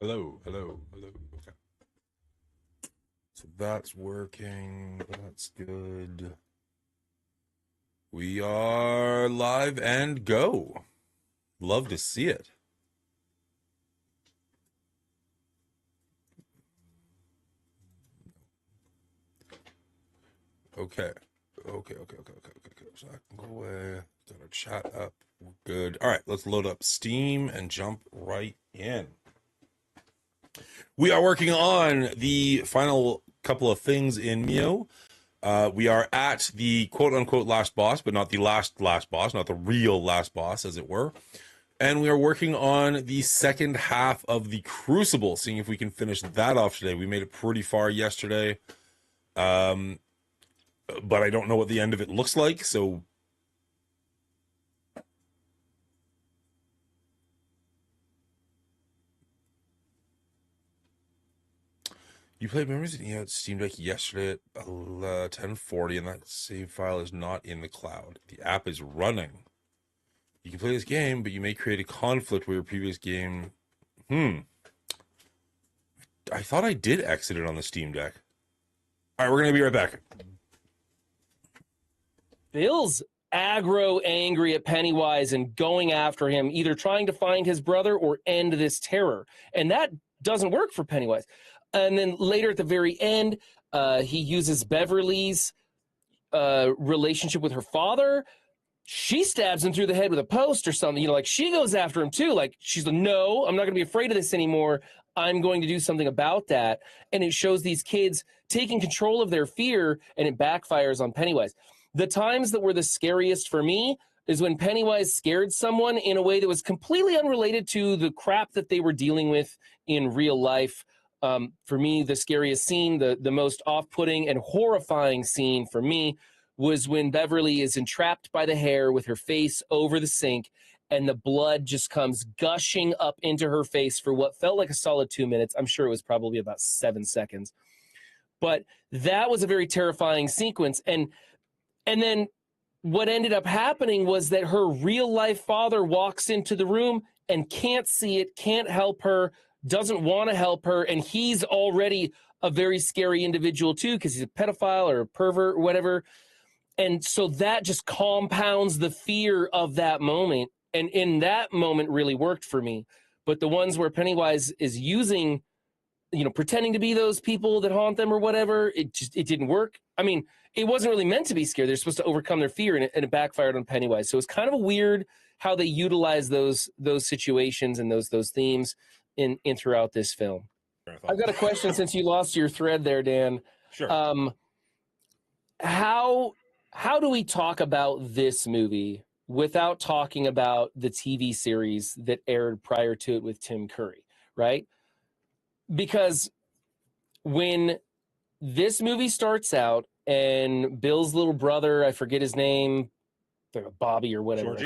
Hello. Okay. So that's working. That's good. We are live and go. Love to see it. Okay. So I can go away. Got our chat up. We're good. All right, let's load up Steam and jump right in. We are working on the final couple of things in MIO. We are at the quote-unquote last boss, but not the last boss, not the real last boss, as it were. And we are working on the second half of the Crucible, seeing if we can finish that off today. We made it pretty far yesterday, but I don't know what the end of it looks like, so... You played Memories of MIO Steam Deck yesterday at 10:40, and that save file is not in the cloud. The app is running. You can play this game, but you may create a conflict with your previous game. I thought I did exit it on the Steam Deck. All right, we're going to be right back. Bill's aggro angry at Pennywise and going after him, either trying to find his brother or end this terror. And that doesn't work for Pennywise. And then later at the very end, he uses Beverly's relationship with her father. She stabs him through the head with a post or something. You know, like she goes after him too. Like she's like, no, I'm not going to be afraid of this anymore. I'm going to do something about that. And it shows these kids taking control of their fear, and it backfires on Pennywise. The times that were the scariest for me is when Pennywise scared someone in a way that was completely unrelated to the crap that they were dealing with in real life. For me, the scariest scene, the most off-putting and horrifying scene for me was when Beverly is entrapped by the hair with her face over the sink, and the blood just comes gushing up into her face for what felt like a solid 2 minutes. I'm sure it was probably about 7 seconds. But that was a very terrifying sequence. And then what ended up happening was that her real-life father walks into the room and can't see it, can't help her, doesn't want to help her, and he's already a very scary individual too because he's a pedophile or a pervert or whatever. And so that just compounds the fear of that moment. And in that moment really worked for me. But the ones where Pennywise is using, you know, pretending to be those people that haunt them or whatever, it didn't work. I mean, it wasn't really meant to be scared. They're supposed to overcome their fear, and it backfired on Pennywise. So it's kind of a weird how they utilize those situations and those themes in throughout this film. I've got a question since you lost your thread there, Dan. Sure. How do we talk about this movie without talking about the TV series that aired prior to it with Tim Curry, right? Because when this movie starts out and Bill's little brother, I forget his name, Bobby or whatever.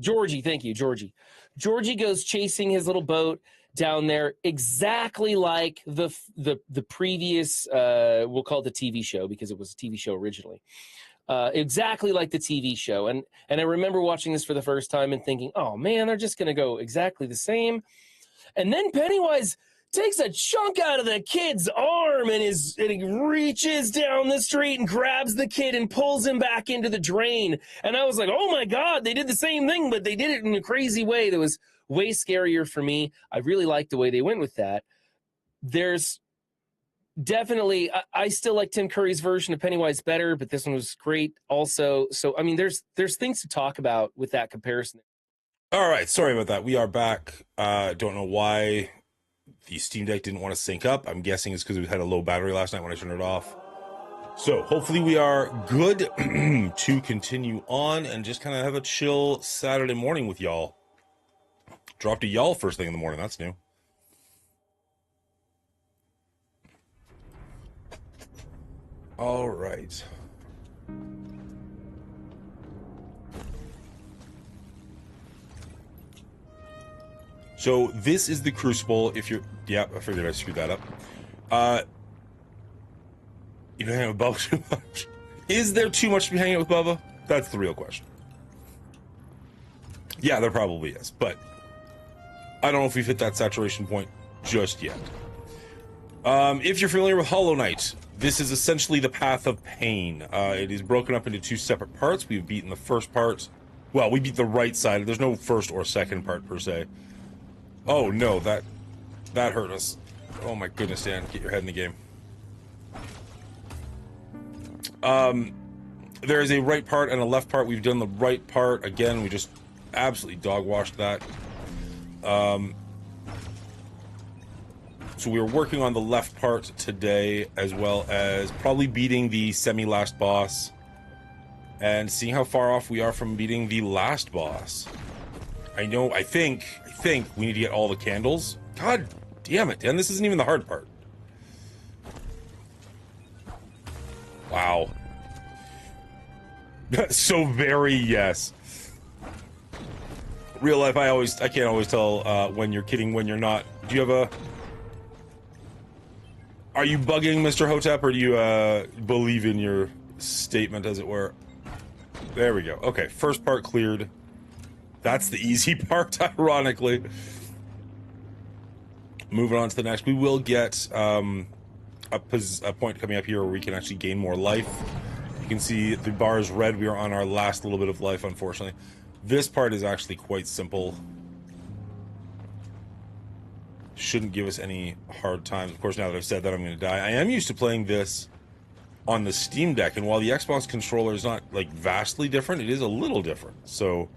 Georgie, thank you, Georgie. Georgie goes chasing his little boat down there exactly like the previous, we'll call it the TV show because it was a TV show originally. Exactly like the TV show. And I remember watching this for the first time and thinking, oh man, they're just going to go exactly the same. And then Pennywise takes a chunk out of the kid's arm and he reaches down the street and grabs the kid and pulls him back into the drain. And I was like, oh my God, they did the same thing, but they did it in a crazy way that was way scarier for me. I really liked the way they went with that. There's definitely, I still like Tim Curry's version of Pennywise better, but this one was great also. So, I mean, there's things to talk about with that comparison. All right, sorry about that. We are back. Don't know why the Steam Deck didn't want to sync up. I'm guessing it's because we had a low battery last night when I turned it off. So hopefully we are good to continue on and just kind of have a chill Saturday morning with y'all. Dropped a y'all first thing in the morning. That's new. All right. So this is the Crucible. If you're, yeah, I figured I screwed that up. You don't hang out with Bubba too much. Is there too much to be hanging out with Bubba? That's the real question. Yeah, there probably is, but I don't know if we've hit that saturation point just yet. If you're familiar with Hollow Knight, this is essentially the Path of Pain. It is broken up into 2 separate parts. We've beaten the first part. Well, we beat the right side. There's no first or second part, per se. Oh, no, that hurt us. Oh, my goodness, Dan. Get your head in the game. There is a right part and a left part. We've done the right part. Again, we just absolutely dog-washed that. So we were working on the left part today, as well as probably beating the semi-last boss and seeing how far off we are from beating the last boss. I think we need to get all the candles. God damn it, Dan, this isn't even the hard part. Wow. So very yes. Real life, I can't always tell when you're kidding, when you're not. Do you have a... Are you bugging Mr. Hotep, or do you believe in your statement, as it were? There we go. Okay, first part cleared. That's the easy part, ironically. Moving on to the next. We will get a point coming up here where we can actually gain more life. You can see the bar is red. We are on our last little bit of life, unfortunately. This part is actually quite simple. Shouldn't give us any hard times. Of course, now that I've said that, I'm going to die. I am used to playing this on the Steam Deck, and while the Xbox controller is not, like, vastly different, it is a little different. So,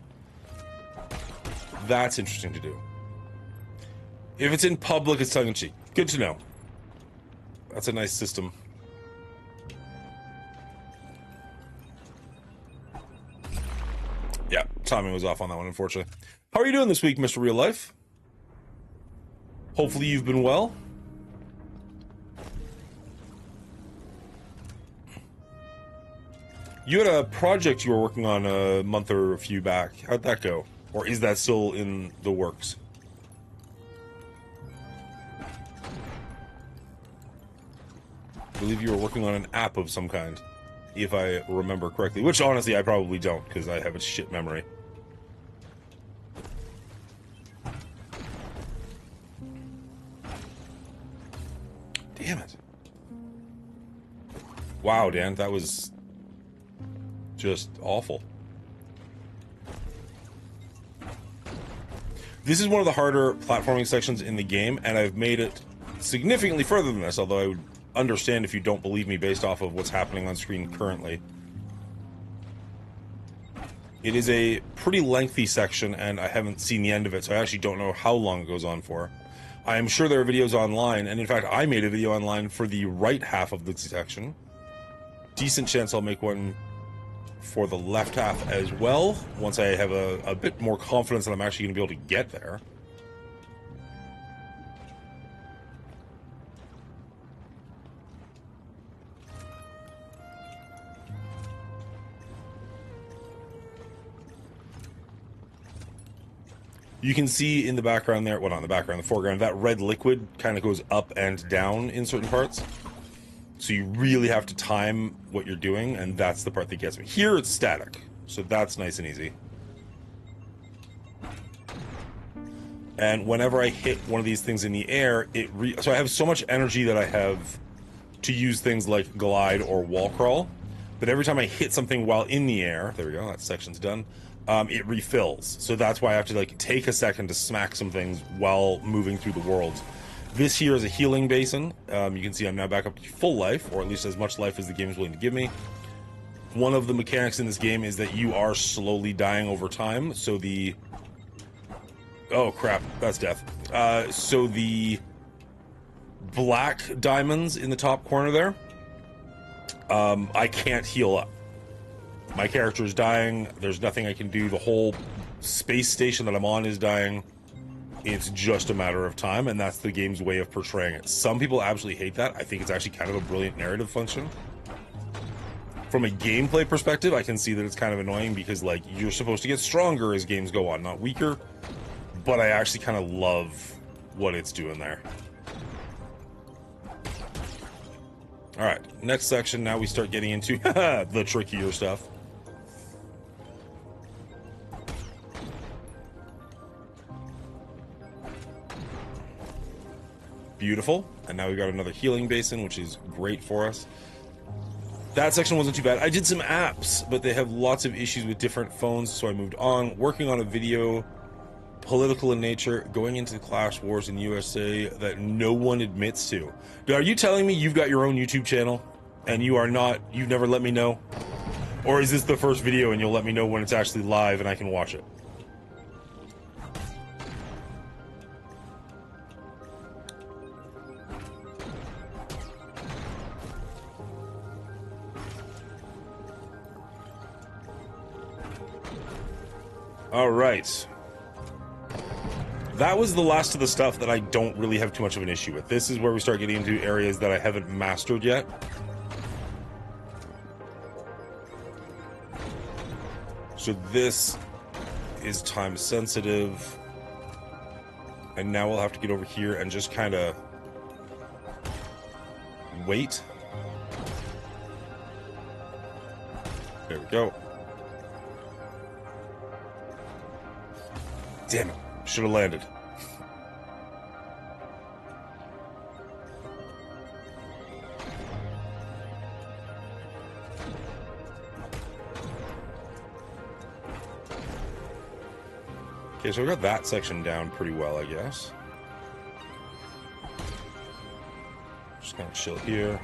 that's interesting to do. If it's in public, it's tongue-in-cheek. Good to know. That's a nice system. Yeah, timing was off on that one, unfortunately. How are you doing this week, Mr. Real Life? Hopefully you've been well. You had a project you were working on a month or a few back. How'd that go? Or is that still in the works? I believe you were working on an app of some kind, if I remember correctly. Which, honestly, I probably don't, because I have a shit memory. Damn it. Wow, Dan, that was just awful. This is one of the harder platforming sections in the game, and I've made it significantly further than this, although I would understand if you don't believe me based off of what's happening on screen currently. It is a pretty lengthy section, and I haven't seen the end of it, so I actually don't know how long it goes on for. I am sure there are videos online, and in fact, I made a video online for the right half of the section. Decent chance I'll make one for the left half as well, once I have a bit more confidence that I'm actually going to be able to get there. You can see in the background there, well, not in the background, the foreground, that red liquid kind of goes up and down in certain parts. So you really have to time what you're doing, and that's the part that gets me. Here it's static, so that's nice and easy. And whenever I hit one of these things in the air, so I have so much energy that I have to use things like glide or wall crawl, but every time I hit something while in the air, there we go, that section's done, it refills. So that's why I have to like take a second to smack some things while moving through the world. This here is a healing basin. You can see I'm now back up to full life, or at least as much life as the game is willing to give me. One of the mechanics in this game is that you are slowly dying over time, so the... Oh crap, that's death. So the black diamonds in the top corner there, I can't heal up. My character is dying, there's nothing I can do, the whole space station that I'm on is dying. It's just a matter of time, and that's the game's way of portraying it. Some people absolutely hate that. I think it's actually kind of a brilliant narrative function. From a gameplay perspective, I can see that it's kind of annoying because, like, you're supposed to get stronger as games go on, not weaker. But I actually kind of love what it's doing there. Alright, next section, now we start getting into the trickier stuff. Beautiful. And now we got another healing basin, which is great for us. That section wasn't too bad. I did some apps, but they have lots of issues with different phones, so I moved on. Working on a video, political in nature, going into the class wars in USA that no one admits to. Are you telling me you've got your own YouTube channel and you've never let me know? Or is this the first video and you'll let me know when it's actually live and I can watch it? All right. That was the last of the stuff that I don't really have too much of an issue with. This is where we start getting into areas that I haven't mastered yet. So this is time sensitive. And now we'll have to get over here and just kind of wait. There we go. Damn it. Should have landed. Okay, so we got that section down pretty well, I guess. Just gonna chill here.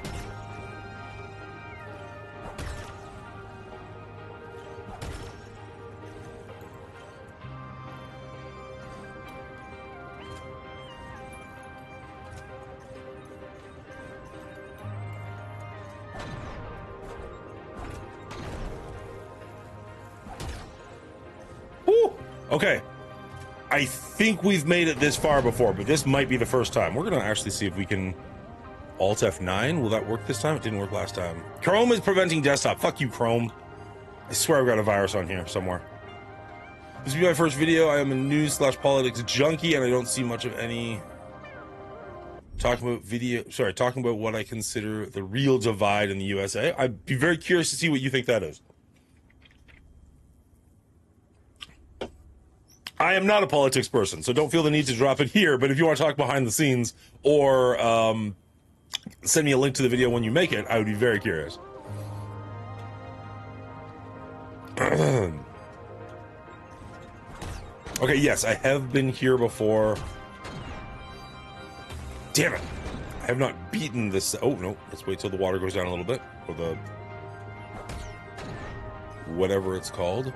Woo! Okay. I think we've made it this far before, but this might be the first time. We're going to actually see if we can Alt F9. Will that work this time? It didn't work last time. Chrome is preventing desktop. Fuck you, Chrome. I swear I've got a virus on here somewhere. This will be my first video. I am a news/politics junkie, and I don't see much of any talking about what I consider the real divide in the USA. I'd be very curious to see what you think that is. I am not a politics person, so don't feel the need to drop it here, but if you want to talk behind the scenes or send me a link to the video when you make it, I would be very curious. Okay, yes, I have been here before. Damn it. I have not beaten this. Oh, no. Let's wait till the water goes down a little bit. Or the... whatever it's called.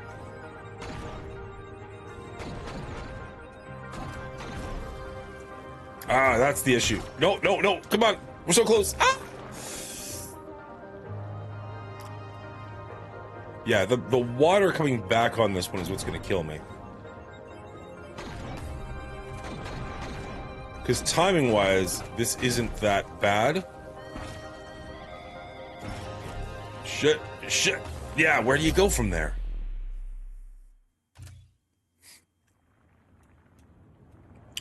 Ah, that's the issue. No, no, no. Come on. We're so close. Ah! Yeah, the water coming back on this one is what's going to kill me. Because timing-wise, this isn't that bad. Shit, shit. Yeah, where do you go from there?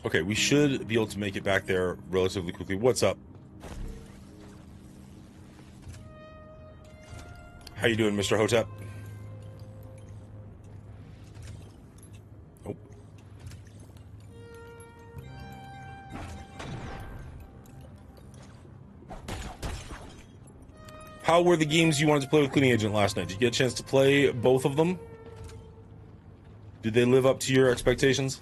Okay, we should be able to make it back there relatively quickly. What's up? How you doing, Mr. Hotep? Nope. How were the games you wanted to play with Cleaning Agent last night? Did you get a chance to play both of them? Did they live up to your expectations?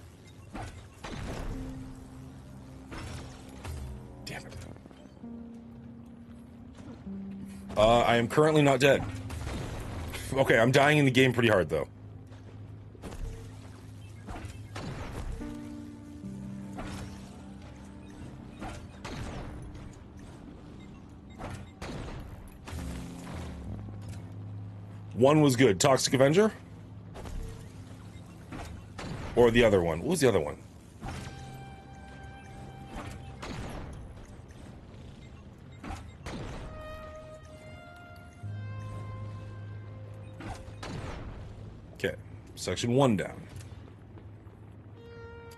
I am currently not dead. Okay, I'm dying in the game pretty hard, though. One was good. Toxic Avenger? Or the other one? What was the other one? Okay, section 1 down.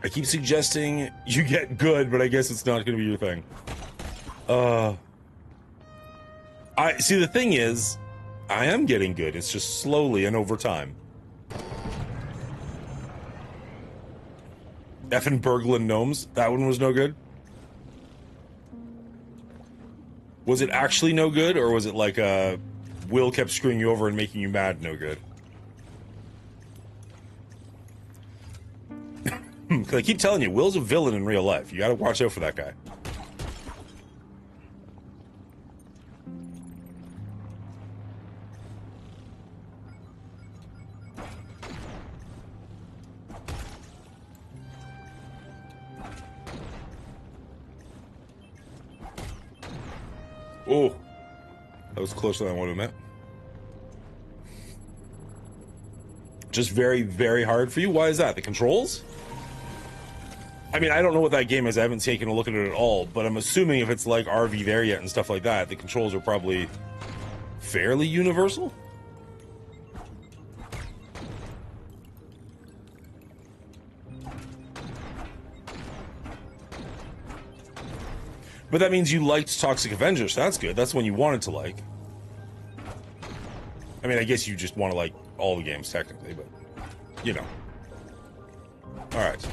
I keep suggesting you get good, but I guess it's not going to be your thing. See, the thing is, I am getting good. It's just slowly and over time. Effing Burglin Gnomes. That one was no good. Was it actually no good, or was it like Will kept screwing you over and making you mad no good? Because I keep telling you, Will's a villain in real life. You gotta watch out for that guy. Oh, that was closer than I want to admit. Just very, very hard for you? Why is that? The controls? I mean, I don't know what that game is. I haven't taken a look at it at all, but I'm assuming if it's like RV Variant and stuff like that, the controls are probably fairly universal? But that means you liked Toxic Avenger, so that's good. That's one you wanted to like. I mean, I guess you just want to like all the games, technically, but, you know. Alright.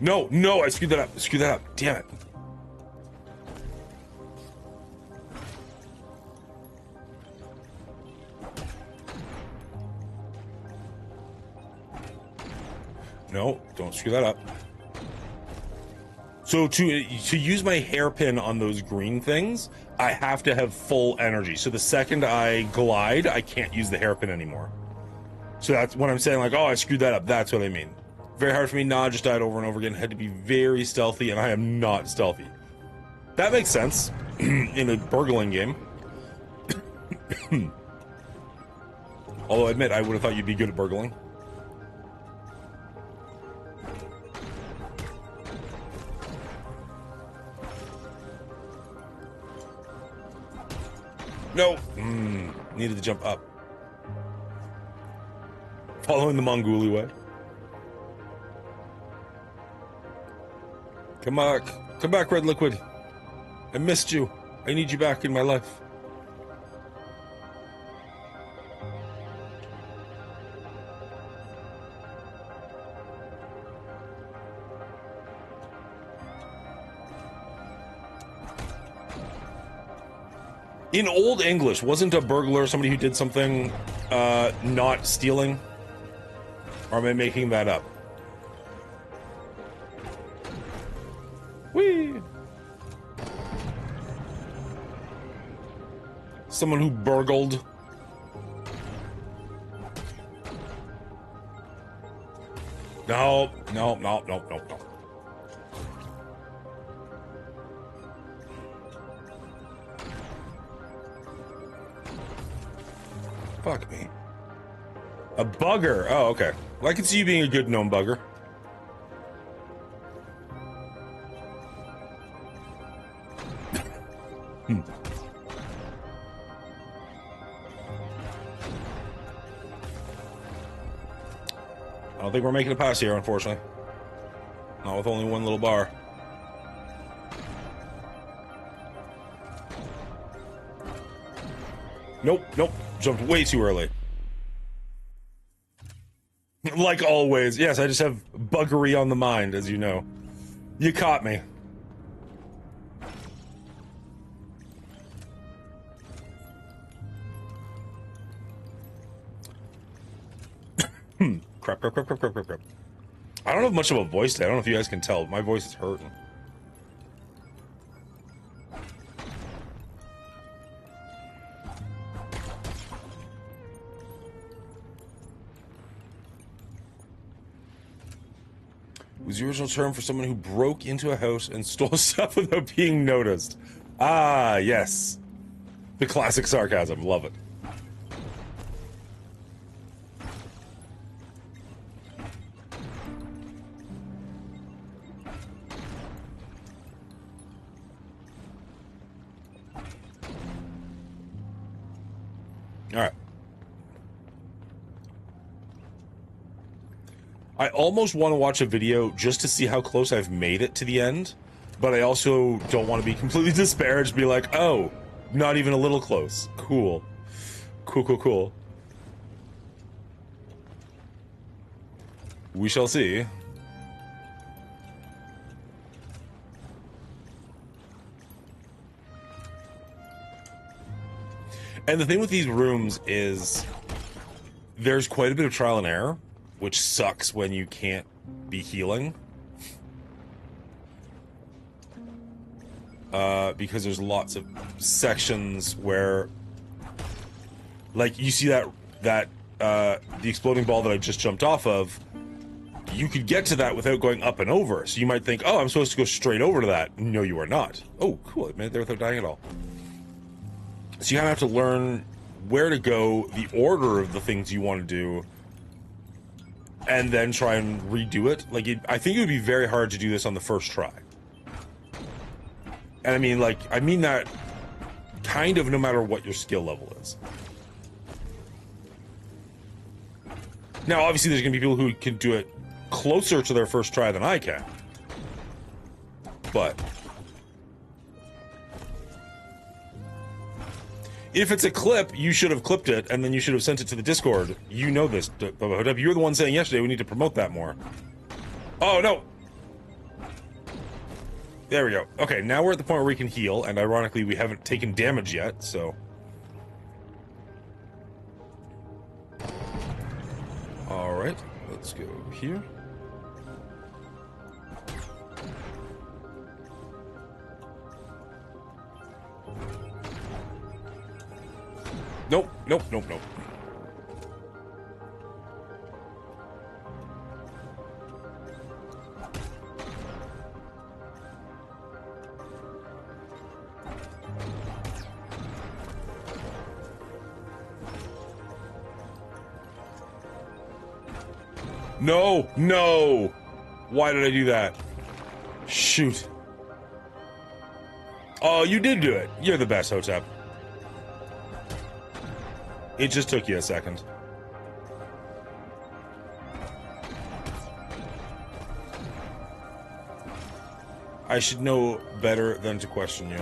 No, no, I screwed that up. Screwed that up. Damn it. No, don't screw that up. So to use my hairpin on those green things, I have to have full energy. So the second I glide, I can't use the hairpin anymore. So that's when I'm saying like, oh, I screwed that up. That's what I mean. Very hard for me. Nah, just died over and over again. Had to be very stealthy, and I am not stealthy. That makes sense in a burgling game. Although I admit, I would have thought you'd be good at burgling. No! Needed to jump up. Following the Mongooli way. Come back, Red Liquid. I missed you. I need you back in my life. In Old English, wasn't a burglar somebody who did something not stealing? Or am I making that up? Whee! Someone who burgled. No, no, no, no, no, no. Fuck me. A bugger. Oh, okay. Well, I can see you being a good gnome bugger. I don't think we're making a pass here, unfortunately. Not with only one little bar. Nope, nope. Jumped way too early. Like always. Yes, I just have buggery on the mind, as you know. You caught me. Crap. I don't have much of a voice today. I don't know if you guys can tell. My voice is hurting. Was the original term for someone who broke into a house and stole stuff without being noticed. Ah, yes. The classic sarcasm. Love it. All right. I almost want to watch a video just to see how close I've made it to the end, but I also don't want to be completely disparaged, be like, oh, not even a little close. Cool. Cool. We shall see. And the thing with these rooms is there's quite a bit of trial and error, which sucks when you can't be healing. Because there's lots of sections where, like, you see that the exploding ball that I just jumped off of, you could get to that without going up and over. So you might think, oh, I'm supposed to go straight over to that. No, you are not. Oh, cool, I made it there without dying at all. So you kind of have to learn where to go, the order of the things you want to do, and then try and redo it. Like, I think it would be very hard to do this on the first try. And I mean, like, I mean that kind of no matter what your skill level is. Now, obviously, there's going to be people who can do it closer to their first try than I can. But if it's a clip, you should have clipped it, and then you should have sent it to the Discord. You know this, Bubba Hodep. You were the one saying yesterday we need to promote that more. Oh, no! There we go. Okay, now we're at the point where we can heal, and ironically, we haven't taken damage yet, so... Alright, let's go here. Nope, nope, nope, nope. No! No! Why did I do that? Shoot. Oh, you did do it. You're the best, Hotep. It just took you a second. I should know better than to question you.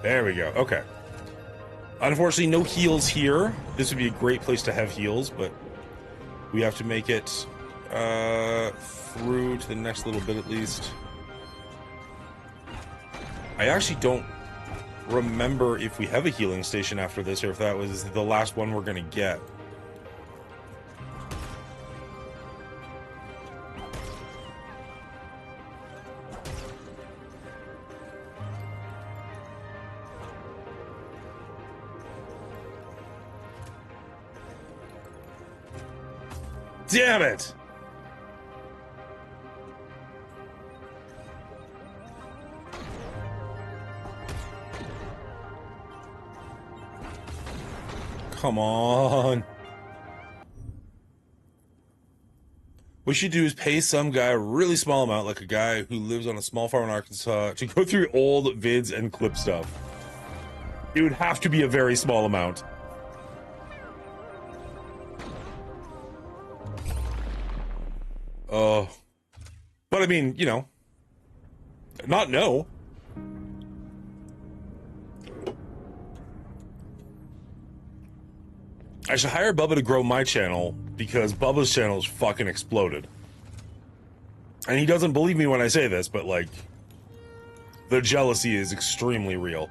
There we go. Okay. Unfortunately, no heals here. This would be a great place to have heals, but we have to make it through to the next little bit at least. I actually don't remember if we have a healing station after this or if that was the last one we're gonna get. Damn it! Come on. What we should do is pay some guy a really small amount, like a guy who lives on a small farm in Arkansas, to go through old vids and clip stuff. It would have to be a very small amount. But I mean, you know, not no. I should hire Bubba to grow my channel because Bubba's channel is fucking exploded. And he doesn't believe me when I say this, but like, the jealousy is extremely real.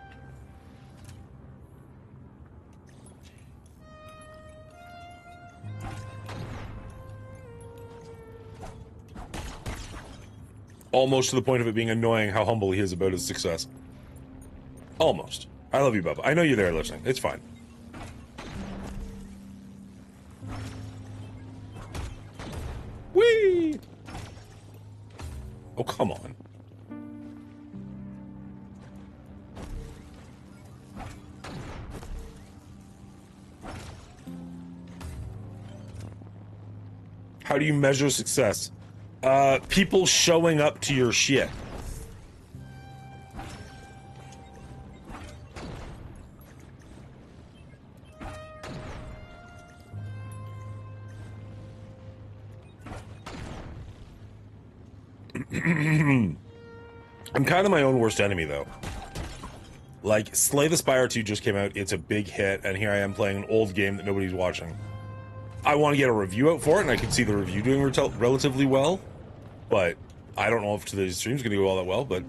Almost to the point of it being annoying how humble he is about his success. Almost. I love you, Bubba. I know you're there listening. It's fine. Whee! Oh, come on. How do you measure success? People showing up to your shit. I'm kind of my own worst enemy, though. Like, Slay the Spire 2 just came out, it's a big hit, and here I am playing an old game that nobody's watching. I want to get a review out for it, and I can see the review doing relatively well, but I don't know if today's stream's going to go all that well, but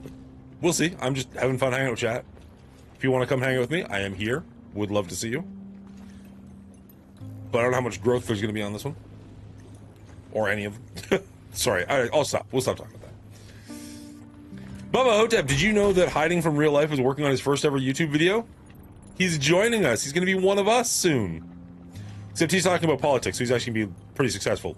we'll see. I'm just having fun hanging out with chat. If you want to come hang out with me, I am here. Would love to see you. But I don't know how much growth there's going to be on this one. Or any of them. Sorry, I'll stop. We'll stop talking about that. Bubba Hotep, did you know that Hiding from Real Life is working on his first ever YouTube video? He's joining us. He's going to be one of us soon. Except he's talking about politics, so he's actually going to be pretty successful.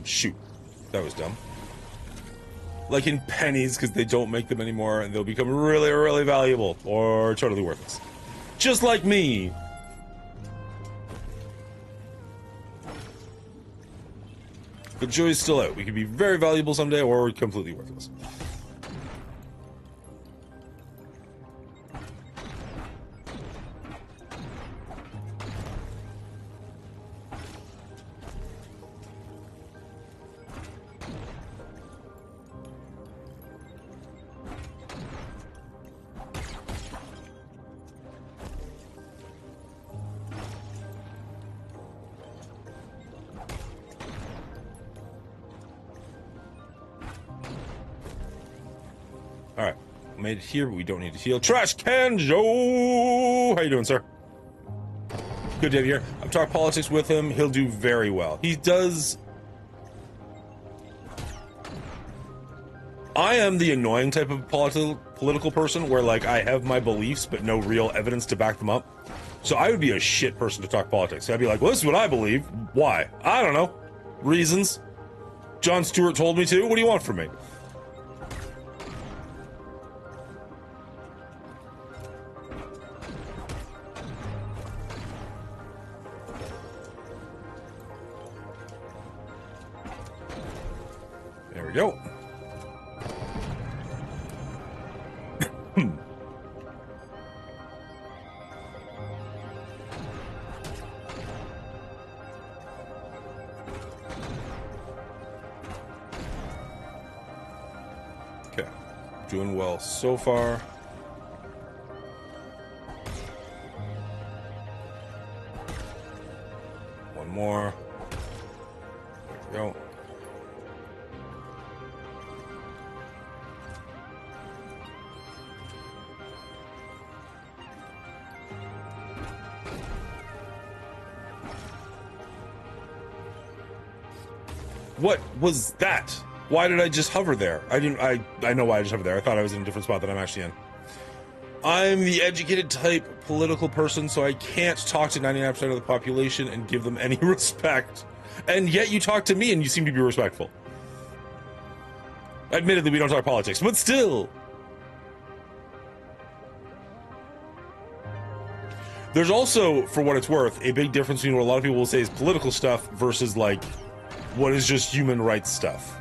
Shoot. That was dumb. Like in pennies, because they don't make them anymore, and they'll become really, really valuable, or totally worthless. Just like me! The jury's still out. We could be very valuable someday, or completely worthless. Alright, made it here, but we don't need to heal. Trash Can Joe! How you doing, sir? Good to have you here. I've talked politics with him. He'll do very well. He does... I am the annoying type of political person where, like, I have my beliefs, but no real evidence to back them up. So I would be a shit person to talk politics. I'd be like, well, this is what I believe. Why? I don't know. Reasons. Jon Stewart told me to. What do you want from me? There we go. Okay, doing well so far. One more. There we go. What was that? Why did I just hover there? I know why I just hovered there. I thought I was in a different spot than I'm actually in. I'm the educated type political person, so I can't talk to 99% of the population and give them any respect. And yet you talk to me and you seem to be respectful. Admittedly, we don't talk politics, but still. There's also, for what it's worth, a big difference between what a lot of people will say is political stuff versus, like, what is just human rights stuff,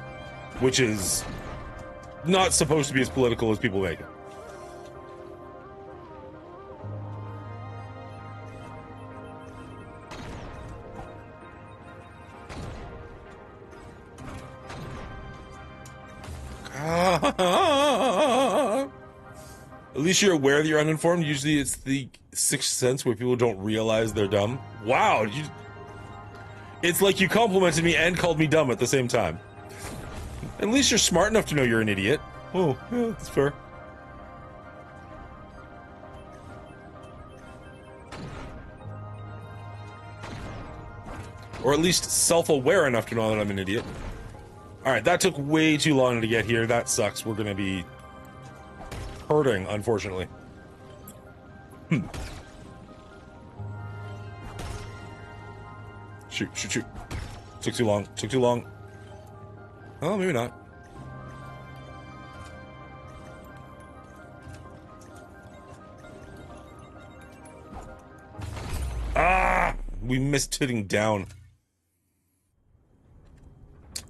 which is not supposed to be as political as people make it. At least you're aware that you're uninformed. Usually it's the sixth sense where people don't realize they're dumb. Wow, it's like you complimented me and called me dumb at the same time. At least you're smart enough to know you're an idiot. Oh, yeah, that's fair. Or at least self-aware enough to know that I'm an idiot. Alright, that took way too long to get here. That sucks. We're gonna be hurting, unfortunately. Shoot, shoot, shoot. Took too long. Took too long. Oh, maybe not. Ah! We missed hitting down.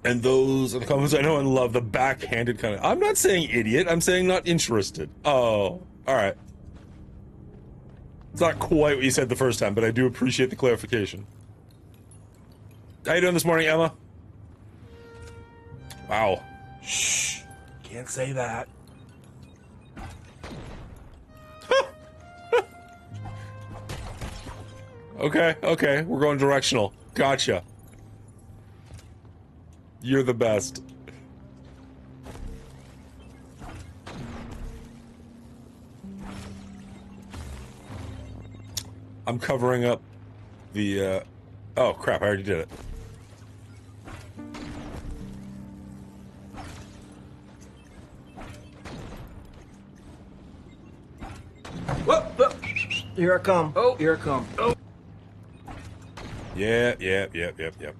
And those are the comments I know and love. The backhanded kind of... I'm not saying idiot. I'm saying not interested. Oh, alright. It's not quite what you said the first time, but I do appreciate the clarification. How you doing this morning, Emma? Wow. Shh. Can't say that. Okay. We're going directional. Gotcha. You're the best. I'm covering up the, oh crap, I already did it. Whoop, whoop. Here I come. Oh, here I come. Oh. Yep.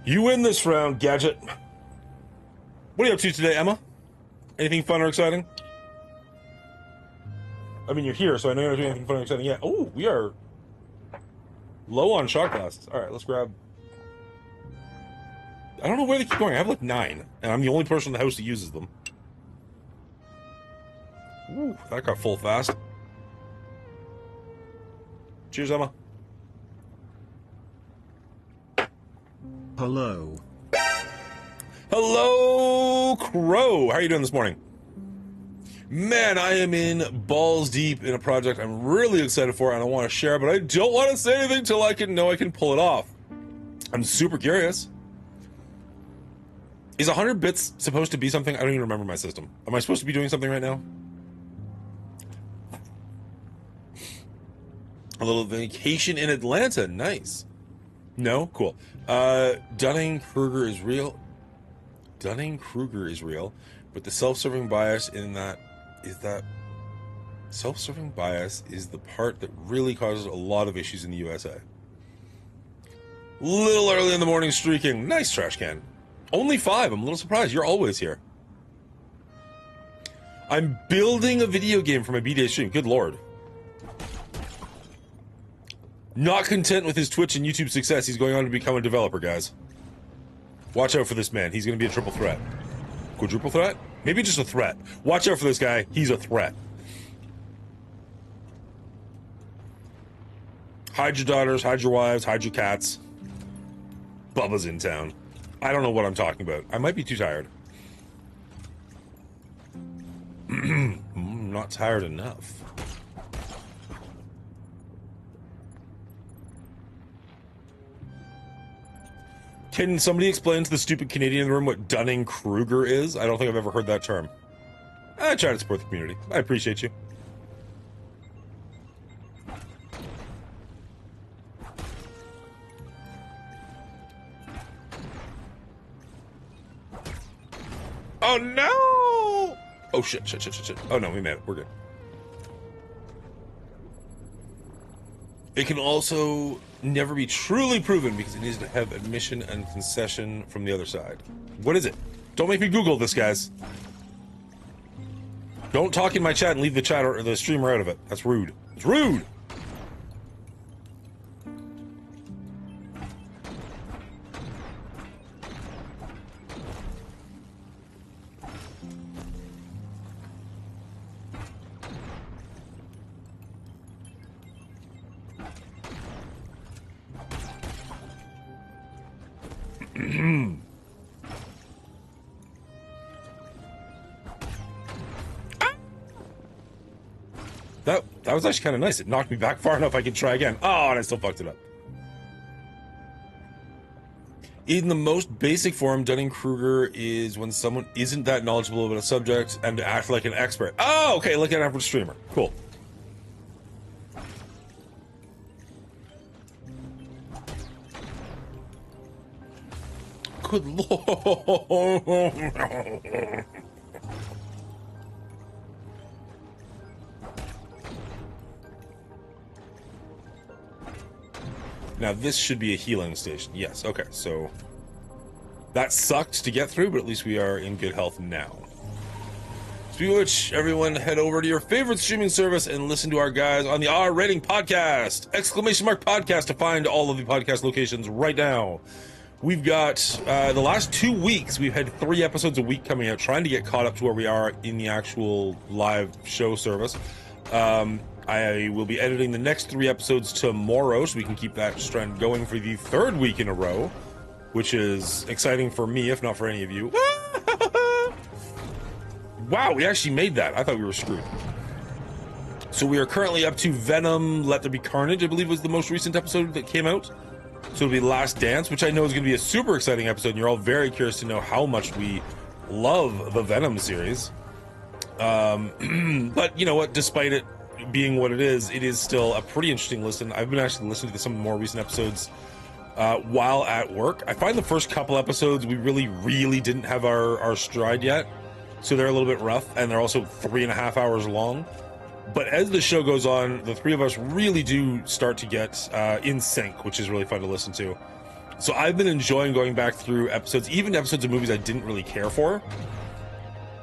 You win this round, Gadget. What are you up to today, Emma? Anything fun or exciting? I mean, you're here, so I know you're not doing anything fun or exciting yet. Oh, we are low on shot glasses. All right, let's grab... I don't know where they keep going. I have like 9, and I'm the only person in the house that uses them. Ooh, that got full fast. Cheers, Emma. Hello. Hello, Crow. How are you doing this morning? Man, I am in balls deep in a project I'm really excited for and I want to share, but I don't want to say anything till I can pull it off. I'm super curious. Is 100 bits supposed to be something? I don't even remember my system. Am I supposed to be doing something right now? A little vacation in Atlanta. Nice. No? Cool. Dunning-Kruger is real. Dunning-Kruger is real, but the self-serving bias in that is that self-serving bias is the part that really causes a lot of issues in the USA. Little early in the morning streaking. Nice trash can. Only 5. I'm a little surprised. You're always here. I'm building a video game for my B-Day stream. Good lord. Not content with his Twitch and YouTube success, he's going on to become a developer, guys. Watch out for this man. He's going to be a triple threat. Quadruple threat? Maybe just a threat. Watch out for this guy. He's a threat. Hide your daughters, hide your wives, hide your cats. Bubba's in town. I don't know what I'm talking about. I might be too tired. Not tired enough. Can somebody explain to the stupid Canadian in the room what Dunning-Kruger is? I don't think I've ever heard that term. I try to support the community. I appreciate you. Oh no! Oh shit. Oh no, we made it. We're good. It can also never be truly proven because it needs to have admission and concession from the other side. What is it? Don't make me Google this, guys. Don't talk in my chat and leave the chat or the streamer out of it. That's rude. It's rude! That was actually kind of nice. It knocked me back far enough I could try again. Oh, and I still fucked it up. In the most basic form, Dunning-Kruger is when someone isn't that knowledgeable about a subject and act like an expert. Oh, okay, like an average streamer. Cool. Good lord. Now this should be a healing station. Yes, okay, so that sucked to get through, but at least we are in good health now. Speaking of which, everyone head over to your favorite streaming service and listen to our guys on the R Rating Podcast! Exclamation mark podcast to find all of the podcast locations right now. We've got, the last 2 weeks, we've had 3 episodes a week coming out, trying to get caught up to where we are in the actual live show service. I will be editing the next 3 episodes tomorrow, so we can keep that trend going for the 3rd week in a row, which is exciting for me, if not for any of you. Wow, we actually made that. I thought we were screwed. So we are currently up to Venom, Let There Be Carnage, I believe was the most recent episode that came out. So it'll be Last Dance, which I know is going to be a super exciting episode, and you're all very curious to know how much we love the Venom series. But you know what, despite it being what it is still a pretty interesting listen. I've been actually listening to some of the more recent episodes while at work. I find the first couple episodes we really didn't have our stride yet, so they're a little bit rough, and they're also 3.5 hours long. But as the show goes on, the 3 of us really do start to get in sync, which is really fun to listen to. So I've been enjoying going back through episodes, even episodes of movies I didn't really care for.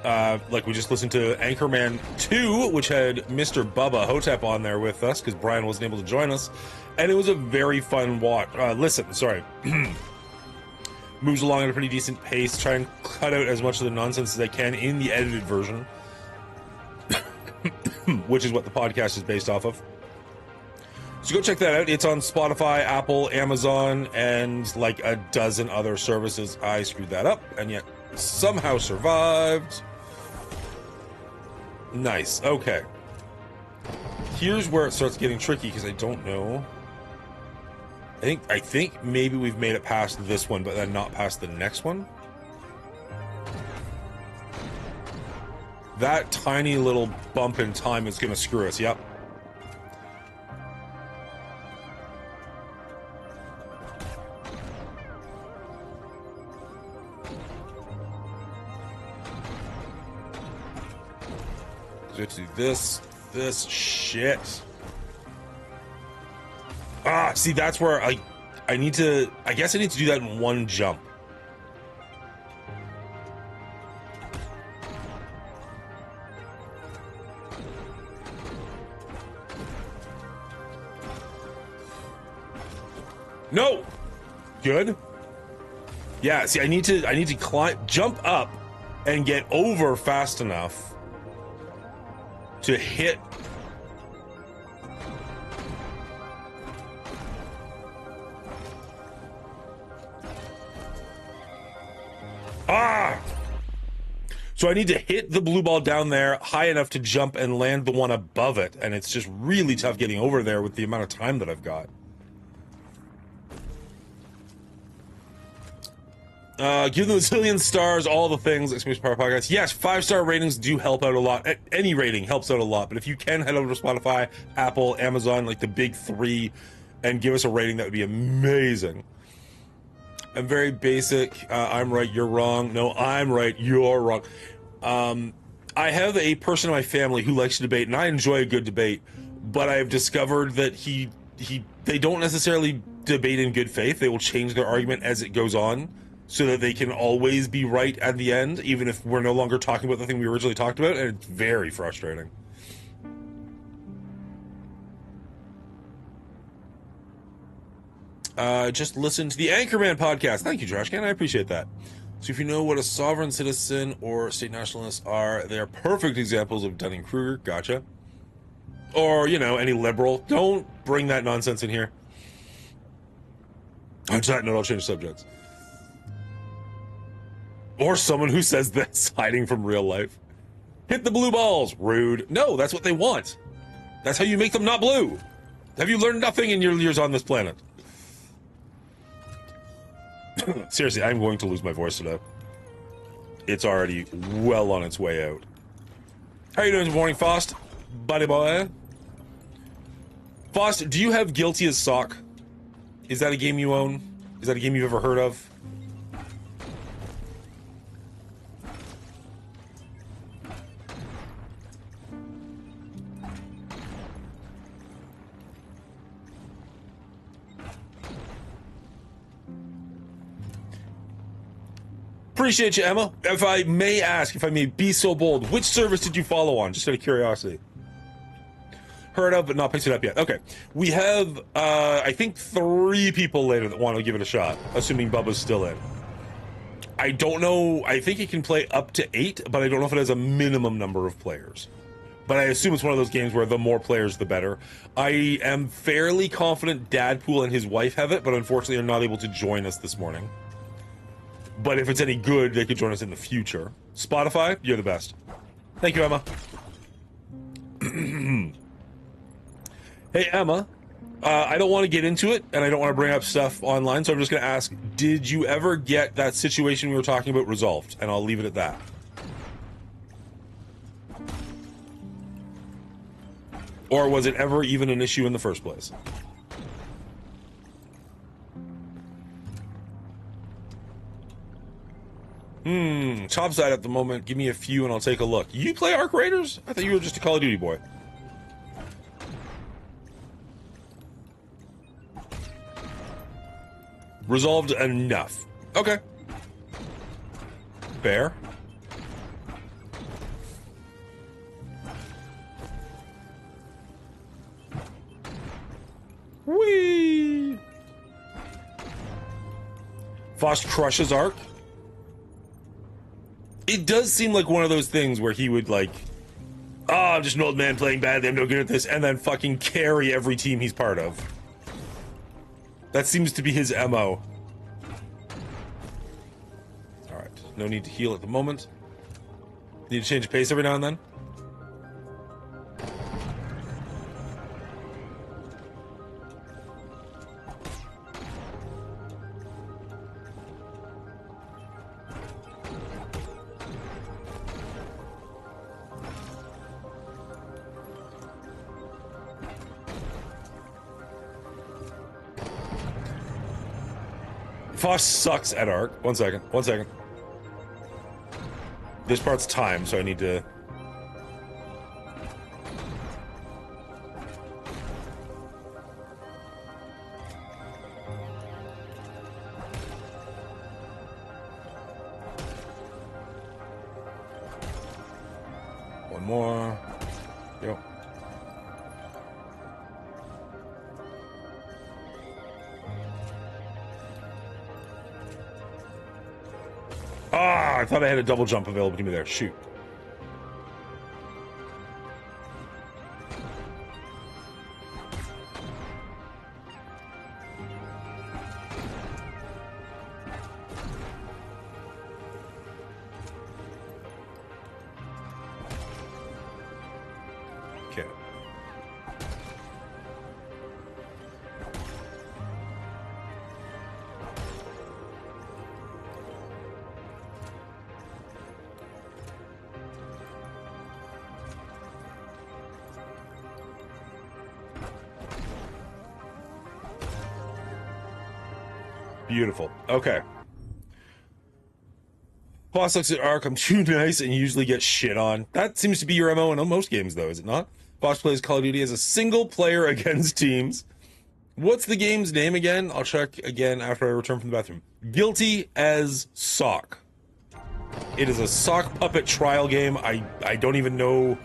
Like we just listened to Anchorman 2, which had Mr. Bubba Hotep on there with us because Brian wasn't able to join us, and it was a very fun watch. Moves along at a pretty decent pace. Try and cut out as much of the nonsense as I can in the edited version, which is what the podcast is based off of. So go check that out. It's on Spotify, Apple, Amazon, and like a dozen other services. I screwed that up and yet somehow survived. Nice. Okay. Here's where it starts getting tricky because I don't know. I think maybe we've made it past this one, but then not past the next one. That tiny little bump in time is going to screw us. Yep. We have to do this shit. See, that's where I guess I need to do that in one jump. No! Good. Yeah, see, I need to jump up and get over fast enough to hit. So I need to hit the blue ball down there high enough to jump and land the one above it, and it's just really tough getting over there with the amount of time that I've got. Give them a zillion stars, all the things, Exclamation Power Podcast. Yes, 5-star ratings do help out a lot. Any rating helps out a lot, but if you can head over to Spotify, Apple, Amazon, like the big 3, and give us a rating, that would be amazing. I'm very basic. I'm right, you're wrong. No, I'm right, you're wrong. I have a person in my family who likes to debate, and I enjoy a good debate, but I've discovered that they don't necessarily debate in good faith. They will change their argument as it goes on, so that they can always be right at the end, even if we're no longer talking about the thing we originally talked about, and it's very frustrating. Just listen to the Anchorman podcast. Thank you, Trash Can. I appreciate that. So if you know what a sovereign citizen or state nationalists are, they are perfect examples of Dunning-Kruger. Gotcha. Or, you know, any liberal. Don't bring that nonsense in here. On that note, I'll change subjects. Or someone who says this, hiding from real life. Hit the blue balls. Rude. No, that's what they want. That's how you make them not blue. Have you learned nothing in your years on this planet? Seriously, I'm going to lose my voice today. It's already well on its way out. How you doing this morning, Faust? Buddy boy. Faust, do you have Guilty as Sock? Is that a game you own? Is that a game you've ever heard of? Appreciate you, Emma. If I may ask, if I may be so bold, which service did you follow on? Just out of curiosity. Heard of, but not picked it up yet. Okay. We have, I think 3 people later that want to give it a shot, assuming Bubba's still in. I don't know. I think it can play up to 8, but I don't know if it has a minimum number of players. But I assume it's one of those games where the more players, the better. I am fairly confident Dadpool and his wife have it, but unfortunately are not able to join us this morning. But if it's any good, they could join us in the future. Spotify, you're the best. Thank you, Emma. Hey, Emma. I don't want to get into it, and I don't want to bring up stuff online, so I'm just going to ask, did you ever get that situation we were talking about resolved? And I'll leave it at that. Or was it ever even an issue in the first place? Topside at the moment. Give me a few and I'll take a look. You play Arc Raiders? I thought you were just a Call of Duty boy. Resolved enough. Okay. Bear. Whee! Foss crushes Arc. It does seem like one of those things where he would like, oh, I'm just an old man playing badly, I'm no good at this, and then fucking carry every team he's part of. That seems to be his MO. Alright, no need to heal at the moment. Need to change pace every now and then. Foss sucks at Arc. One second. This part's time, so I need to... One more. Yep. Ah, I thought I had a double jump available to me there. Shoot. Okay. Beautiful. Okay. Boss looks at Arc, I'm too nice and usually get shit on. That seems to be your MO in most games, though, is it not? Boss plays Call of Duty as a single player against teams. What's the game's name again? I'll check again after I return from the bathroom. Guilty as Sock. It is a sock puppet trial game. I don't even know...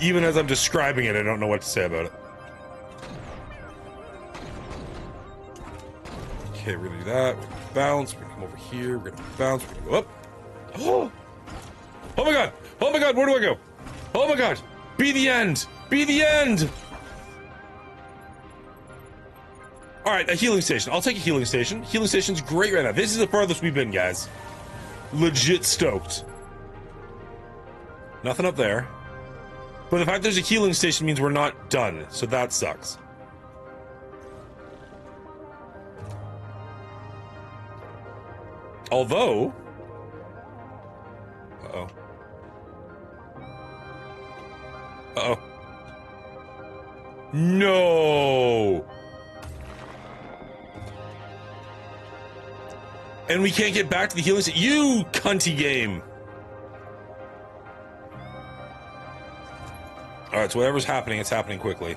Even as I'm describing it, I don't know what to say about it. Okay, we're gonna do that. We're gonna bounce. We're gonna come over here. We're gonna bounce. We're gonna go up. Oh! Oh my god! Oh my god! Where do I go? Oh my god! Be the end! Be the end! Alright, a healing station. I'll take a healing station. Healing station's great right now. This is the farthest we've been, guys. Legit stoked. Nothing up there. But the fact there's a healing station means we're not done, so that sucks. Although... Uh-oh. Uh-oh. No! And we can't get back to the healing station. You cunty game! Alright, so whatever's happening, it's happening quickly.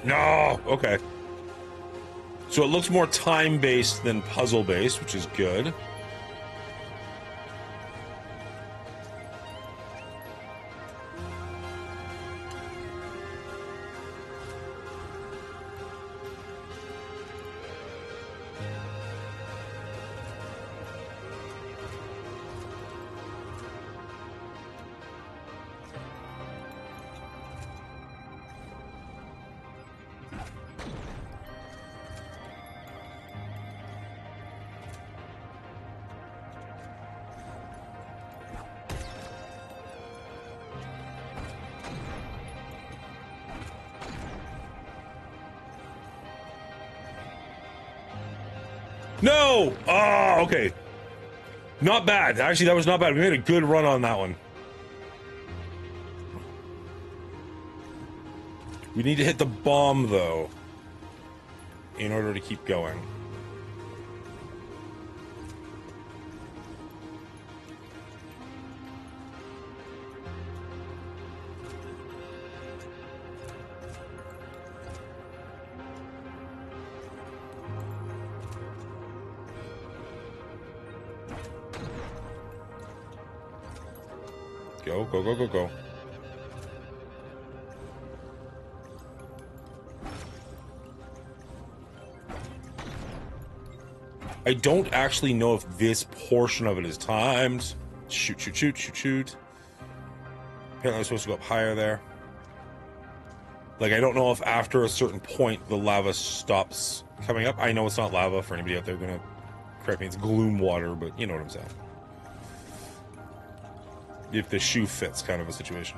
No! Okay. So it looks more time-based than puzzle-based, which is good. No! Oh, okay. Not bad. Actually, that was not bad. We made a good run on that one. We need to hit the bomb, though, in order to keep going. Go, go, go, go, go. I don't actually know if this portion of it is timed. Shoot, shoot, shoot, shoot, shoot. Apparently I'm supposed to go up higher there. Like, I don't know if after a certain point the lava stops coming up. I know it's not lava for anybody out there gonna correct me. It's gloom water, but you know what I'm saying. If the shoe fits kind of a situation.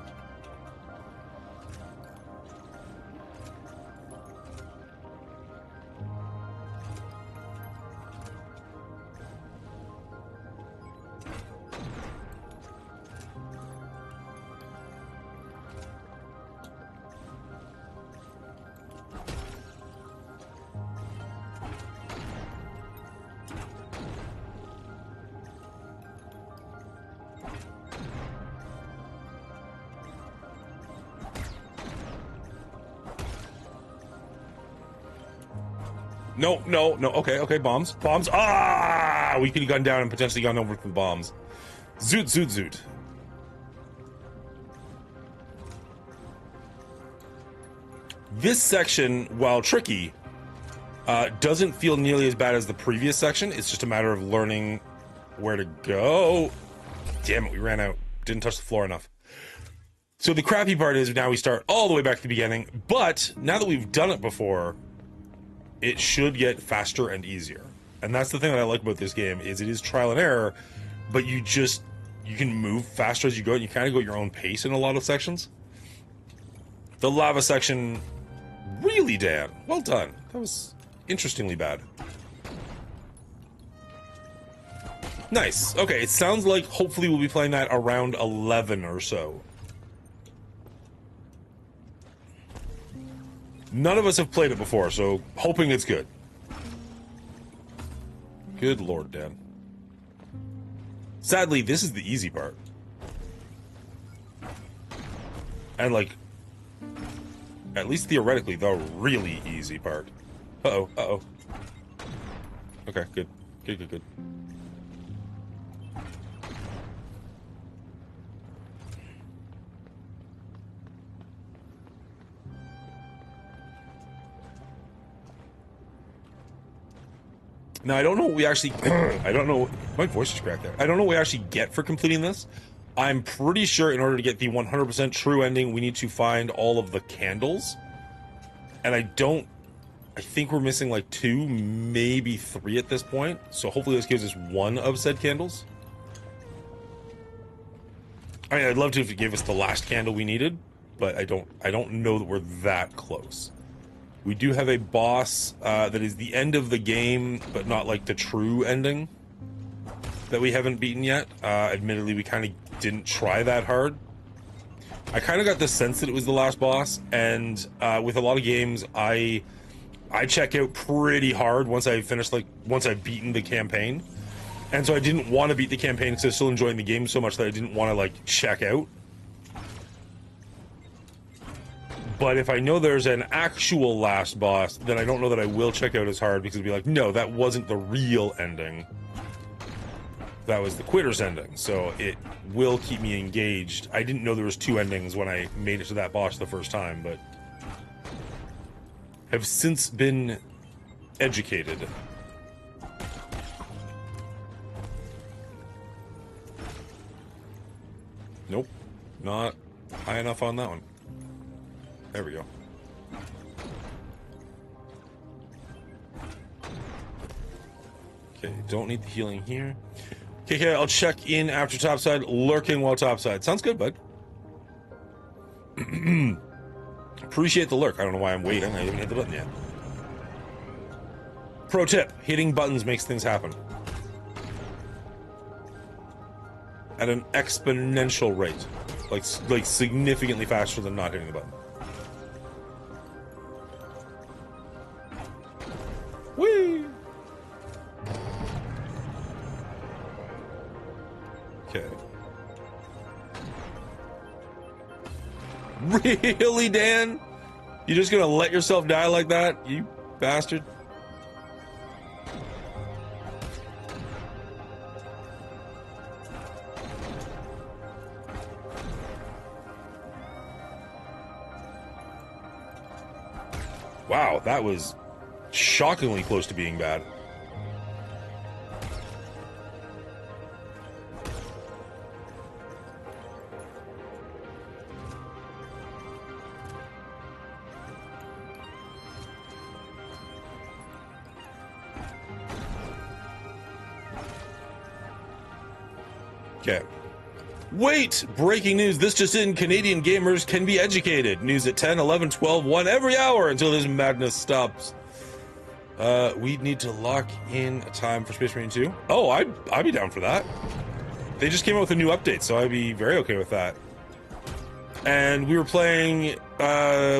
No, no, no. Okay, okay, bombs. Bombs. Ah! We could have gone down and potentially gone over for the bombs. Zoot, zoot, zoot. This section, while tricky, doesn't feel nearly as bad as the previous section. It's just a matter of learning where to go. Damn it, we ran out. Didn't touch the floor enough. So the crappy part is now we start all the way back to the beginning, but now that we've done it before, it should get faster and easier. And that's the thing that I like about this game, is it is trial and error, but you can move faster as you go, and you kind of go at your own pace in a lot of sections. The lava section, really, Dan. Well done. That was interestingly bad. Nice. Okay, it sounds like hopefully we'll be playing that around 11 or so. None of us have played it before, so hoping it's good. Good Lord, Dan. Sadly, this is the easy part. And, like, at least theoretically, the really easy part. Uh-oh, uh-oh. Okay, good. Good, good, good. Now, I don't know what we actually... I don't know... My voice is cracked there. I don't know what we actually get for completing this. I'm pretty sure in order to get the 100% true ending, we need to find all of the candles. And I think we're missing like 2, maybe 3 at this point. So hopefully this gives us 1 of said candles. I mean, I'd love to if it gave us the last candle we needed, but I don't know that we're that close. We do have a boss that is the end of the game, but not like the true ending that we haven't beaten yet. Admittedly, we kind of didn't try that hard. I kind of got the sense that it was the last boss, and with a lot of games, I check out pretty hard once I've beaten the campaign. And so I didn't want to beat the campaign because I was still enjoying the game so much that I didn't want to, like, check out. But if I know there's an actual last boss, then I don't know that I will check out as hard, because it'd be like, no, that wasn't the real ending. That was the quitter's ending, so it will keep me engaged. I didn't know there was 2 endings when I made it to that boss the first time, but have since been educated. Nope, not high enough on that one. There we go. Okay, don't need the healing here. Okay, I'll check in after topside, lurking while topside. Sounds good, bud. Appreciate the lurk. I don't know why I'm waiting. I haven't hit the button yet. Pro tip, hitting buttons makes things happen. At an exponential rate. Like significantly faster than not hitting the button. Whee! Okay. Really, Dan? You just gonna let yourself die like that, you bastard? Wow, that was shockingly close to being bad. Okay. Wait! Breaking news. This just in. Canadian gamers can be educated. News at 10, 11, 12, 1 every hour until this madness stops. We need to lock in a time for Space Marine 2. Oh, I'd be down for that. They just came out with a new update, so I'd be very okay with that. And we were playing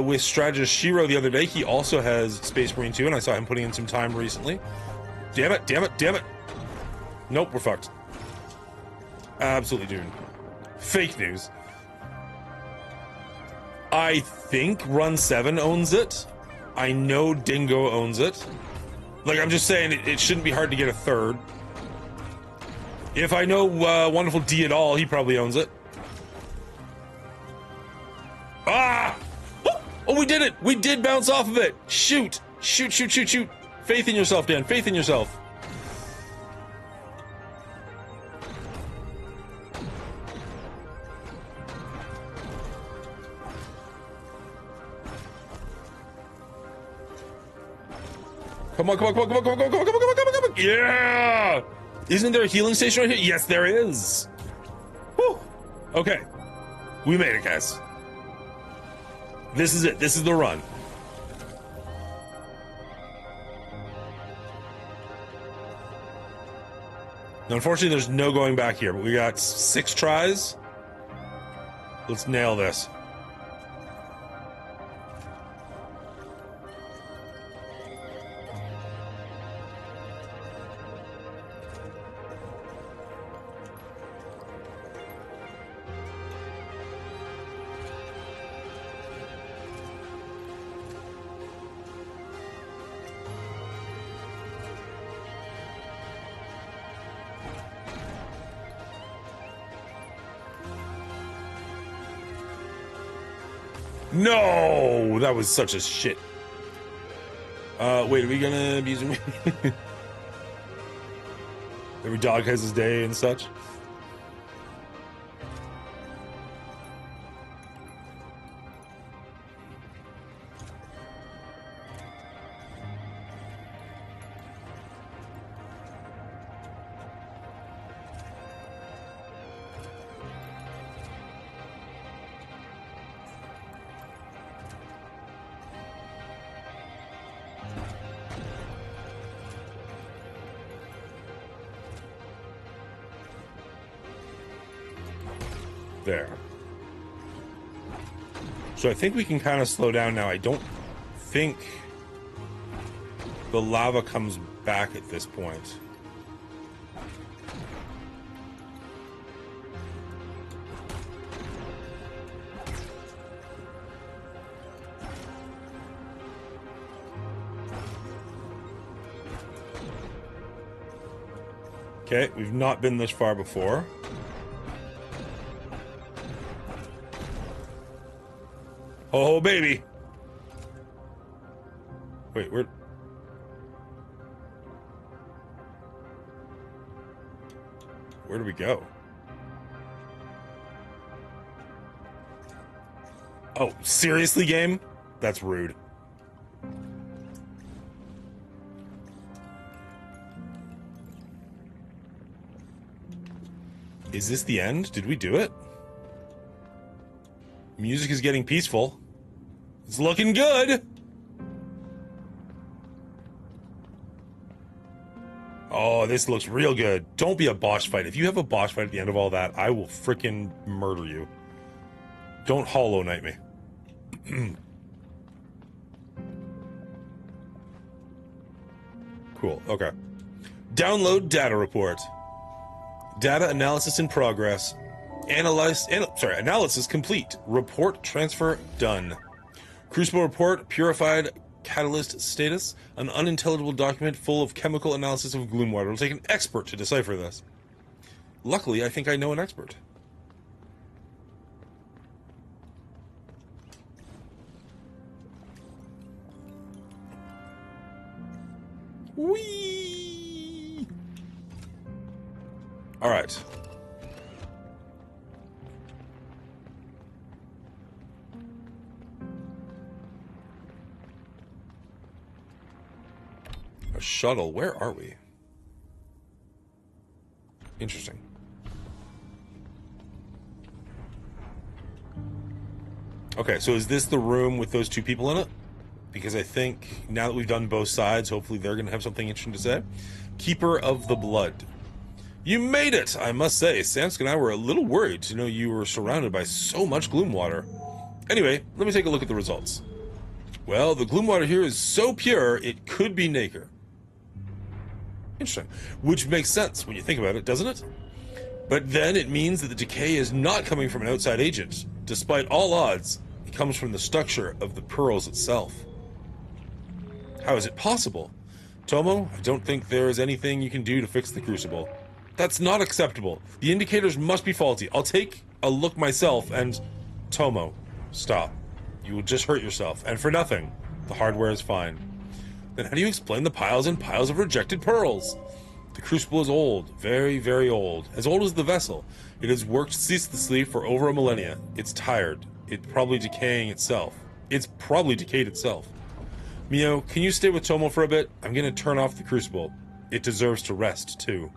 with Strategist Shiro the other day. He also has Space Marine 2, and I saw him putting in some time recently. Damn it, damn it, damn it. Nope, we're fucked. Absolutely doomed. Fake news. I think Run 7 owns it. I know Dingo owns it. Like, I'm just saying, it shouldn't be hard to get a third. If I know Wonderful D at all, he probably owns it. Ah! Oh, we did it! We did bounce off of it! Shoot! Shoot, shoot, shoot, shoot! Faith in yourself, Dan. Faith in yourself. Come on, come on, come on, come on, come on, come on, come on, come on, come on, come on, yeah! Isn't there a healing station right here? Yes, there is. Whew. Okay. We made it, guys. This is it. This is the run. Now, unfortunately, there's no going back here, but we got 6 tries. Let's nail this. No, that was such a shit. Wait, are we gonna be using every dog has his day and such? There. So I think we can kind of slow down now. I don't think the lava comes back at this point. Okay, we've not been this far before. Oh, baby. Wait, where do we go? Oh, seriously, game? That's rude. Is this the end? Did we do it? Music is getting peaceful. It's looking good. Oh, this looks real good. Don't be a boss fight. If you have a boss fight at the end of all that, I will frickin' murder you. Don't Hollow Knight me. Cool, okay. Download data report. Data analysis in progress. Analysis complete. Report transfer done. Crucible report, purified catalyst status, an unintelligible document full of chemical analysis of gloom water. It'll take an expert to decipher this. Luckily, I think I know an expert. Whee! All right. A shuttle. Where are we? Interesting. Okay, so is this the room with those two people in it? Because I think now that we've done both sides, hopefully they're going to have something interesting to say. Keeper of the Blood. You made it! I must say, Samsk and I were a little worried to know you were surrounded by so much gloom water. Anyway, let me take a look at the results. Well, the gloom water here is so pure, it could be nacre. Interesting. Which makes sense when you think about it, doesn't it? But then it means that the decay is not coming from an outside agent. Despite all odds, it comes from the structure of the pearls itself. How is it possible? Tomo, I don't think there is anything you can do to fix the crucible. That's not acceptable. The indicators must be faulty. I'll take a look myself and... Tomo, stop. You will just hurt yourself, and for nothing. The hardware is fine. Then how do you explain the piles and piles of rejected pearls? The crucible is old, very, very old as the vessel. It has worked ceaselessly for over a millennia. It's tired. It's probably decaying itself. It's probably decayed itself. MIO, can you stay with Tomo for a bit? I'm gonna turn off the crucible. It deserves to rest, too.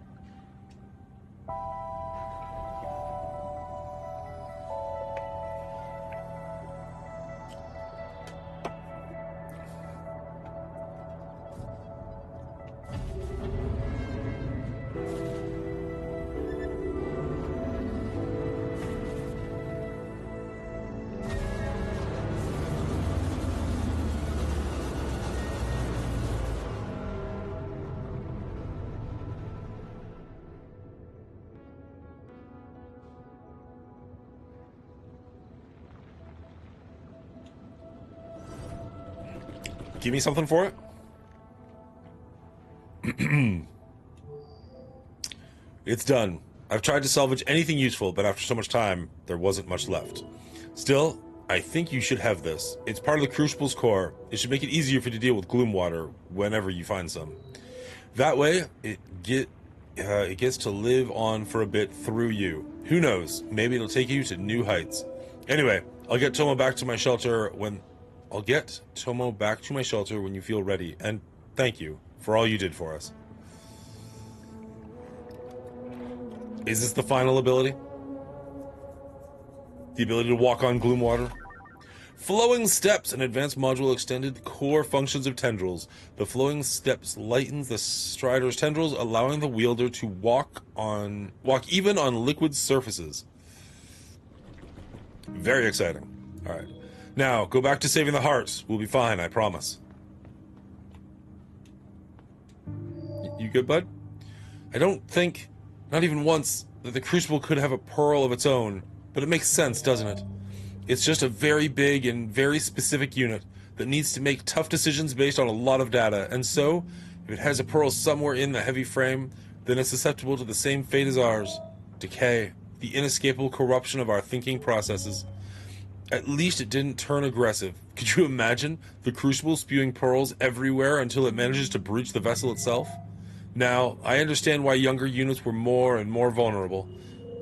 Give me something for it? It's done. I've tried to salvage anything useful, but after so much time, there wasn't much left. Still, I think you should have this. It's part of the Crucible's core. It should make it easier for you to deal with gloom water whenever you find some. That way, it gets to live on for a bit through you. Who knows? Maybe it'll take you to new heights. Anyway, I'll get Tomo back to my shelter when you feel ready, and thank you for all you did for us. Is this the final ability? The ability to walk on gloom water? Flowing steps, an advanced module extended the core functions of tendrils. The flowing steps lightens the strider's tendrils, allowing the wielder to walk even on liquid surfaces. Very exciting. All right. Now, go back to saving the hearts. We'll be fine, I promise. You good, bud? I don't think, not even once, that the Crucible could have a pearl of its own, but it makes sense, doesn't it? It's just a very big and very specific unit that needs to make tough decisions based on a lot of data, and so, if it has a pearl somewhere in the heavy frame, then it's susceptible to the same fate as ours. Decay. The inescapable corruption of our thinking processes. At least it didn't turn aggressive. Could you imagine the Crucible spewing pearls everywhere until it manages to breach the vessel itself? Now, I understand why younger units were more and more vulnerable.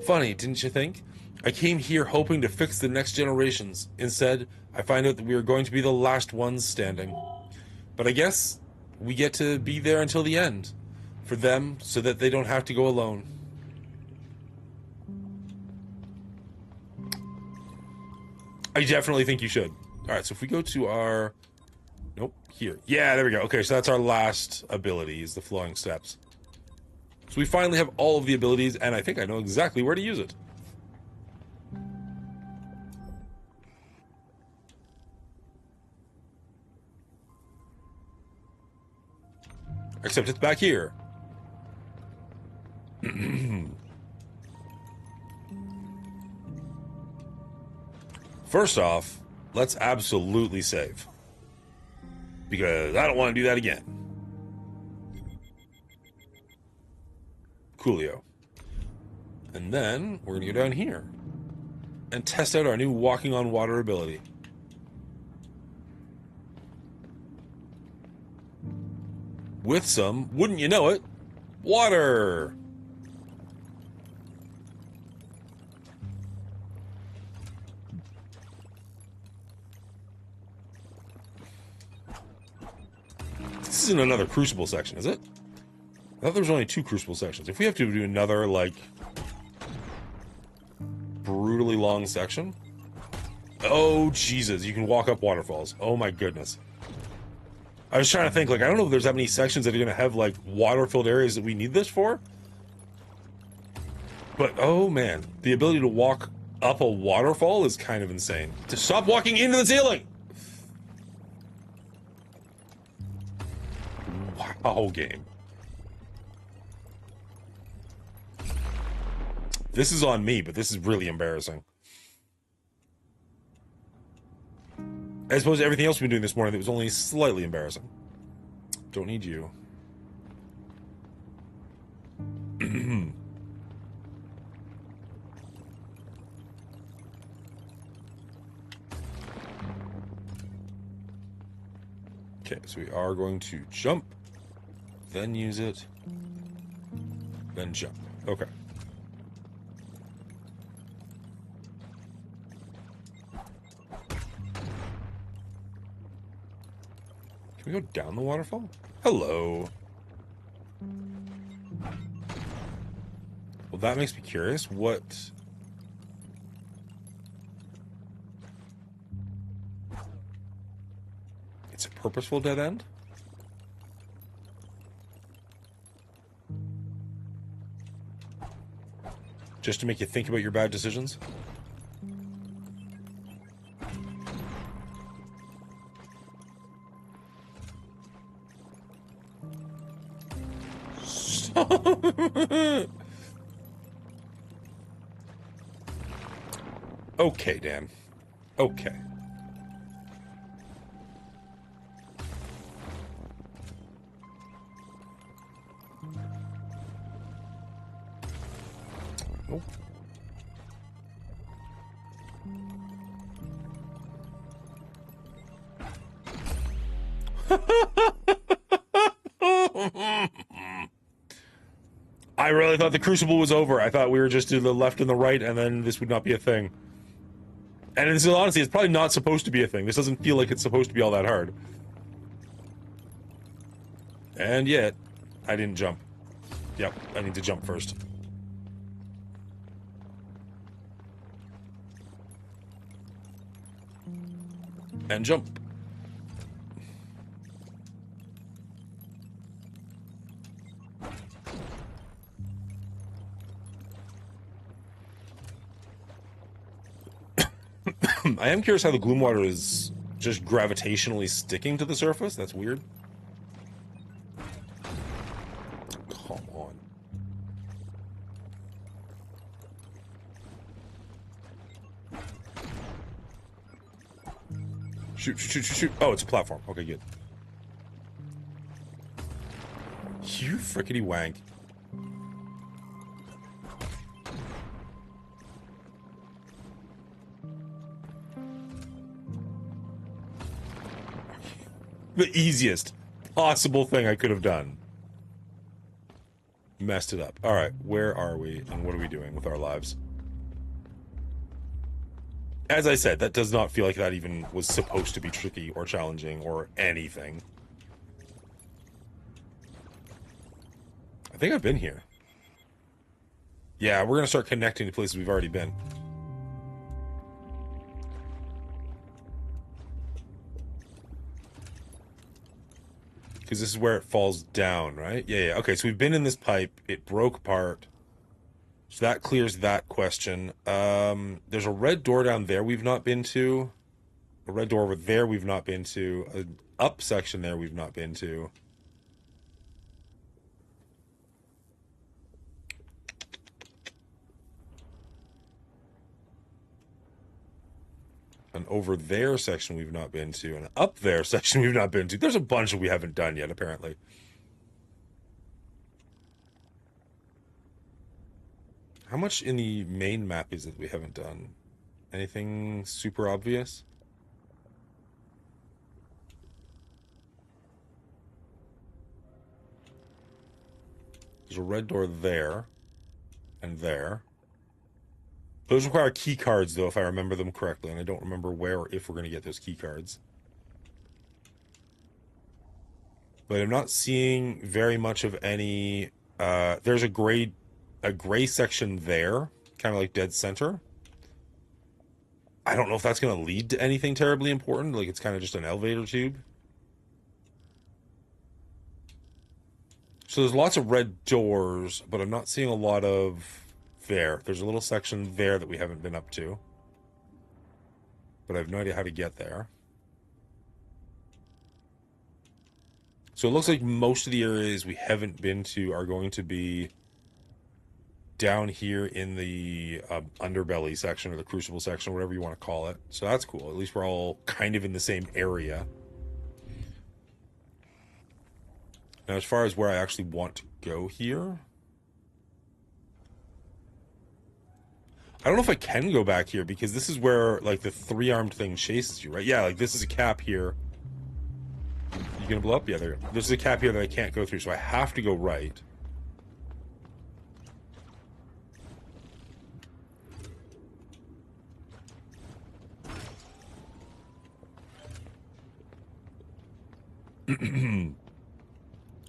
Funny, didn't you think? I came here hoping to fix the next generations. Instead, I find out that we are going to be the last ones standing. But I guess we get to be there until the end. For them, so that they don't have to go alone. I definitely think you should. Alright, so if we go to our... Nope, here. Yeah, there we go. Okay, so that's our last ability, is the flowing steps. So we finally have all of the abilities, and I think I know exactly where to use it. Except it's back here. First off, let's absolutely save. Because I don't want to do that again. Coolio. And then we're going to go down here and test out our new walking on water ability. With some, wouldn't you know it, water! This isn't another Crucible section, is it? I thought there was only 2 Crucible sections. If we have to do another, like, brutally long section... Oh, Jesus, you can walk up waterfalls. Oh my goodness. I was trying to think, like, I don't know if there's that many sections that are going to have, like, water-filled areas that we need this for. But, oh man, the ability to walk up a waterfall is kind of insane. To stop walking into the ceiling! Wow, game. This is on me, but this is really embarrassing. As opposed to everything else we've been doing this morning that was only slightly embarrassing. Don't need you. Okay, so we are going to jump, then use it, then jump. Okay. Can we go down the waterfall? Hello. Well, that makes me curious. What... It's a purposeful dead end? Just to make you think about your bad decisions? Okay, Dan. Okay. Nope. I really thought the Crucible was over. I thought we were just to the left and the right, and then this would not be a thing. And this is, honestly, it's probably not supposed to be a thing. This doesn't feel like it's supposed to be all that hard. And yet, I didn't jump. Yep, I need to jump first. And jump. I am curious how the gloom water is just gravitationally sticking to the surface. That's weird. Come on. Shoot, shoot, shoot, shoot, shoot. Oh, it's a platform. Okay, good. You frickety wank. The easiest possible thing I could have done. Messed it up. Alright, where are we and what are we doing with our lives? As I said, that does not feel like that even was supposed to be tricky or challenging or anything. I think I've been here. Yeah, we're gonna start connecting to places we've already been. Because this is where it falls down, right? Yeah, yeah. Okay, so we've been in this pipe. It broke apart. So that clears that question. There's a red door down there we've not been to. A red door over there we've not been to. An up section there we've not been to. An over there section we've not been to. An up there section we've not been to. There's a bunch that we haven't done yet, apparently. How much in the main map is it we haven't done? Anything super obvious? There's a red door there. And there. Those require key cards, though, if I remember them correctly. And I don't remember where or if we're going to get those key cards. But I'm not seeing very much of any... there's a gray section there. Kind of like dead center. I don't know if that's going to lead to anything terribly important. Like, it's kind of just an elevator tube. So there's lots of red doors, but I'm not seeing a lot of there. There's a little section there that we haven't been up to. But I have no idea how to get there. So it looks like most of the areas we haven't been to are going to be down here in the underbelly section or the crucible section, whatever you want to call it. So that's cool. At least we're all kind of in the same area. Now, as far as where I actually want to go here, I don't know if I can go back here because this is where, like, the three-armed thing chases you, right? Yeah, like, this is a cap here. You gonna blow up? Yeah, there. This is a cap here that I can't go through, so I have to go right.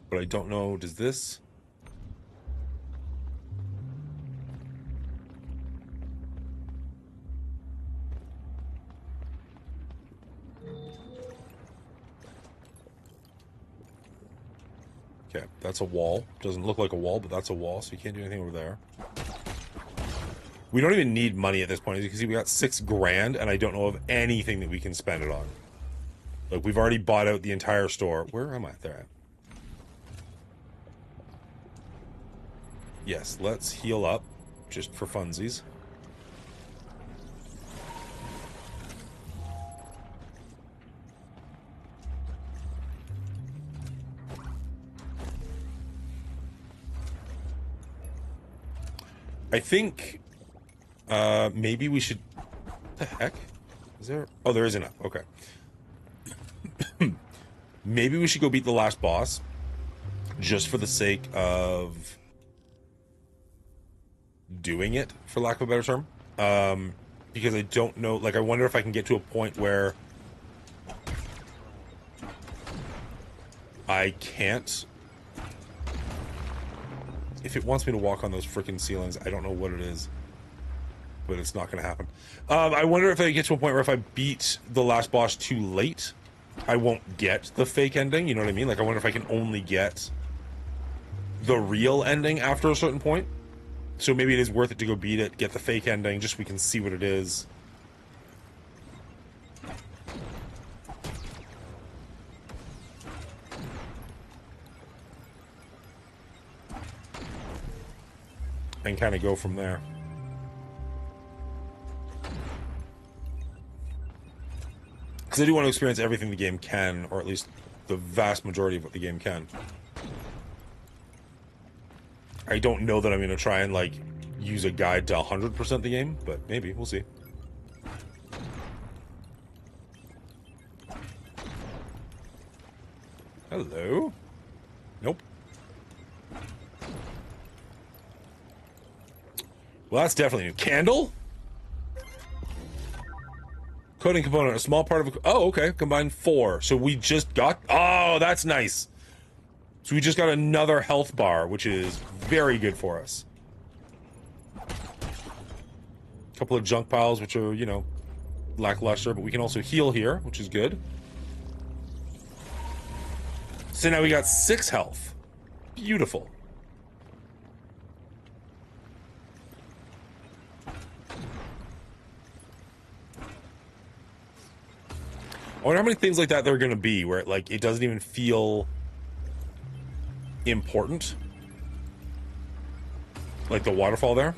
But I don't know, does this... Okay, that's a wall. Doesn't look like a wall, but that's a wall, so you can't do anything over there. We don't even need money at this point. As you can see, we got $6 grand, and I don't know of anything that we can spend it on. Like, we've already bought out the entire store. Where am I? There. Yes, let's heal up, just for funsies. I think maybe we should... What the heck? Is there... Oh, there is enough. Okay. Maybe we should go beat the last boss. Just for the sake of... doing it, for lack of a better term. Because I don't know... Like, I wonder if I can get to a point where... I can't... If it wants me to walk on those freaking ceilings, I don't know what it is. But it's not going to happen. I wonder if I get to a point where if I beat the last boss too late, I won't get the fake ending. You know what I mean? Like, I wonder if I can only get the real ending after a certain point. So maybe it is worth it to go beat it, get the fake ending, just so we can see what it is. And kind of go from there. Because I do want to experience everything the game can, or at least the vast majority of what the game can. I don't know that I'm going to try and, like, use a guide to 100% the game, but maybe. We'll see. Hello? Nope. Well, that's definitely new. Candle? Coding component, a small part of... Oh, okay. Combined 4. So we just got... Oh, that's nice. So we just got another health bar, which is very good for us. A couple of junk piles, which are, you know, lackluster, but we can also heal here, which is good. So now we got 6 health. Beautiful. I wonder how many things like that there are going to be where it doesn't even feel important. Like the waterfall there.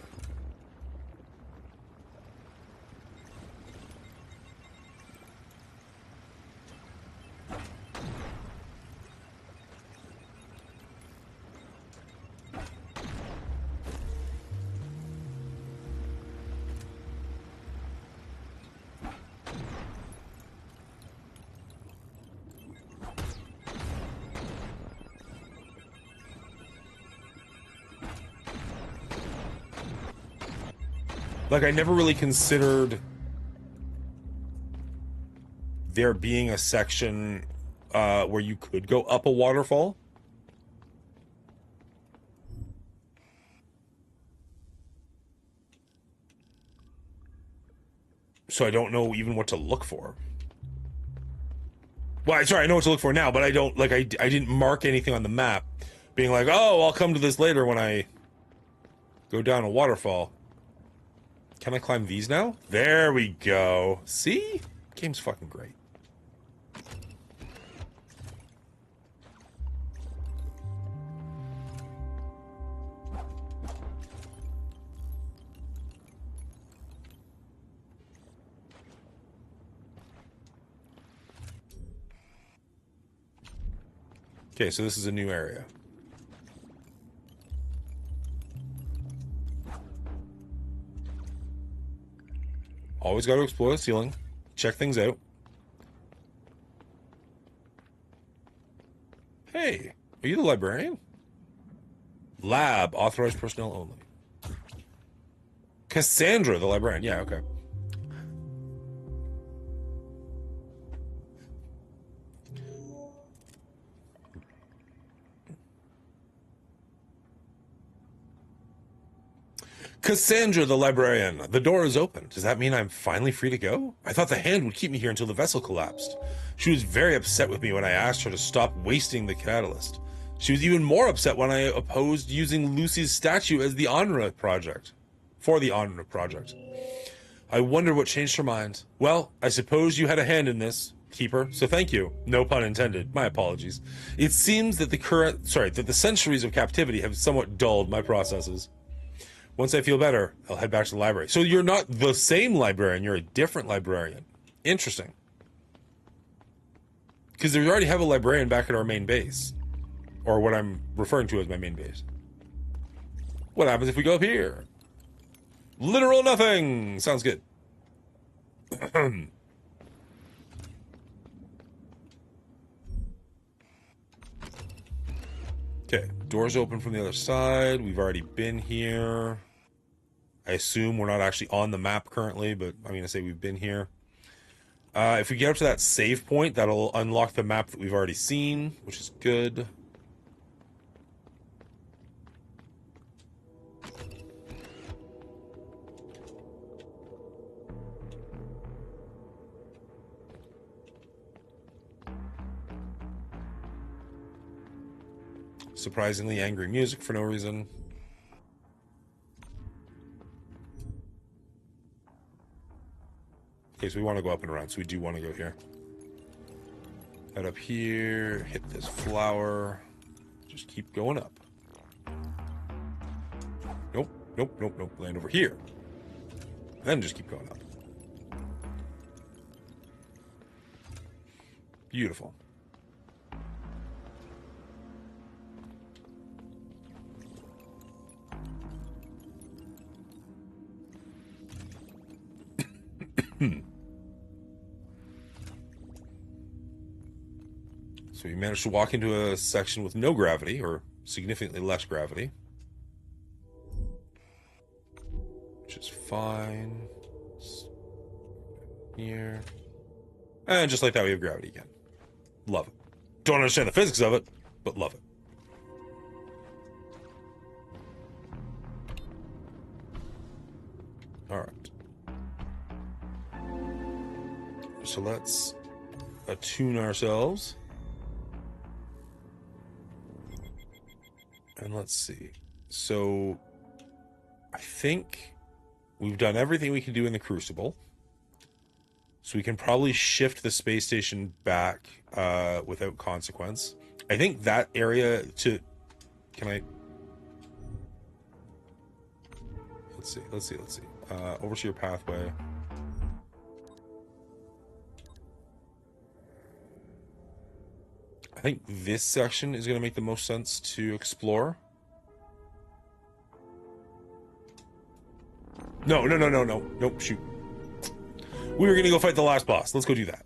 Like, I never really considered there being a section where you could go up a waterfall. So I don't know even what to look for. Well, sorry, I know what to look for now, but I don't, like, I didn't mark anything on the map being like, oh, I'll come to this later when I go down a waterfall. Can I climb these now? There we go. See? Game's fucking great. Okay, so this is a new area. Always got to explore the ceiling. Check things out. Hey, are you the librarian? Lab, authorized personnel only. Cassandra, the librarian. Yeah, okay. Cassandra, the librarian. The door is open. Does that mean I'm finally free to go? I thought the hand would keep me here until the vessel collapsed. She was very upset with me when I asked her to stop wasting the catalyst. She was even more upset when I opposed using Lucy's statue as the Honra project. For the Honra project. I wonder what changed her mind. Well, I suppose you had a hand in this, Keeper, so thank you. No pun intended. My apologies. It seems that the centuries of captivity have somewhat dulled my processes. Once I feel better, I'll head back to the library. So you're not the same librarian, you're a different librarian. Interesting. Because we already have a librarian back at our main base. Or what I'm referring to as my main base. What happens if we go up here? Literal nothing! Sounds good. Okay, doors open from the other side. We've already been here. I assume we're not actually on the map currently, but I'm going to say we've been here. If we get up to that save point, that'll unlock the map that we've already seen, which is good. Surprisingly angry music for no reason. Okay, so we want to go up and around, so we do want to go here. Head up here, hit this flower. Just keep going up. Nope, nope, nope, nope. Land over here. Then just keep going up. Beautiful. So we managed to walk into a section with no gravity, or significantly less gravity. Which is fine. Here. And just like that, we have gravity again. Love it. Don't understand the physics of it, but love it. Alright. So let's attune ourselves. And let's see. So I think we've done everything we can do in the Crucible. So we can probably shift the space station back without consequence. I think that area to... Can I... Let's see. Over to your pathway. I think this section is going to make the most sense to explore. No. Nope, shoot. We were going to go fight the last boss. Let's go do that.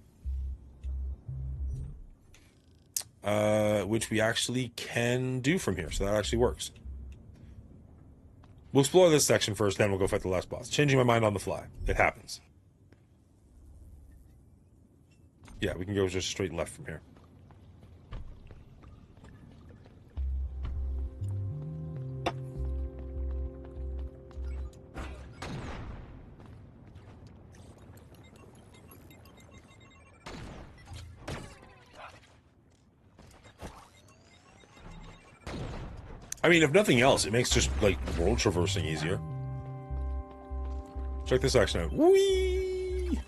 Which we actually can do from here, so that actually works. We'll explore this section first, then we'll go fight the last boss. Changing my mind on the fly. It happens. Yeah, we can go just straight left from here. I mean, if nothing else, it makes just, like, world traversing easier. Check this section out. Whee!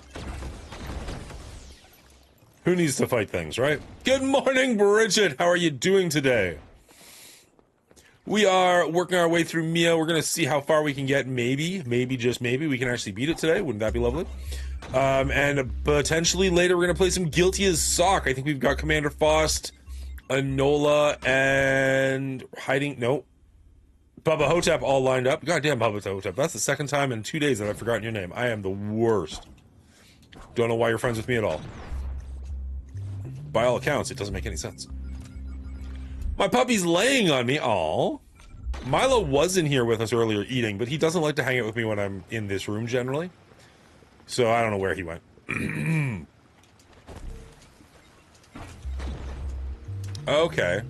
Who needs to fight things, right? Good morning, Bridget! How are you doing today? We are working our way through MIO. We're going to see how far we can get. Maybe, just maybe, we can actually beat it today. Wouldn't that be lovely? And potentially later we're going to play some Guilty as Sock. I think we've got Commander Faust, Enola, and Bubba Hotep all lined up. Goddamn Bubba Hotep. That's the second time in 2 days that I've forgotten your name. I am the worst. Don't know why you're friends with me at all. By all accounts, it doesn't make any sense. My puppy's laying on me. Aw. Milo was in here with us earlier eating, but he doesn't like to hang out with me when I'm in this room generally. So I don't know where he went. Okay.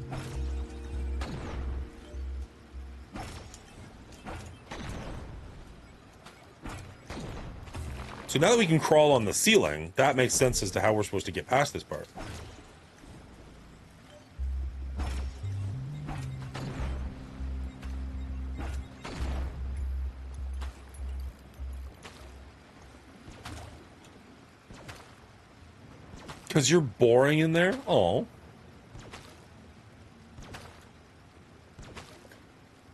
So now that we can crawl on the ceiling, that makes sense as to how we're supposed to get past this part. Because you're boring in there? Oh.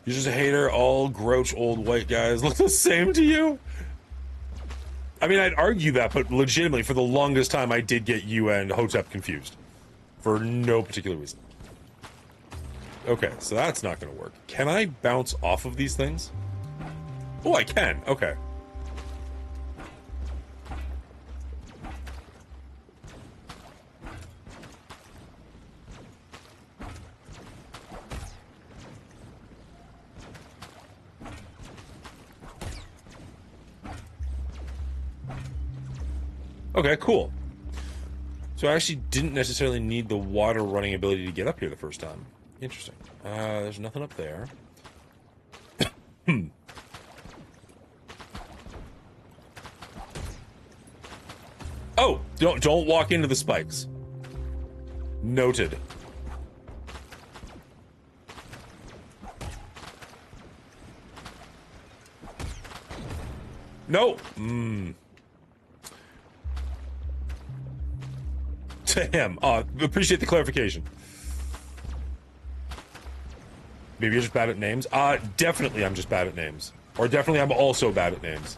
You're just a hater. All grouch old white guys look the same to you? I mean, I'd argue that, but legitimately, for the longest time, I did get you and Hotep confused. For no particular reason. Okay, so that's not going to work. Can I bounce off of these things? Oh, I can. Okay. Okay, cool. So I actually didn't necessarily need the water running ability to get up here the first time. Interesting. There's nothing up there. Oh, don't walk into the spikes. Noted. No. To him. Appreciate the clarification. Maybe you're just bad at names? Definitely I'm just bad at names. Or definitely I'm also bad at names.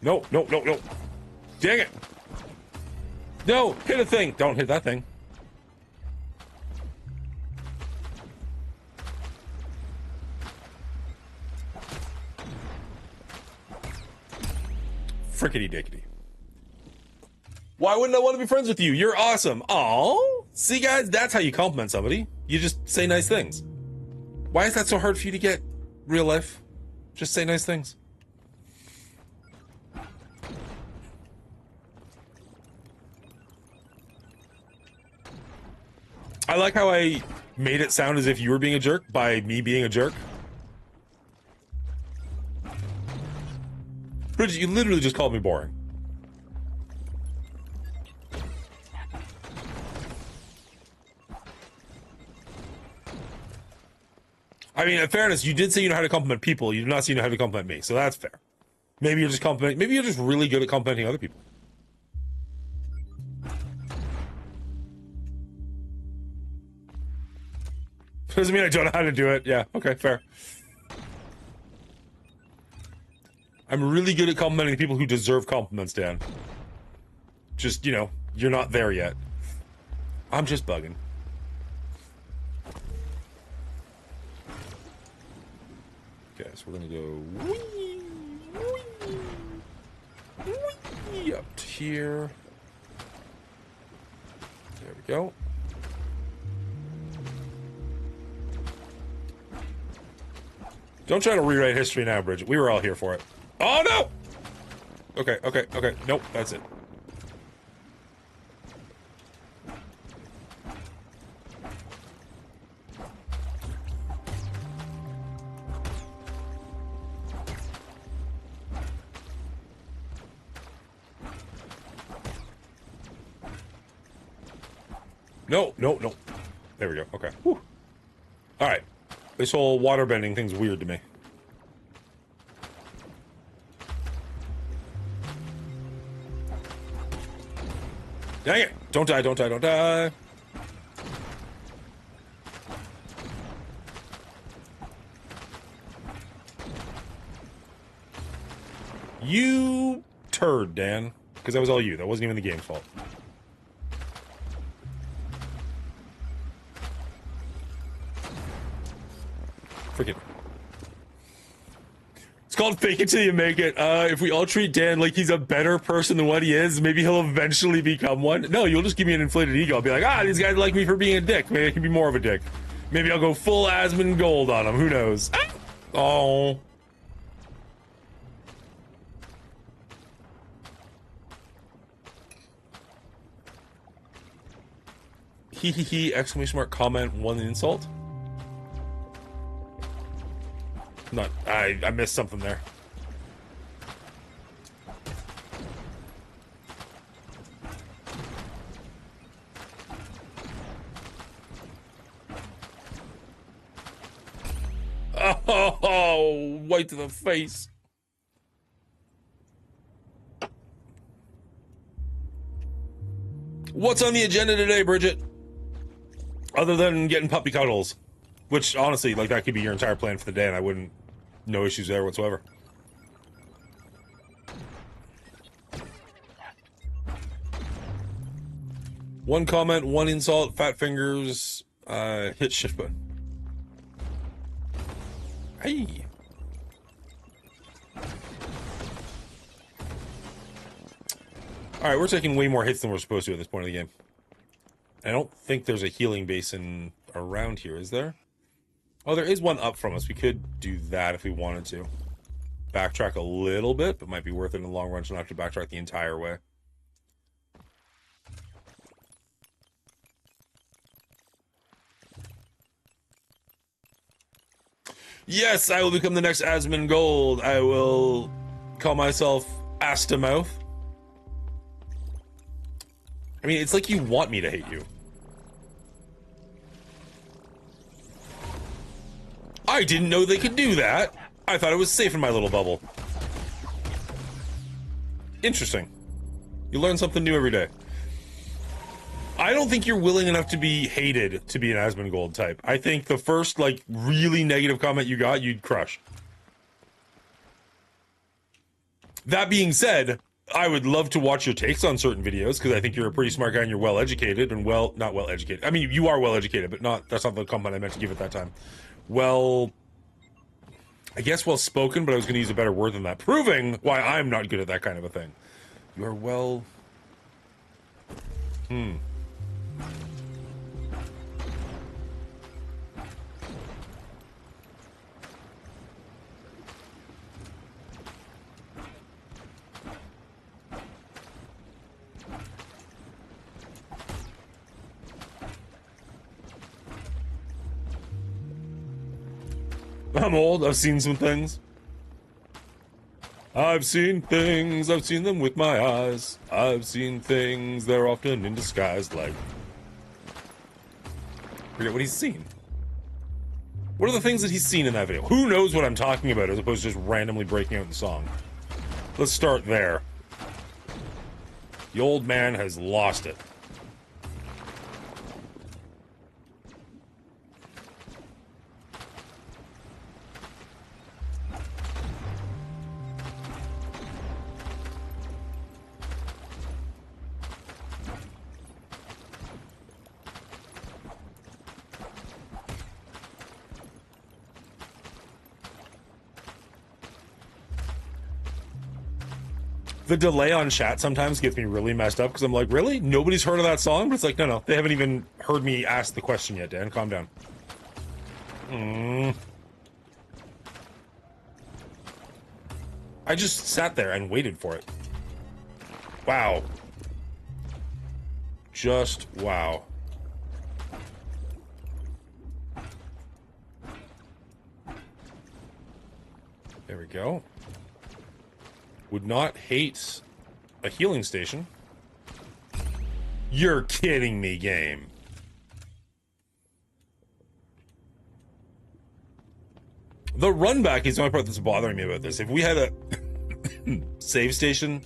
No. Dang it. No, hit a thing. Don't hit that thing. Frickety dickety. Why wouldn't I want to be friends with you? You're awesome. Aww. See, guys, that's how you compliment somebody. You just say nice things. Why is that so hard for you to get, real life? Just say nice things. I like how I made it sound as if you were being a jerk by me being a jerk. Bridget, you literally just called me boring. I mean, in fairness, you did say you know how to compliment people. You did not say you know how to compliment me, so that's fair. Maybe you're just complimenting. Maybe you're just really good at complimenting other people. Doesn't mean I don't know how to do it. Yeah, okay, fair. I'm really good at complimenting people who deserve compliments, Dan. Just, you know, you're not there yet. I'm just bugging. Okay, so we're gonna go wee, wee, wee, up to here. There we go. Don't try to rewrite history now, Bridget. We were all here for it. Oh, no! Okay, okay, okay. Nope, that's it. No, no, no. There we go. Okay. Whew. All right. This whole waterbending thing's weird to me. Dang it! Don't die, don't die, don't die! You turd, Dan. Because that was all you. That wasn't even the game's fault. Freaking. It's called fake it till you make it. If we all treat Dan like he's a better person than what he is, maybe he'll eventually become one. No, you'll just give me an inflated ego. I'll be like, ah, these guys like me for being a dick. Maybe I can be more of a dick. Maybe I'll go full Asmongold on him. Who knows? Ah! Oh. Hee hee hee, exclamation mark, comment, one insult. Not, I missed something there. Oh, white to the face. What's on the agenda today, Bridget? Other than getting puppy cuddles. Which, honestly, like, that could be your entire plan for the day, and I wouldn't... No issues there whatsoever. One comment, one insult, fat fingers, hit shift button. Hey! Alright, we're taking way more hits than we're supposed to at this point in the game. I don't think there's a healing basin around here, is there? Oh, there is one up from us. We could do that if we wanted to. Backtrack a little bit, but might be worth it in the long run to not have to backtrack the entire way. Yes, I will become the next Asmongold. I will call myself Astamouth. I mean, it's like you want me to hate you. I didn't know they could do that. I thought it was safe in my little bubble. Interesting. You learn something new every day. I don't think you're willing enough to be hated to be an Asmongold type. I think the first, like, really negative comment you got, you'd crush. That being said, I would love to watch your takes on certain videos, because I think you're a pretty smart guy and you're well-educated, and not well-educated. I mean, you are well-educated, but that's not the compliment I meant to give at that time. Well, I guess well-spoken, but I was going to use a better word than that, proving why I'm not good at that kind of a thing. You are well... I'm old. I've seen some things. I've seen things. I've seen them with my eyes. I've seen things. They're often in disguise, like... Forget what he's seen. What are the things that he's seen in that video? Who knows what I'm talking about as opposed to just randomly breaking out in song? Let's start there. The old man has lost it. The delay on chat sometimes gets me really messed up because I'm like, really? Nobody's heard of that song? But it's like, no, they haven't even heard me ask the question yet, Dan. Calm down. I just sat there and waited for it. Wow. Just wow. There we go. Would not hate a healing station. You're kidding me, game. The run back is the only part that's bothering me about this. If we had a save station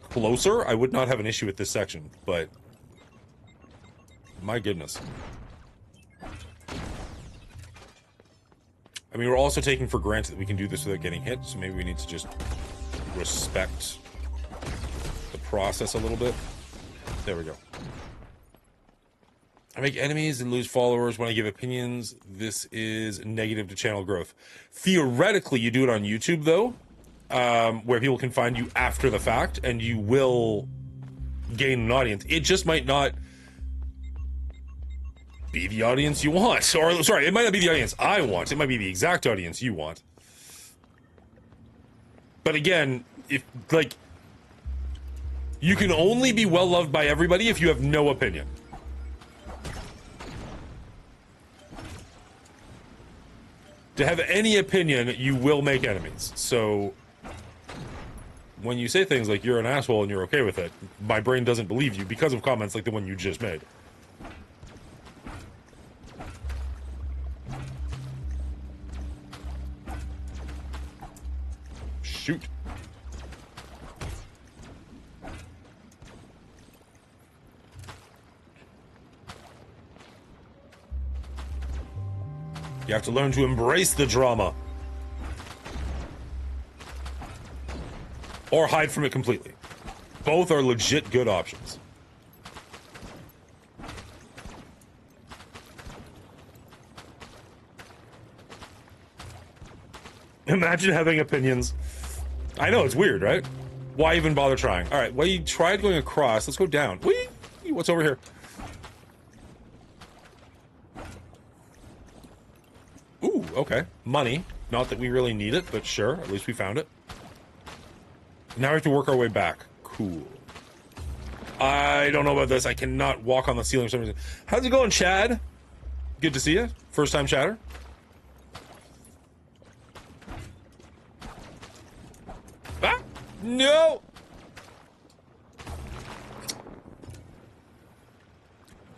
closer, I would not have an issue with this section, but my goodness. I mean, we're also taking for granted that we can do this without getting hit, so maybe we need to just respect the process a little bit. There we go. I make enemies and lose followers when I give opinions. This is negative to channel growth. Theoretically, you do it on YouTube, though, where people can find you after the fact, and you will gain an audience. It just might not be the audience you want. Or, sorry, it might not be the audience I want. It might be the exact audience you want. But again, if, like, you can only be well-loved by everybody if you have no opinion. To have any opinion, you will make enemies. So, when you say things like, you're an asshole and you're okay with it, my brain doesn't believe you because of comments like the one you just made. Shoot. You have to learn to embrace the drama. Or hide from it completely. Both are legit good options. Imagine having opinions. I know, it's weird, right? Why even bother trying? All right, well, you tried going across. Let's go down. Whee! What's over here? Ooh, okay. Money. Not that we really need it, but sure. At least we found it. Now we have to work our way back. Cool. I don't know about this. I cannot walk on the ceiling for some reason. How's it going, Chad? Good to see you. First time chatter. Ah! No!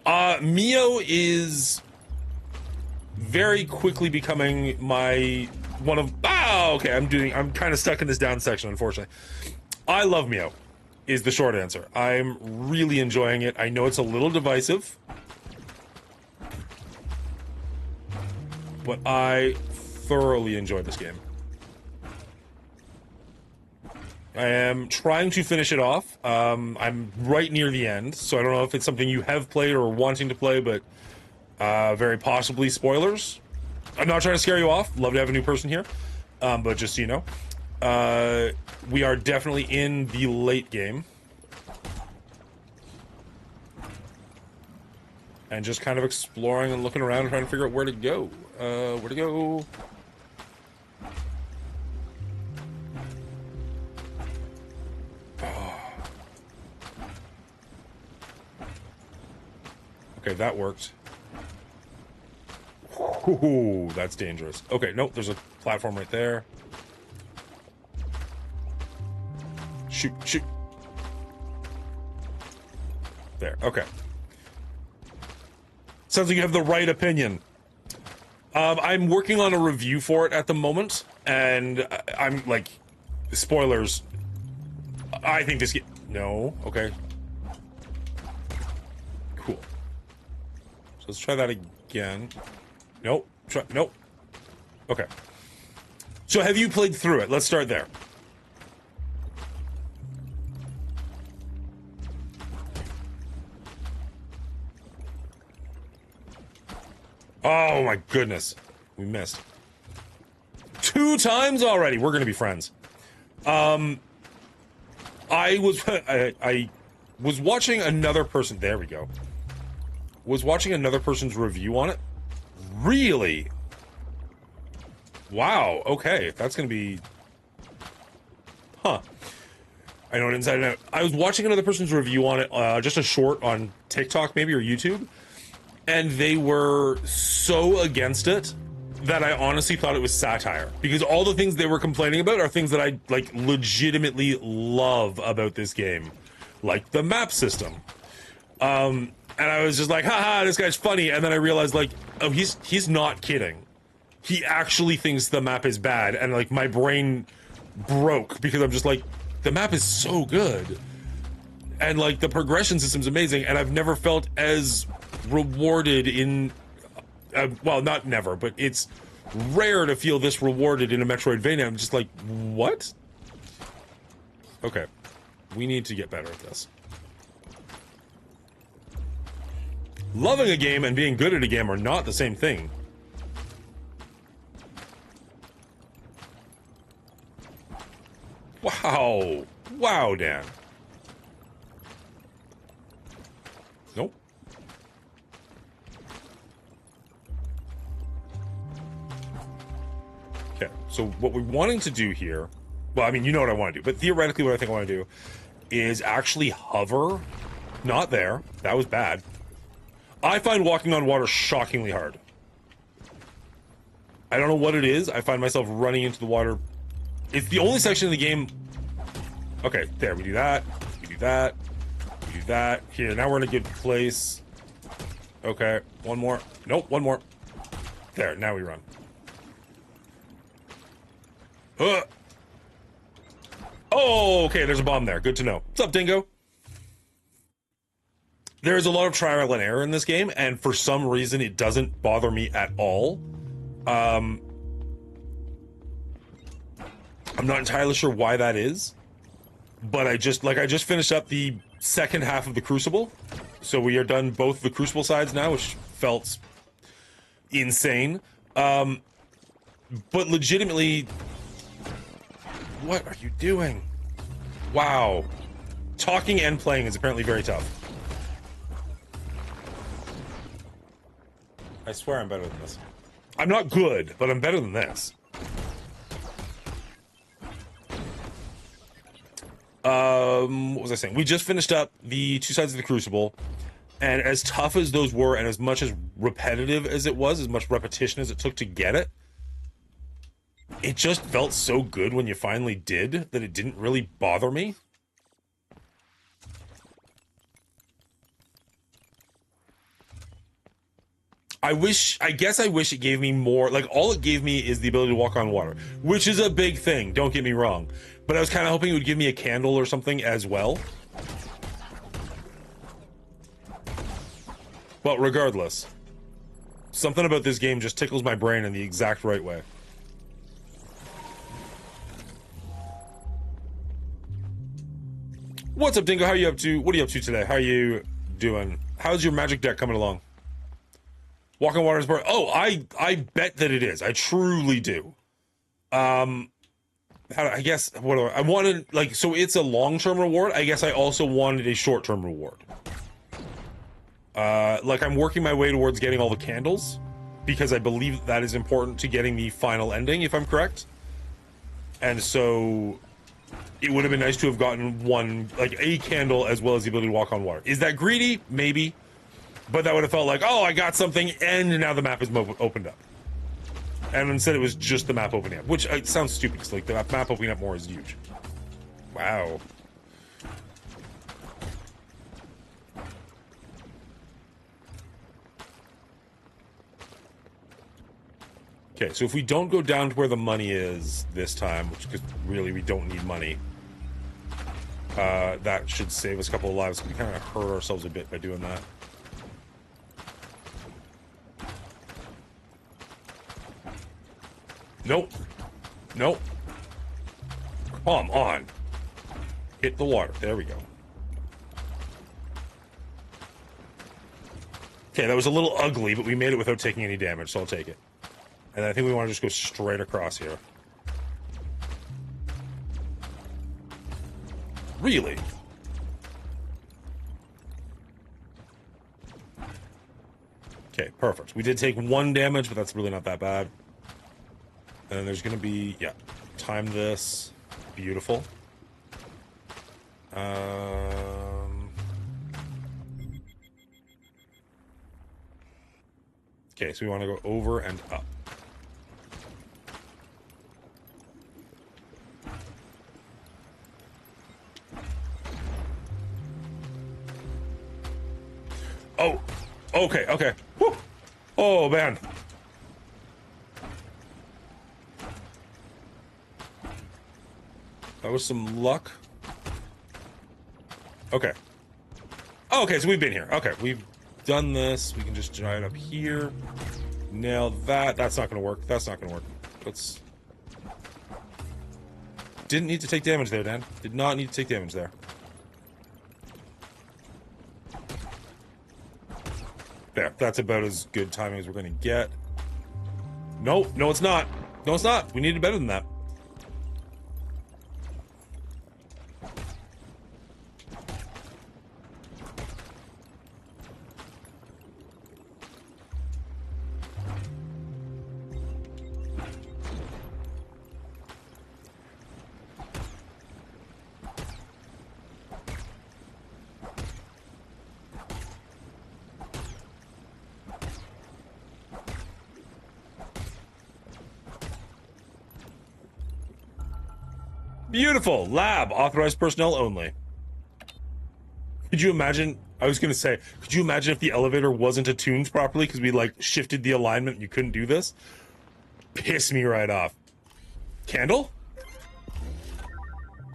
MIO is very quickly becoming my one of okay, I'm kind of stuck in this down section, unfortunately. I love MIO is the short answer. I'm really enjoying it. I know it's a little divisive, but I thoroughly enjoy this game. I am trying to finish it off. I'm right near the end, so I don't know if it's something you have played or wanting to play, but very possibly spoilers. I'm not trying to scare you off. Love to have a new person here, but just so you know, we are definitely in the late game. And just kind of exploring and looking around and trying to figure out where to go. Where to go? Okay, that worked. Ooh, that's dangerous. Okay, nope, there's a platform right there. Shoot, shoot. There, okay. Sounds like you have the right opinion. I'm working on a review for it at the moment, and I'm like, spoilers. I think this game. No, okay. Cool. So let's try that again. Nope. Nope. Okay. So have you played through it? Let's start there. Oh my goodness. We missed. 2 times already. We're gonna be friends. I was watching another person. There we go. Was watching another person's review on it. Really? Wow. Okay, that's gonna be. Huh. I know it inside and out. I was watching another person's review on it, just a short on TikTok maybe or YouTube, and they were so against it that I honestly thought it was satire, because all the things they were complaining about are things that I like legitimately love about this game, like the map system. And I was just like, haha, this guy's funny, and then I realized, like, oh, he's not kidding. He actually thinks the map is bad, and like my brain broke because I'm just like, the map is so good, and like the progression system's amazing, and I've never felt as rewarded in well, not never, but it's rare to feel this rewarded in a Metroidvania. I'm just like, what? Okay, we need to get better at this. Loving a game and being good at a game are not the same thing. Wow. Wow, Dan. Nope. Okay, so what we're wanting to do here, well, I mean, you know what I want to do, but theoretically what I think I want to do is actually hover. Not there. That was bad. I find walking on water shockingly hard. I don't know what it is. I find myself running into the water. It's the only section of the game. Okay, there, we do that. We do that. We do that. Here, now we're in a good place. Okay, one more. Nope, one more. There, now we run. Oh, okay, there's a bomb there. Good to know. What's up, Dingo? There is a lot of trial and error in this game, and for some reason it doesn't bother me at all. I'm not entirely sure why that is, but I just finished up the second half of the Crucible, so we are done both the Crucible sides now, which felt insane. But legitimately, what are you doing? Wow. Talking and playing is apparently very tough. I swear I'm better than this. I'm not good, but I'm better than this. What was I saying? We just finished up the 2 sides of the Crucible, and as tough as those were, and as much as repetitive as it was, as much repetition as it took to get it, it just felt so good when you finally did that it didn't really bother me. I guess I wish it gave me more, like, all it gave me is the ability to walk on water, which is a big thing, don't get me wrong. But I was kind of hoping it would give me a candle or something as well. But regardless, something about this game just tickles my brain in the exact right way. What's up, Dingo? How are you up to? What are you up to today? How are you doing? How's your magic deck coming along? Walk on water is part. Oh, I bet that it is. I truly do. I guess what do I wanted, like, so it's a long-term reward. I guess I also wanted a short-term reward. Like, I'm working my way towards getting all the candles because I believe that is important to getting the final ending, if I'm correct. And so it would have been nice to have gotten one, like, a candle as well as the ability to walk on water. Is that greedy? Maybe. But that would have felt like, oh, I got something, and now the map is opened up. And instead it was just the map opening up, which sounds stupid, because like, the map opening up more is huge. Wow. Okay, so if we don't go down to where the money is this time, which because really we don't need money, that should save us a couple of lives. We kind of hurt ourselves a bit by doing that. Nope. Nope. Come on. Hit the water. There we go. Okay, that was a little ugly, but we made it without taking any damage, so I'll take it. And I think we want to just go straight across here. Really? Okay, perfect. We did take 1 damage, but that's really not that bad. And then there's going to be, yeah, time this. Beautiful. Okay, so we want to go over and up. Oh, okay, okay. Whew. Oh, man. That was some luck. Okay. Oh, okay, so we've been here. Okay, we've done this. We can just try it up here. Nail that. That's not going to work. That's not going to work. Let's... Didn't need to take damage there, Dan. Did not need to take damage there. There. That's about as good timing as we're going to get. No, no, it's not. No, it's not. We needed better than that. Beautiful. Lab. Authorized personnel only. Could you imagine... I was going to say, could you imagine if the elevator wasn't attuned properly because we, like, shifted the alignment and you couldn't do this? Piss me right off. Candle?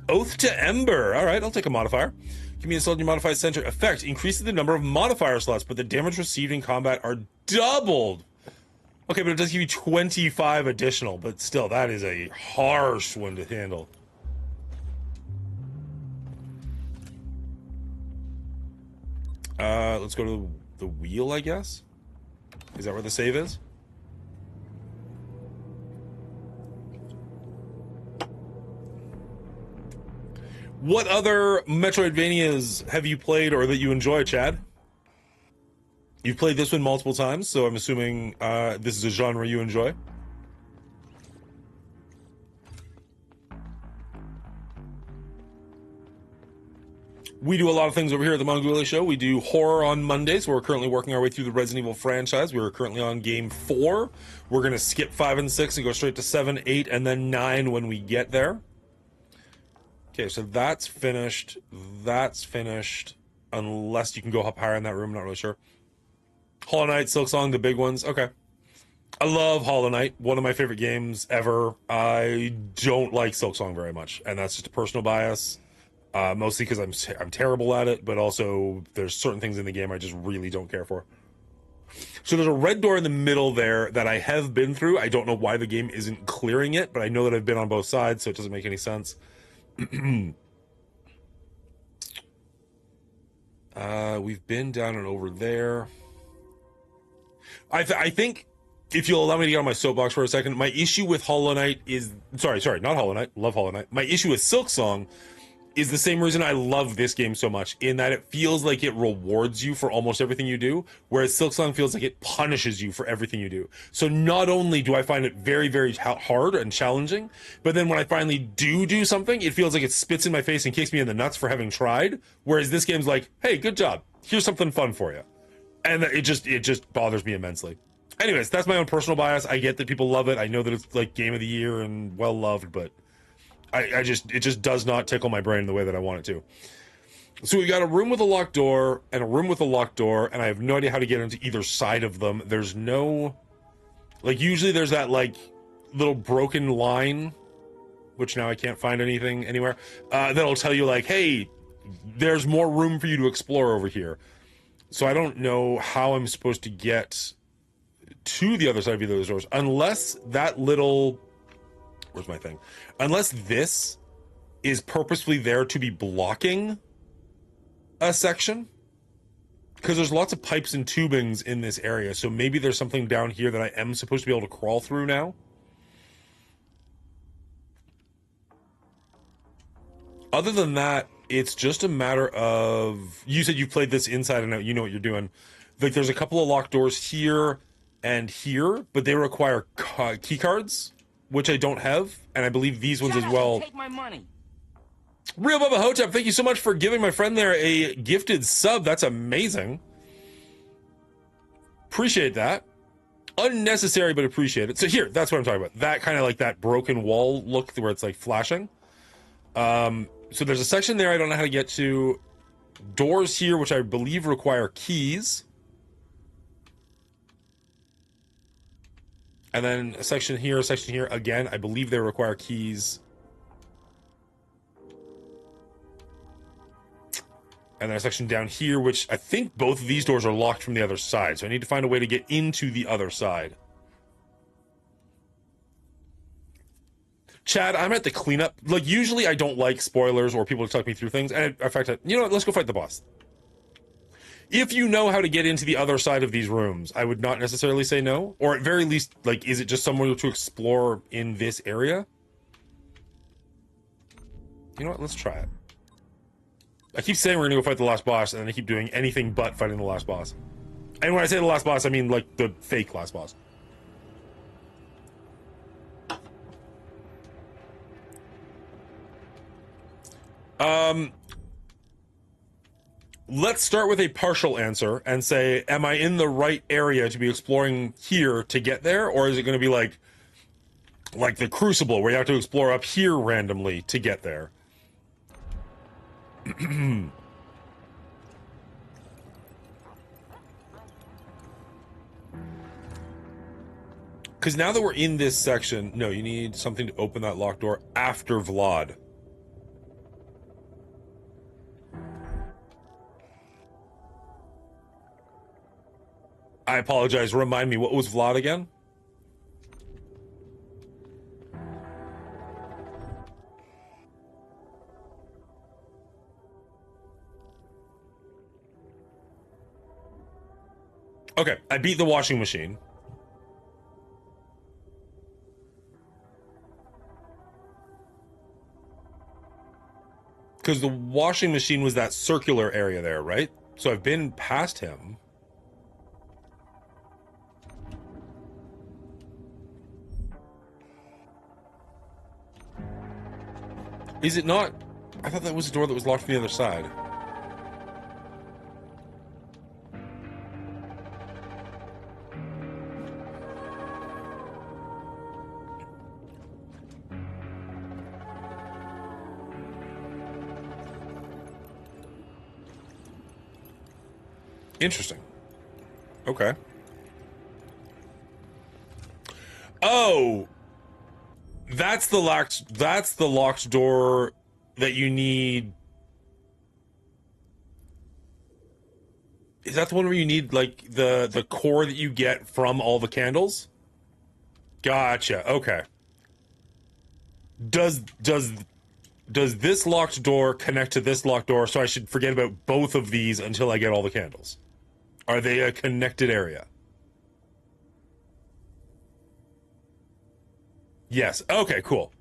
Oath to Ember. All right, I'll take a modifier. Can be installed in your modified center. Effect increases the number of modifier slots, but the damage received in combat are doubled. Okay, but it does give you 25 additional, but still, that is a harsh one to handle. Let's go to the wheel, I guess. Is that where the save is? What other Metroidvanias have you played or that you enjoy, Chad? You've played this one multiple times, so I'm assuming this is a genre you enjoy. We do a lot of things over here at the Mongooli Show. We do horror on Mondays. We're currently working our way through the Resident Evil franchise. We're currently on game 4. We're going to skip 5 and 6 and go straight to 7, 8, and then 9 when we get there. Okay, so that's finished. That's finished. Unless you can go up higher in that room, not really sure. Hollow Knight, Silksong, the big ones. Okay. I love Hollow Knight. One of my favorite games ever. I don't like Silksong very much, and that's just a personal bias. Mostly because I'm terrible at it, but also there's certain things in the game I just really don't care for. So there's a red door in the middle there that I have been through. I don't know why the game isn't clearing it, but I know that I've been on both sides, so it doesn't make any sense. We've been down and over there. I think, if you'll allow me to get on my soapbox for a second, my issue with Hollow Knight is... Sorry, not Hollow Knight. Love Hollow Knight. My issue with Silksong is the same reason I love this game so much, in that it feels like it rewards you for almost everything you do, whereas Silksong feels like it punishes you for everything you do. So not only do I find it very, very hard and challenging, but then when I finally do something, it feels like it spits in my face and kicks me in the nuts for having tried, whereas this game's like, hey, good job. Here's something fun for you. And it just bothers me immensely. Anyways, that's my own personal bias. I get that people love it. I know that it's like game of the year and well loved, but it just does not tickle my brain the way that I want it to. So we got a room with a locked door and a room with a locked door, and I have no idea how to get into either side of them. There's no, like, usually there's that like little broken line, which now I can't find anything anywhere, that'll tell you like, hey, there's more room for you to explore over here. So I don't know how I'm supposed to get to the other side of either of those doors, unless that little, where's my thing? Unless this is purposefully there to be blocking a section, because there's lots of pipes and tubings in this area, so maybe there's something down here that I am supposed to be able to crawl through now. Other than that, it's just a matter of, you said you played this inside and out, you know what you're doing. Like, there's a couple of locked doors here and here, but they require key cards, which I don't have, and I believe these ones as well. Take my money. Real Bubba Hotep, thank you so much for giving my friend there a gifted sub. That's amazing. Appreciate that. Unnecessary, but appreciate it. So here, that's what I'm talking about. That kind of like that broken wall look where it's like flashing. So there's a section there I don't know how to get to. Doors here, which I believe require keys. And then a section here, again, I believe they require keys. And then a section down here, which I think both of these doors are locked from the other side. So I need to find a way to get into the other side. Chad, I'm at the cleanup. Like, usually I don't like spoilers or people to talk me through things. And in fact, you know what? Let's go fight the boss. If you know how to get into the other side of these rooms, I would not necessarily say no. Or at very least, like, is it just somewhere to explore in this area? You know what? Let's try it. I keep saying we're gonna go fight the last boss, and then I keep doing anything but fighting the last boss. And when I say the last boss, I mean, like, the fake last boss. Let's start with a partial answer and say, am I in the right area to be exploring here to get there? Or is it going to be like the Crucible, where you have to explore up here randomly to get there? Because now that we're in this section, no, you need something to open that locked door after Vlad. I apologize. Remind me, what was Vlad again? Okay, I beat the washing machine. Because the washing machine was that circular area there, right? So I've been past him. Is it not? I thought that was a door that was locked from the other side. Interesting. Okay. Oh, that's the locked door that you need. Is that the one where you need like the core that you get from all the candles? Gotcha. Okay. Does this locked door connect to this locked door, so I should forget about both of these until I get all the candles? Are they a connected area? Yes. Okay, cool.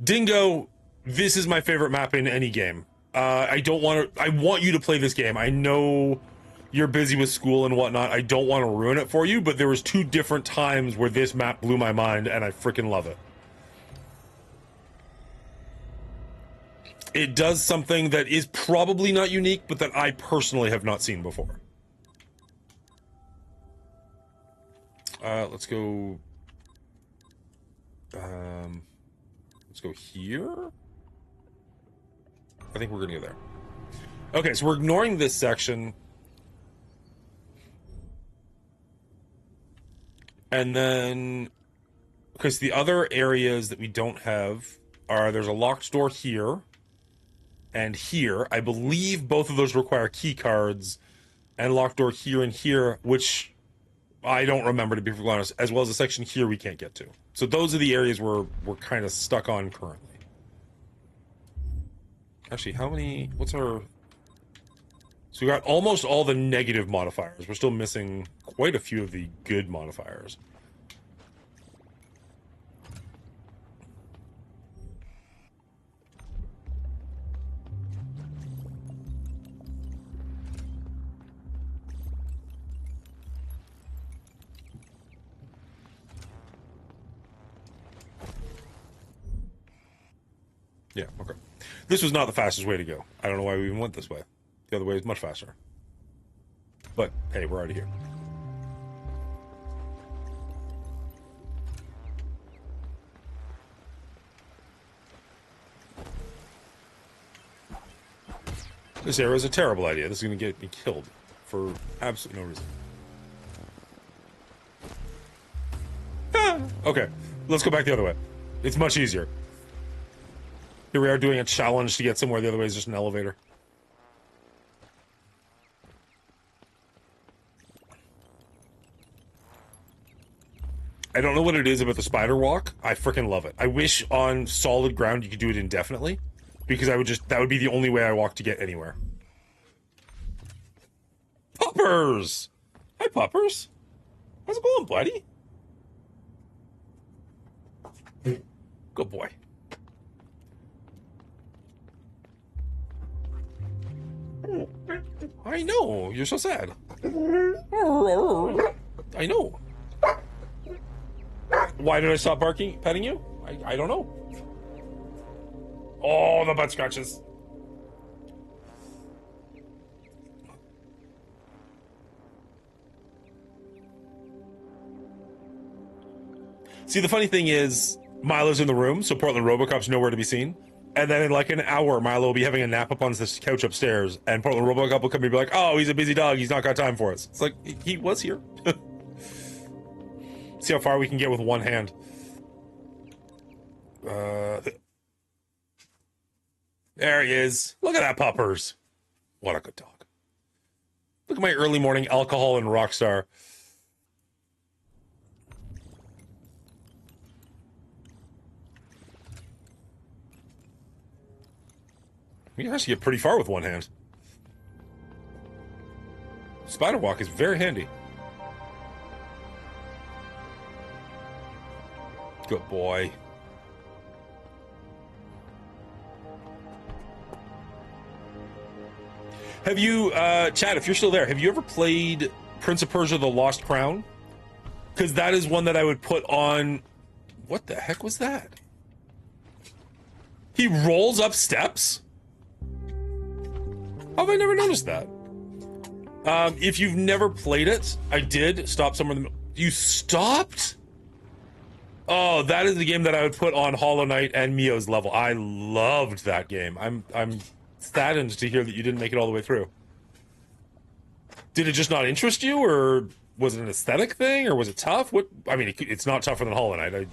Dingo, this is my favorite map in any game. I want you to play this game. I know you're busy with school and whatnot. I don't want to ruin it for you, but there was 2 different times where this map blew my mind, and I freaking love it. It does something that is probably not unique, but that I personally have not seen before. Let's go. Let's go here. I think we're gonna go there. Okay, so we're ignoring this section. And then, because the other areas that we don't have are, there's a locked door here and here. I believe both of those require key cards, and locked door here and here, which I don't remember, to be honest, as well as a section here we can't get to. So those are the areas we're kind of stuck on currently. Actually, how many, what's our... So we got almost all the negative modifiers. We're still missing quite a few of the good modifiers. Yeah, okay. This was not the fastest way to go. I don't know why we even went this way. The other way is much faster. But, hey, we're already here. This arrow is a terrible idea. This is going to get me killed for absolutely no reason. Ah, okay, let's go back the other way. It's much easier. Here we are doing a challenge to get somewhere. The other way is just an elevator. I don't know what it is about the spider walk. I freaking love it. I wish on solid ground you could do it indefinitely, because that would be the only way I walk to get anywhere. Puppers! Hi, Puppers. How's it going, buddy? Good boy. I know, you're so sad. I know. Why did I stop petting you? I don't know. Oh, the butt scratches. See, the funny thing is, Milo's in the room, so Portland Robocop's nowhere to be seen. And then in like an hour, Milo will be having a nap up on this couch upstairs, and Portland Robocop will come and be like, oh, he's a busy dog, he's not got time for us. It's like, he was here. See how far we can get with one hand. There he is. Look at that, Puppers. What a good dog. Look at my early morning alcohol and rockstar. You can actually get pretty far with one hand. Spider walk is very handy. Good boy. Have you, Chad, if you're still there, have you ever played Prince of Persia: The Lost Crown? Because that is one that I would put on... What the heck was that? He rolls up steps? How have I never noticed that? If you've never played it, I did stop somewhere in the middle. You stopped? Oh, that is the game that I would put on Hollow Knight and MIO's level. I loved that game. I'm saddened to hear that you didn't make it all the way through. Did it just not interest you, or was it an aesthetic thing, or was it tough? What? I mean, it's not tougher than Hollow Knight.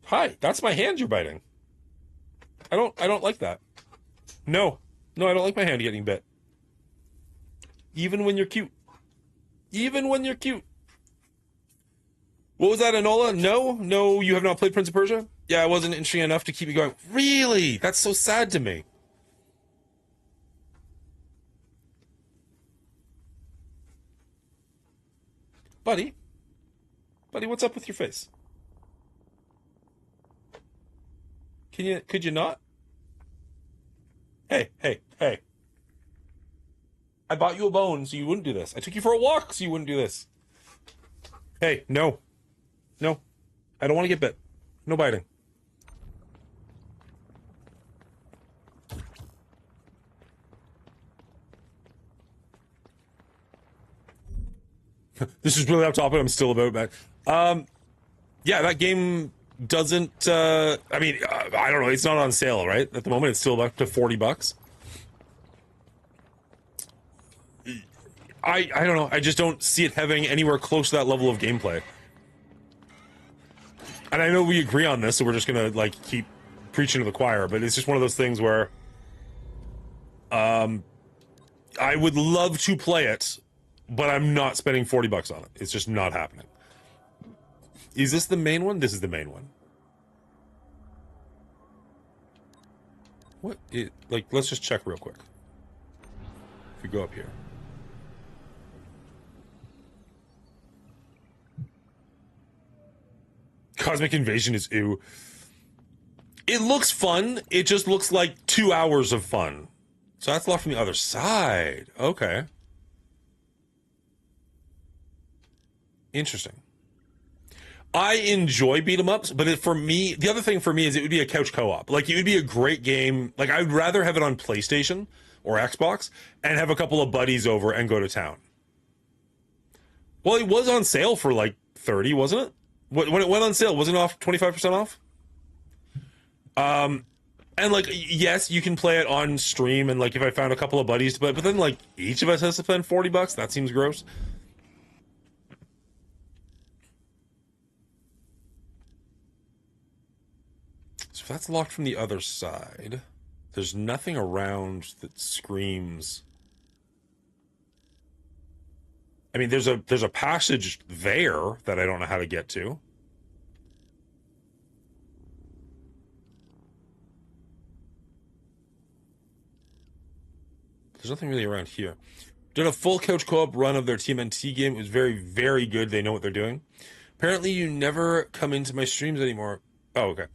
Hi, that's my hand you're biting. I don't like that. No, I don't like my hand getting bit. Even when you're cute. Even when you're cute. What was that, Enola? No, you have not played Prince of Persia? Yeah, it wasn't interesting enough to keep me going. Really? That's so sad to me. Buddy, what's up with your face? Could you not? Hey. I bought you a bone so you wouldn't do this. I took you for a walk so you wouldn't do this. Hey, no. I don't want to get bit. No biting. This is really off topic. I'm still about that. Yeah, that game doesn't. I mean, I don't know. It's not on sale, right? At the moment, it's still up to $40. I don't know. I just don't see it having anywhere close to that level of gameplay. And I know we agree on this, so we're just gonna like keep preaching to the choir. But it's just one of those things where, I would love to play it, but I'm not spending $40 on it. It's just not happening. Is this the main one? This is the main one. What? Like, let's just check real quick. If we go up here. Cosmic Invasion is ew. It looks fun. It just looks like 2 hours of fun. So that's locked from the other side. Okay. Interesting. I enjoy beat 'em ups, but for me, the other thing for me is it would be a couch co-op. Like, it would be a great game. Like, I would rather have it on PlayStation or Xbox and have a couple of buddies over and go to town. Well, it was on sale for like 30, wasn't it? When it went on sale, wasn't it off 25% off? And like, yes, you can play it on stream, and like if I found a couple of buddies to play, but then like each of us has to spend $40. That seems gross. So if that's locked from the other side, there's nothing around that screams. I mean, there's a passage there that I don't know how to get to. There's nothing really around here. Did a full couch co-op run of their TMNT game. It was very, very good. They know what they're doing. Apparently, you never come into my streams anymore. Oh, okay.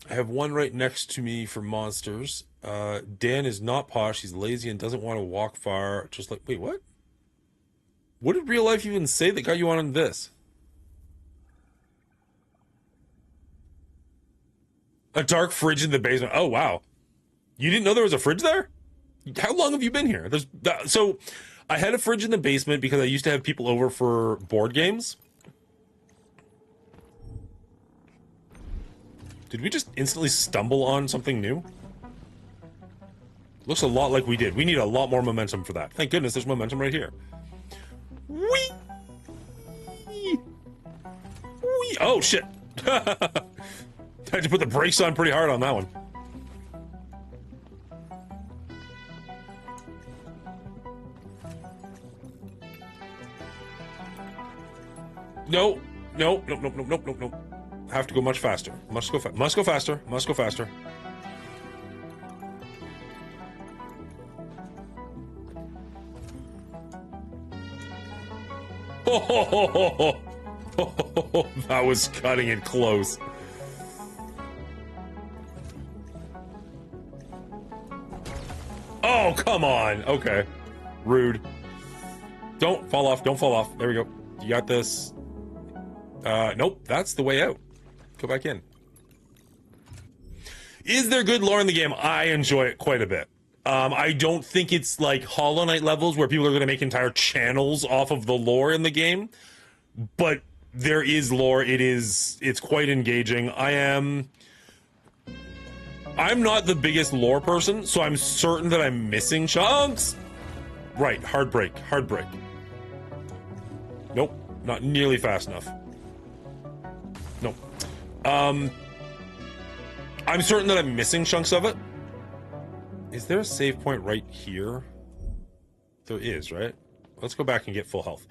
I have one right next to me for monsters. Dan is not posh. He's lazy and doesn't want to walk far. Just like, wait, what? What did real life even say that got you on this? A dark fridge in the basement. Oh, wow. You didn't know there was a fridge there? How long have you been here? So I had a fridge in the basement because I used to have people over for board games. Did we just instantly stumble on something new? Looks a lot like we did. We need a lot more momentum for that. Thank goodness there's momentum right here. Whee! Whee! Oh, shit. Had to put the brakes on pretty hard on that one. No. No. No. No. No. No. No. No. Have to go much faster. Must go faster. Must go faster. Must go faster. Oh, that was cutting it close. Oh, come on. Okay. Rude. Don't fall off. Don't fall off. There we go. You got this. Nope. That's the way out. Go back in. Is there good lore in the game? I enjoy it quite a bit. I don't think it's like Hollow Knight levels where people are going to make entire channels off of the lore in the game, but there is lore. It's quite engaging. I'm not the biggest lore person, so I'm certain that I'm missing chunks. Right, hard break. Nope, not nearly fast enough. Nope. I'm certain that I'm missing chunks of it. Is there a save point right here? There is, right? Let's go back and get full health.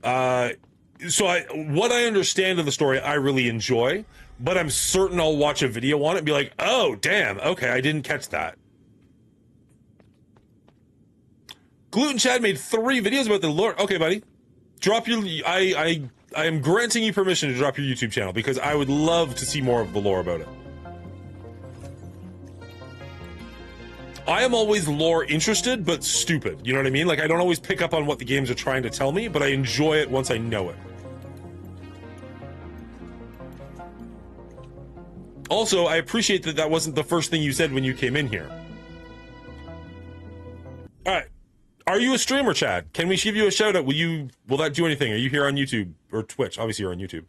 What I understand of the story, I really enjoy, but I'm certain I'll watch a video on it and be like, oh, damn, okay, I didn't catch that. Gluten Chad made 3 videos about the lore. Okay, buddy. Drop your... I am granting you permission to drop your YouTube channel because I would love to see more of the lore about it. I am always lore interested, but stupid. You know what I mean? Like, I don't always pick up on what the games are trying to tell me, but I enjoy it once I know it. Also, I appreciate that that wasn't the first thing you said when you came in here. Alright. Are you a streamer, Chad? Can we give you a shout out? Will that do anything? Are you here on YouTube or Twitch? Obviously you're on YouTube.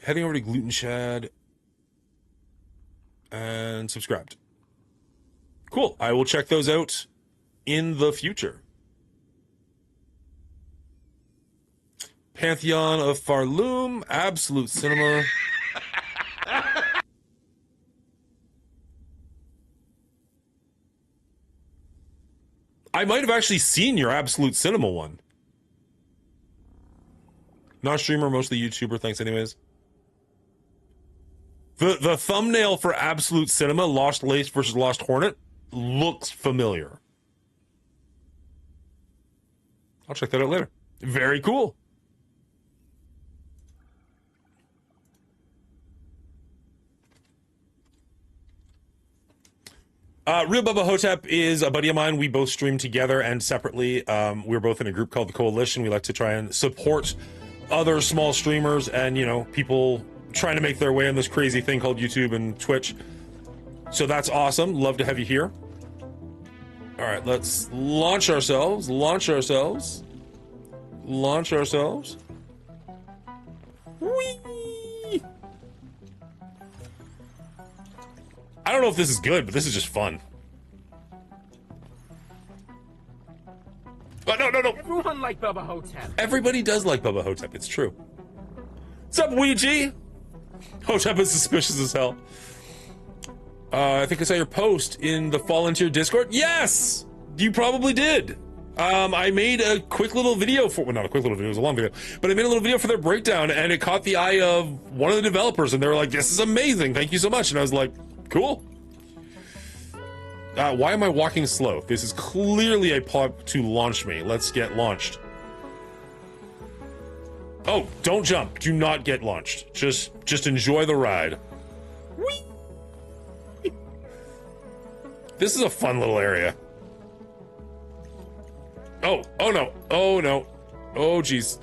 Heading over to Gluten Chad and subscribed. Cool. I will check those out in the future. Pantheon of Farloom, Absolute Cinema. I might have actually seen your Absolute Cinema one. Not a streamer, mostly YouTuber. Thanks anyways. The thumbnail for Absolute Cinema, Lost Lace versus Lost Hornet, looks familiar. I'll check that out later. Very cool. Real Bubba Hotep is a buddy of mine. We both stream together and separately. We're both in a group called the Coalition. We like to try and support other small streamers and, you know, people trying to make their way on this crazy thing called YouTube and Twitch. So that's awesome. Love to have you here. All right, let's launch ourselves. Launch ourselves. Launch ourselves. Whee! I don't know if this is good, but this is just fun. Oh, no. Everyone like Bubba Hotep. Everybody does like Bubba Hotep. It's true. What's up, Ouija? Hotep is suspicious as hell. I think I saw your post in the Volunteer Discord. Yes! You probably did. I made a quick little video for, well, not a quick little video, it was a long video, but I made a little video for their breakdown, and it caught the eye of one of the developers, and they were like, this is amazing, thank you so much. And I was like, cool. Why am I walking slow? This is clearly a pop to launch me. Let's get launched. Oh, don't jump. Do not get launched. Just enjoy the ride. Whee! This is a fun little area. Oh no. Oh no. Oh geez.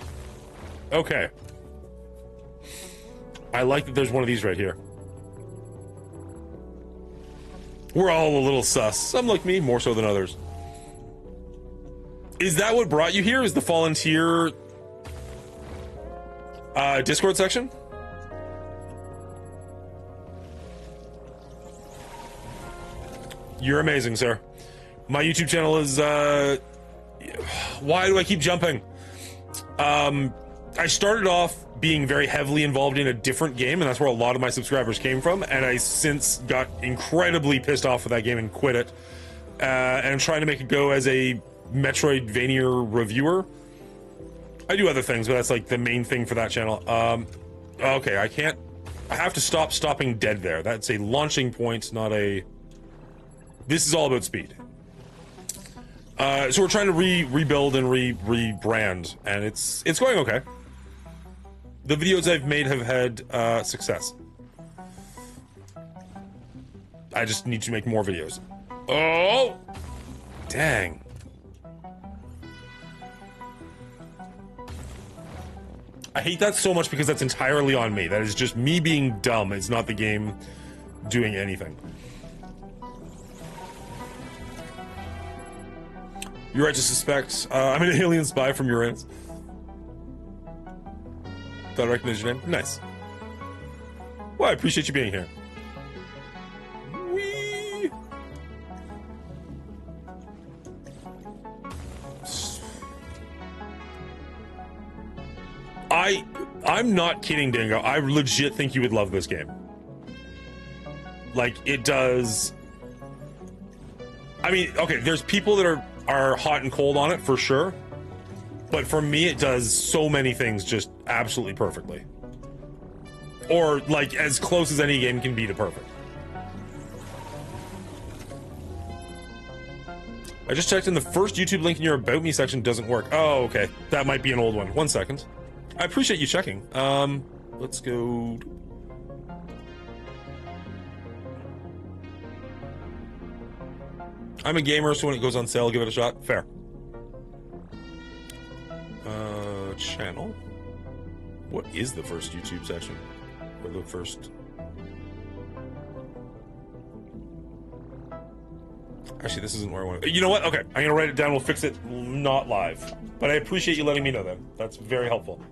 Okay. I like that there's one of these right here. We're all a little sus. Some like me, more so than others. Is that what brought you here? Is the volunteer Discord section? You're amazing, sir. My YouTube channel is, why do I keep jumping? I started off being very heavily involved in a different game, and that's where a lot of my subscribers came from, and I since got incredibly pissed off with that game and quit it. And I'm trying to make it go as a Metroidvania reviewer. I do other things, but that's like the main thing for that channel. Okay, I have to stop stopping dead there. That's a launching point, not a... This is all about speed. So we're trying to rebuild and rebrand, and it's going okay. The videos I've made have had success. I just need to make more videos. Oh! Dang. I hate that so much because that's entirely on me. That is just me being dumb. It's not the game doing anything. You're right to suspect. I'm an alien spy from Uranus. Thought I recognized your name. Nice. Well, I appreciate you being here. Whee! I'm not kidding, Dingo. I legit think you would love this game. Like, it does... I mean, okay, there's people that are hot and cold on it, for sure. But for me, it does so many things just absolutely perfectly. Or, like, as close as any game can be to perfect. I just checked in the first YouTube link in your About Me section doesn't work. Oh, okay. That might be an old one. 1 second. I appreciate you checking. Let's go... I'm a gamer, so when it goes on sale, give it a shot. Fair. Channel. What is the first YouTube section? Or the first... Actually, this isn't where I want to... You know what? Okay, I'm gonna write it down. We'll fix it not live. But I appreciate you letting me know that. That's very helpful.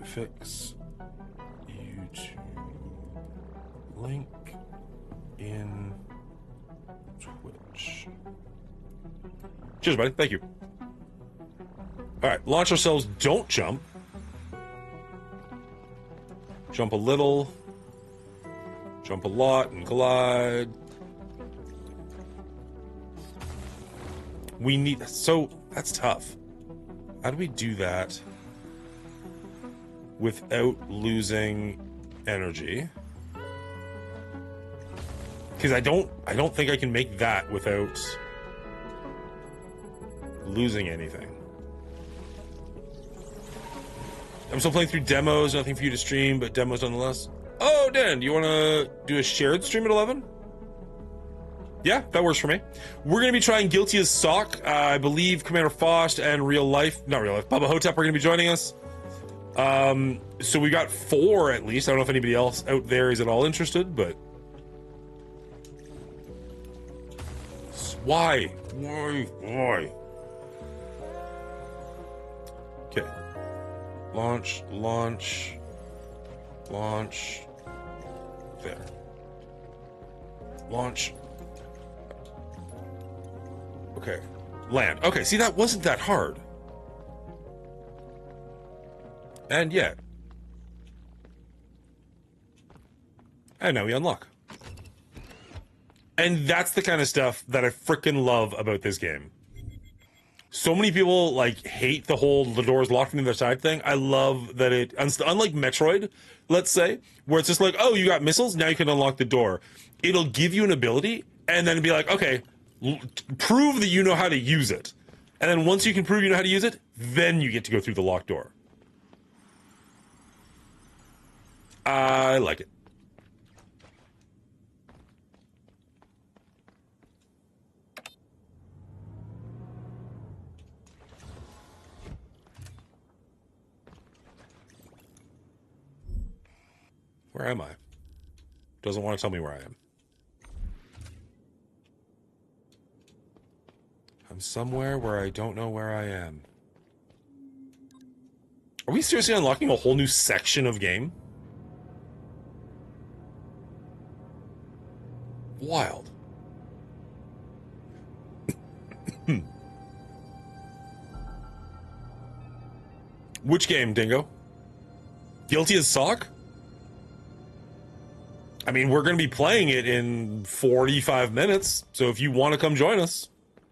Fix YouTube link in Twitch. Cheers, buddy. Thank you. All right, launch ourselves. Don't jump. Jump a little. Jump a lot and glide. We need... So, that's tough. How do we do that without losing energy? Because I don't think I can make that without losing anything. I'm still playing through demos, nothing for you to stream, but demos nonetheless. Oh, Dan, do you want to do a shared stream at 11? Yeah, that works for me. We're going to be trying Guilty as Sock. I believe Commander Faust and Bubba Hotep are going to be joining us. So we got 4 at least. I don't know if anybody else out there is at all interested, but... Why? Okay. Launch. There. Launch. Okay. Land. Okay, see, that wasn't that hard. And yet. And now we unlock. And that's the kind of stuff that I frickin' love about this game. So many people, like, hate the whole the door's locked from the other side thing. I love that it, unlike Metroid, let's say, where it's just like, oh, you got missiles, now you can unlock the door. It'll give you an ability, and then be like, okay, prove that you know how to use it. And then once you can prove you know how to use it, then you get to go through the locked door. I like it. Where am I? Doesn't want to tell me where I am. I'm somewhere where I don't know where I am. Are we seriously unlocking a whole new section of game? Wild. Which game, Dingo? Guilty as Sock? I mean, we're going to be playing it in 45 minutes, so if you want to come join us.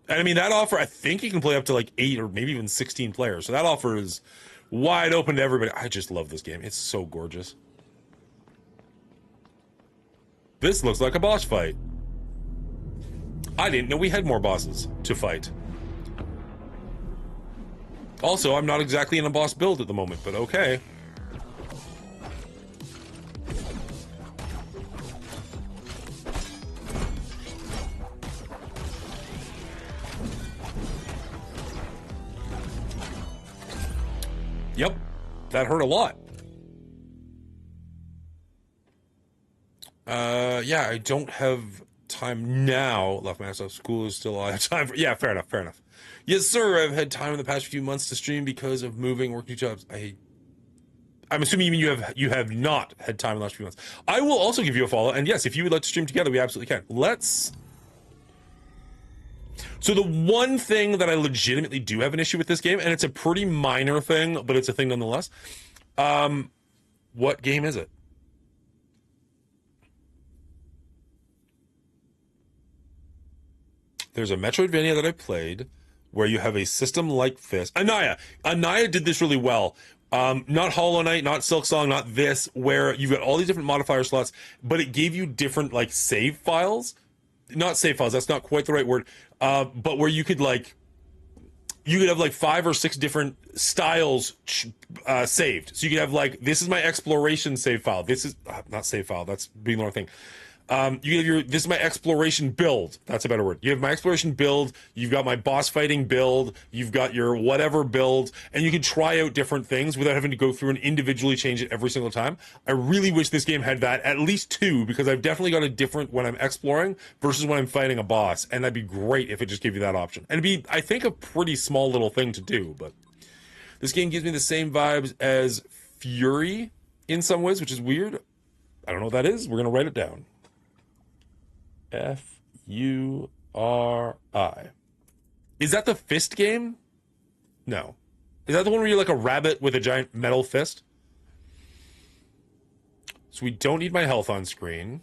And I mean, that offer, I think you can play up to like 8 or maybe even 16 players, so that offer is wide open to everybody. I just love this game. It's so gorgeous. This looks like a boss fight. I didn't know we had more bosses to fight. Also, I'm not exactly in a boss build at the moment, but okay. Yep, that hurt a lot. Yeah, I don't have time now. Left my ass off school is still I have time for. Yeah, fair enough. Yes, sir. I've had time in the past few months to stream because of moving, working jobs. I'm assuming you mean you have not had time in the last few months. I will also give you a follow, and yes, if you would like to stream together, we absolutely can. Let's. So the one thing that I legitimately do have an issue with this game, and it's a pretty minor thing, but it's a thing nonetheless. What game is it? There's a Metroidvania that I played where you have a system like this. Anaya did this really well. Not Hollow Knight, not Silksong, not this, where you've got all these different modifier slots, but it gave you different like save files. Not save files, that's not quite the right word. But where you could have like 5 or 6 different styles saved. So you could have like, this is my exploration save file. This is not save file. That's being the wrong thing. You have your, this is my exploration build. That's a better word. You have my exploration build. You've got my boss fighting build. You've got your whatever build, and you can try out different things without having to go through and individually change it every single time. I really wish this game had that, at least two, because I've definitely got a different when I'm exploring versus when I'm fighting a boss, and that'd be great if it just gave you that option. And it'd be, I think, a pretty small little thing to do, but this game gives me the same vibes as Fury in some ways, which is weird. I don't know what that is. We're gonna write it down. Fury. Is that the fist game? No. Is that the one where you're like a rabbit with a giant metal fist? So we don't need my health on screen.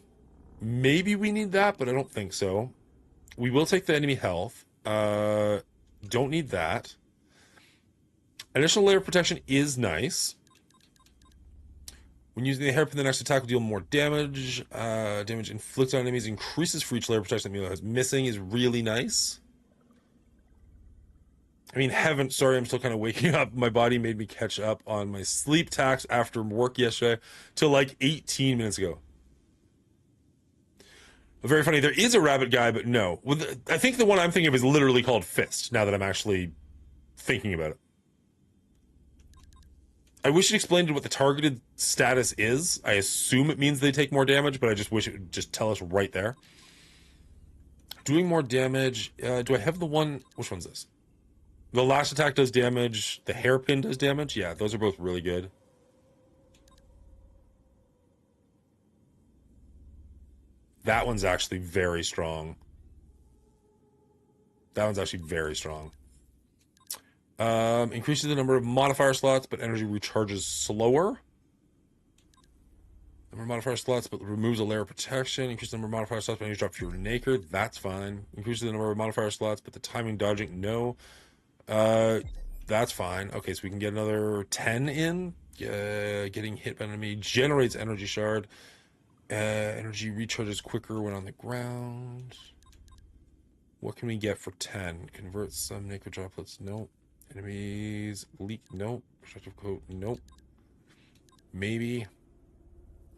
Maybe we need that, but I don't think so. We will take the enemy health. Don't need that. Additional layer of protection is nice. When using the hairpin, the next attack will deal more damage. Damage inflicted on enemies increases for each layer of protection that MIO has. Missing is really nice. I mean, sorry, I'm still kind of waking up. My body made me catch up on my sleep tax after work yesterday till like 18 minutes ago. Very funny. There is a rabbit guy, but no. I think the one I'm thinking of is literally called Fist, now that I'm actually thinking about it. I wish it explained what the targeted status is. I assume it means they take more damage, but I just wish it would just tell us right there. Doing more damage. Do I have the one? Which one's this? The last attack does damage. The hairpin does damage. Yeah, those are both really good. That one's actually very strong. That one's actually very strong. Increases the number of modifier slots, but energy recharges slower. Number of modifier slots, but removes a layer of protection. Increases the number of modifier slots, but energy drop fewer naked. That's fine. Increases the number of modifier slots, but the timing dodging, no. That's fine. Okay, so we can get another 10 in. Getting hit by an enemy generates energy shard. Energy recharges quicker when on the ground. What can we get for 10? Convert some naked droplets. Nope. Enemies leak. Nope. Protective coat. Nope. Maybe.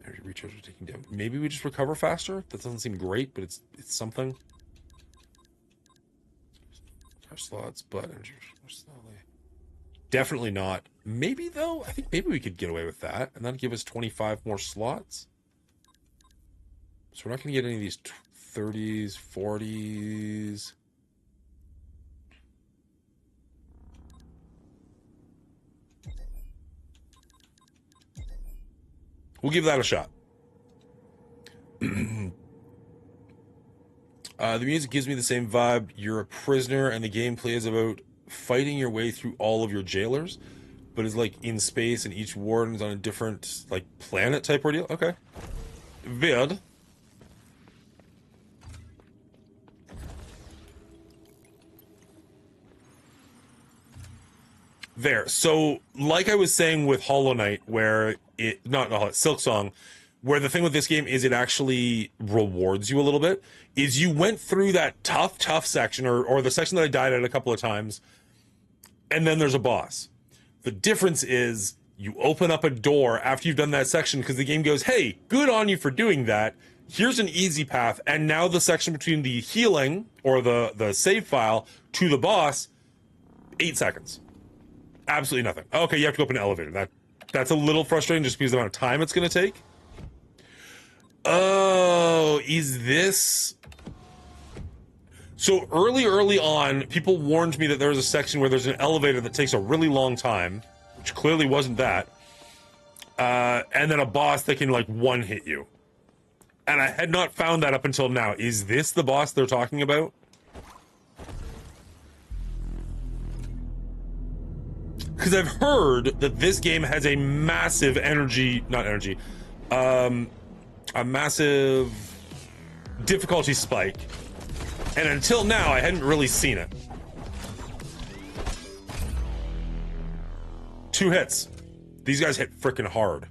Energy recharge is taking damage. Maybe we just recover faster. That doesn't seem great, but it's something. Our slots, but energy slowly. Definitely not. Maybe though. I think maybe we could get away with that, and that'd give us 25 more slots. So we're not going to get any of these 30s, 40s. We'll give that a shot. The music gives me the same vibe. You're a prisoner, and the gameplay is about fighting your way through all of your jailers, but it's like in space, and each warden's on a different like planet type ordeal. Okay. Weird. There. So, like I was saying with Hollow Knight, where it, not Silk Song, where the thing with this game is it actually rewards you a little bit, is you went through that tough section, or the section that I died at a couple of times, and then there's a boss. The difference is you open up a door after you've done that section, because the game goes, hey, good on you for doing that. Here's an easy path, and now the section between the healing, or the save file, to the boss, 8 seconds. Absolutely nothing. Okay, you have to go up an elevator. That's a little frustrating just because of the amount of time it's going to take. Oh, is this... So early on, people warned me that there was a section where there's an elevator that takes a really long time, which clearly wasn't that, and then a boss that can, like, one-hit you. And I had not found that up until now. Is this the boss they're talking about? Because I've heard that this game has a massive a massive difficulty spike. And until now, I hadn't really seen it. 2 hits. These guys hit frickin' hard.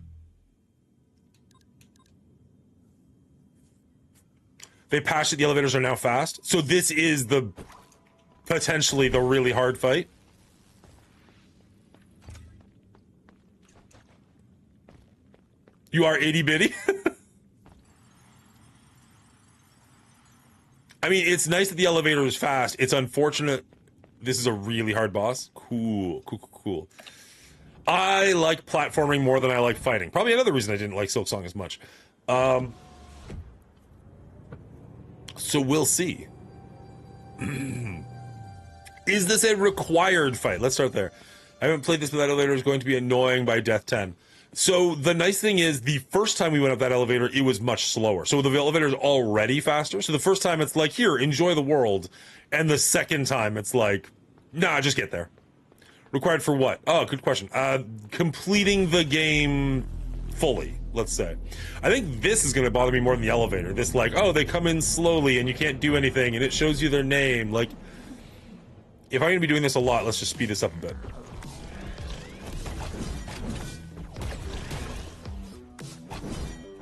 They patched it, the elevators are now fast. So this is potentially the really hard fight. You are itty bitty. I mean, it's nice that the elevator is fast. It's unfortunate. This is a really hard boss. Cool, cool, cool, cool. I like platforming more than I like fighting. Probably another reason I didn't like Silksong as much. So we'll see. Is this a required fight? Let's start there. I haven't played this, but that elevator is going to be annoying by Death 10. So the nice thing is, the first time we went up that elevator, it was much slower. So the elevator is already faster. So the first time it's like, here, enjoy the world. And the second time it's like, nah, just get there. Required for what? Oh, good question. Completing the game fully, let's say. I think this is going to bother me more than the elevator. This, like, oh, they come in slowly and you can't do anything and it shows you their name. Like, if I'm going to be doing this a lot, let's just speed this up a bit.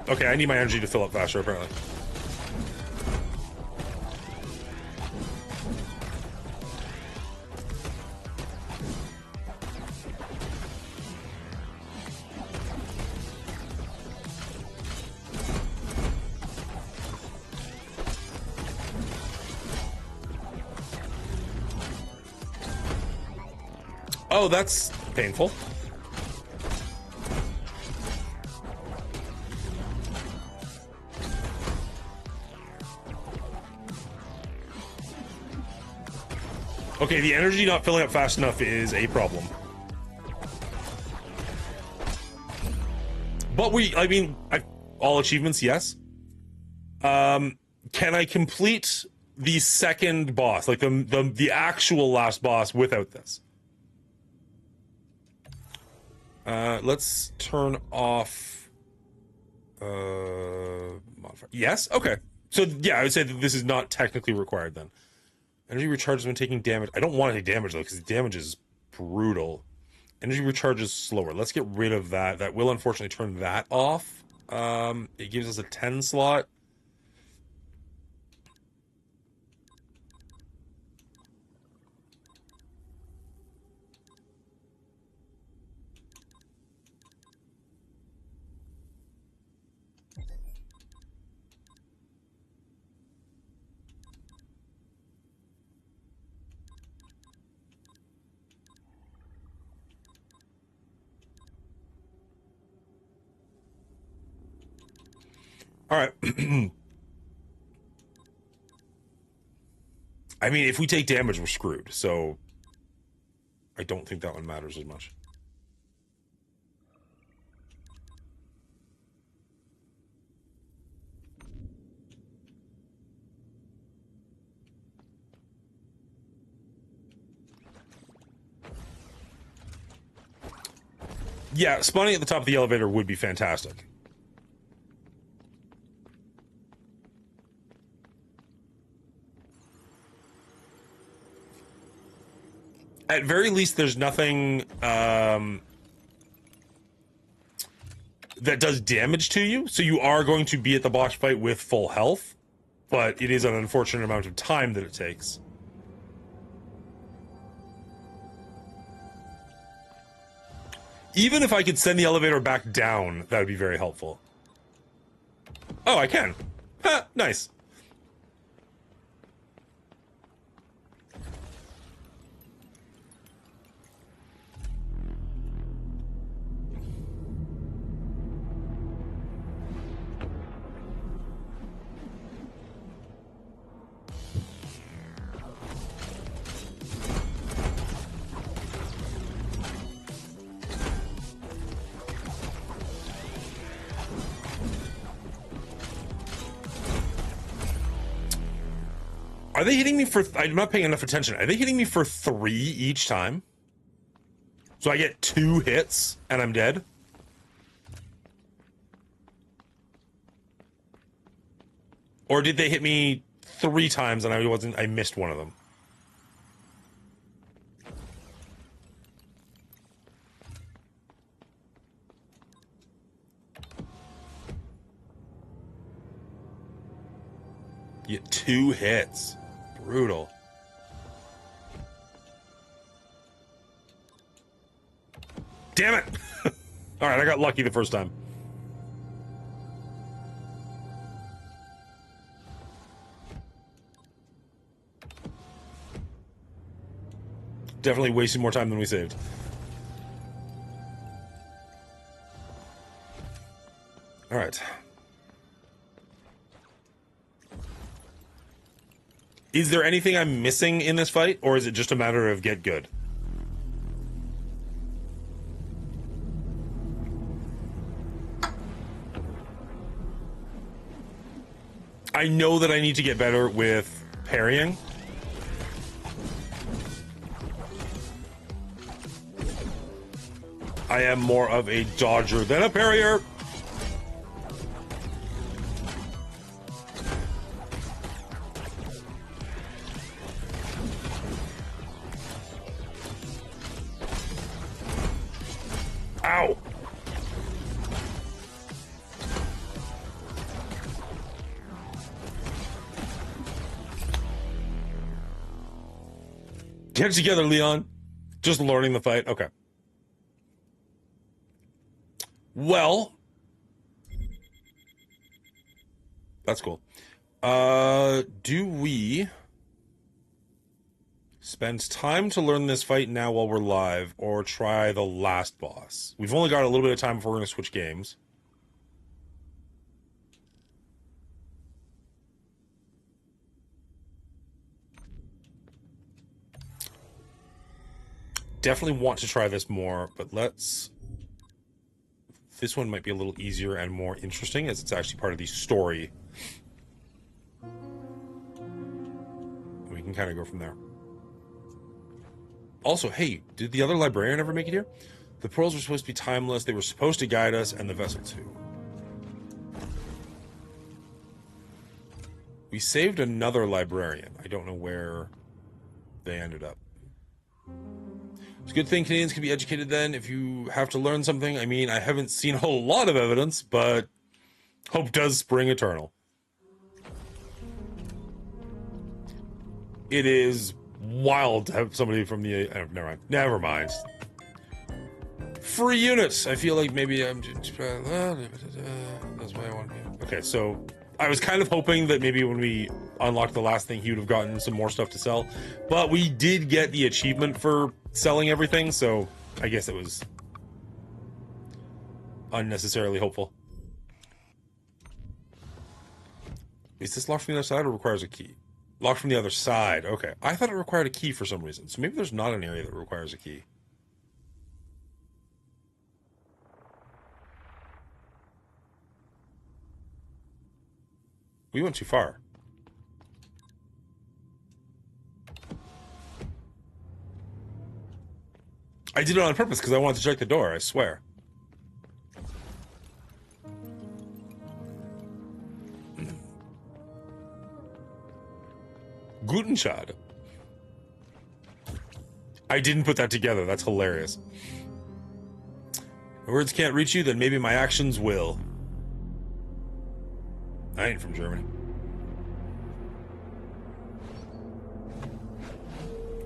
Okay, I need my energy to fill up faster, apparently. Oh, that's painful. Okay, the energy not filling up fast enough is a problem. But all achievements, yes. Can I complete the second boss, like the actual last boss, without this? Let's turn off modifier. Yes? Okay. So yeah, I would say that this is not technically required then. Energy recharges when taking damage. I don't want to take damage though, because the damage is brutal. Energy recharges slower. Let's get rid of that. That will unfortunately turn that off. It gives us a 10 slot. All right. I mean, if we take damage, we're screwed. So I don't think that one matters as much. Yeah, spawning at the top of the elevator would be fantastic. At very least, there's nothing that does damage to you, so you are going to be at the boss fight with full health, but it is an unfortunate amount of time that it takes. Even if I could send the elevator back down, that would be very helpful. Oh, I can. Ha, nice. Are they hitting me for... I'm not paying enough attention. Are they hitting me for 3 each time? So I get 2 hits and I'm dead? Or did they hit me 3 times and I missed one of them? You get 2 hits. Brutal. Damn it! Alright, I got lucky the first time. definitely wasting more time than we saved. All right. Is there anything I'm missing in this fight, or is it just a matter of get good? I know that I need to get better with parrying. I am more of a dodger than a parrier. Ow! Get it together, Leon. Just learning the fight. Okay. Well, that's cool. Do we spend time to learn this fight now while we're live, or try the last boss? We've only got a little bit of time before we're going to switch games. Definitely want to try this more, but let's... This one might be a little easier and more interesting, as it's actually part of the story. We can kind of go from there. Also, hey, did the other librarian ever make it here? The pearls were supposed to be timeless, they were supposed to guide us, and the vessel too. We saved another librarian. I don't know where they ended up. It's a good thing Canadians can be educated then if you have to learn something. I mean, I haven't seen a whole lot of evidence, but hope does spring eternal. It is wild to have somebody from the... Never mind. Free units! I feel like maybe I'm... That's why I want to... Okay, so I was kind of hoping that maybe when we unlocked the last thing, he would have gotten some more stuff to sell. But we did get the achievement for selling everything, so I guess it was unnecessarily hopeful. Is this locked from the other side or requires a key? Locked from the other side. Okay. I thought it required a key for some reason. So maybe there's not an area that requires a key. We went too far. I did it on purpose because I wanted to check the door, I swear. Guten Tag. I didn't put that together. That's hilarious. My words can't reach you, then maybe my actions will. I ain't from Germany.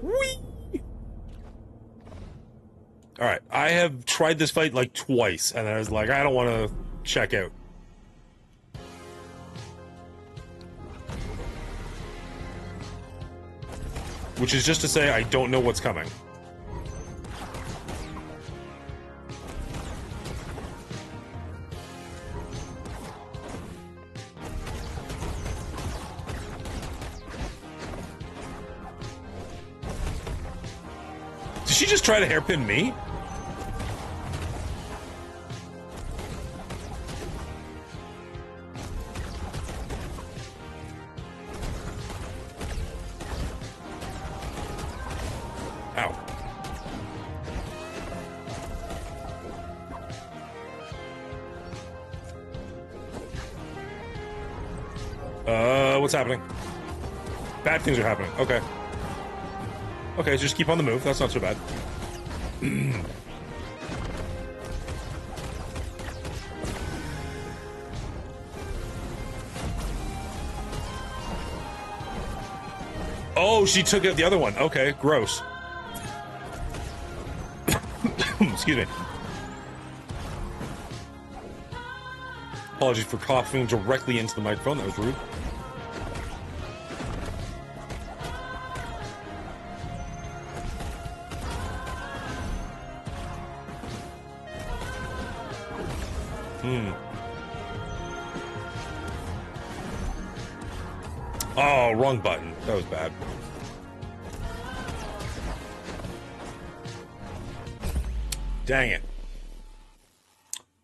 Whee! Alright, I have tried this fight like twice, and I was like, I don't want to check out. Which is just to say, I don't know what's coming. Did she just try to hairpin me? What's happening? Bad things are happening. Okay. Okay, so just keep on the move. That's not so bad. Oh, she took out the other one. Okay, gross. Excuse me. Apologies for coughing directly into the microphone. That was rude. Oh, wrong button. That was bad. Dang it.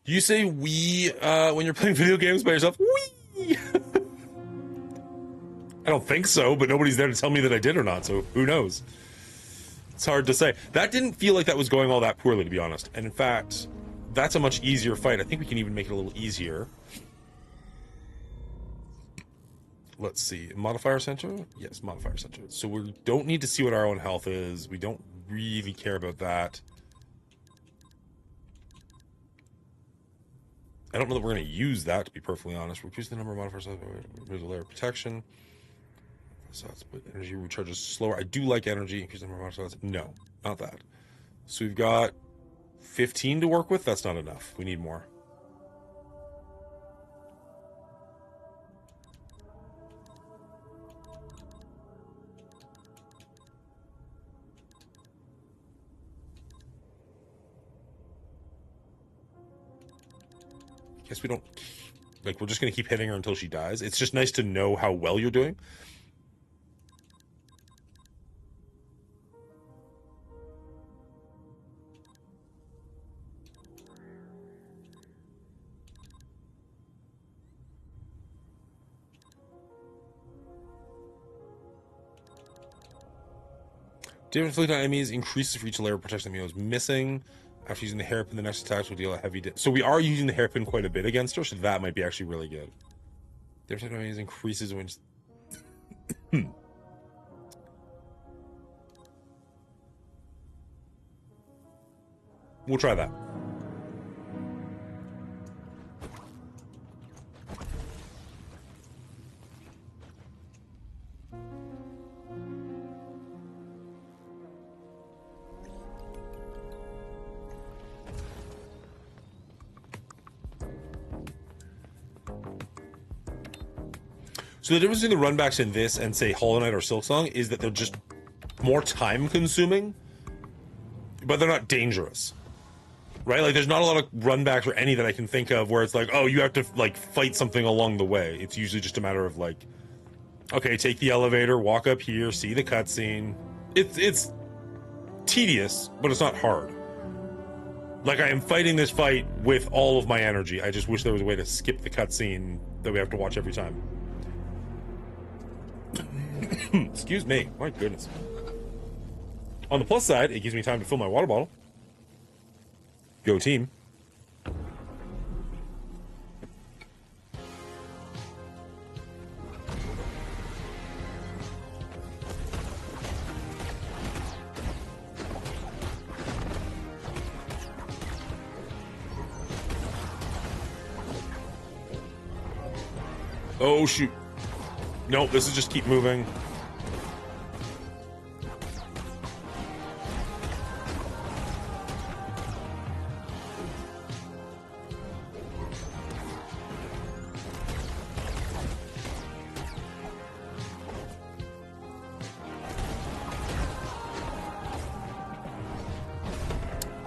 Do you say we when you're playing video games by yourself? Wee! I don't think so, but nobody's there to tell me that I did or not, so who knows? It's hard to say. That didn't feel like that was going all that poorly, to be honest. And in fact, that's a much easier fight. I think we can even make it a little easier. Let's see. Modifier center? Yes, modifier center. So we don't need to see what our own health is. We don't really care about that. I don't know that we're going to use that, to be perfectly honest. Reduce the number of modifiers, raise the layer of protection. So that's, but energy recharges slower. I do like energy. Increase the number of modifiers. No, not that. So we've got 15 to work with. That's not enough. We need more. Guess we don't, like, we're just going to keep hitting her until she dies. It's just nice to know how well you're doing. Damage inflicted on enemies increases for each layer of protection the MIO is missing. After using the hairpin, the next attacks will deal a heavy so we are using the hairpin quite a bit against her, so that might be actually really good. Damage inflicted on enemies increases when... We'll try that. So the difference between the runbacks in this and, say, Hollow Knight or Silksong is that they're just more time-consuming, but they're not dangerous, right? Like, there's not a lot of runbacks or any that I can think of where it's like, oh, you have to, like, fight something along the way. It's usually just a matter of, like, okay, take the elevator, walk up here, see the cutscene. It's tedious, but it's not hard. Like, I am fighting this fight with all of my energy. I just wish there was a way to skip the cutscene that we have to watch every time. Excuse me. My goodness. On the plus side, it gives me time to fill my water bottle. Go team. Oh, shoot. Nope, this is just keep moving.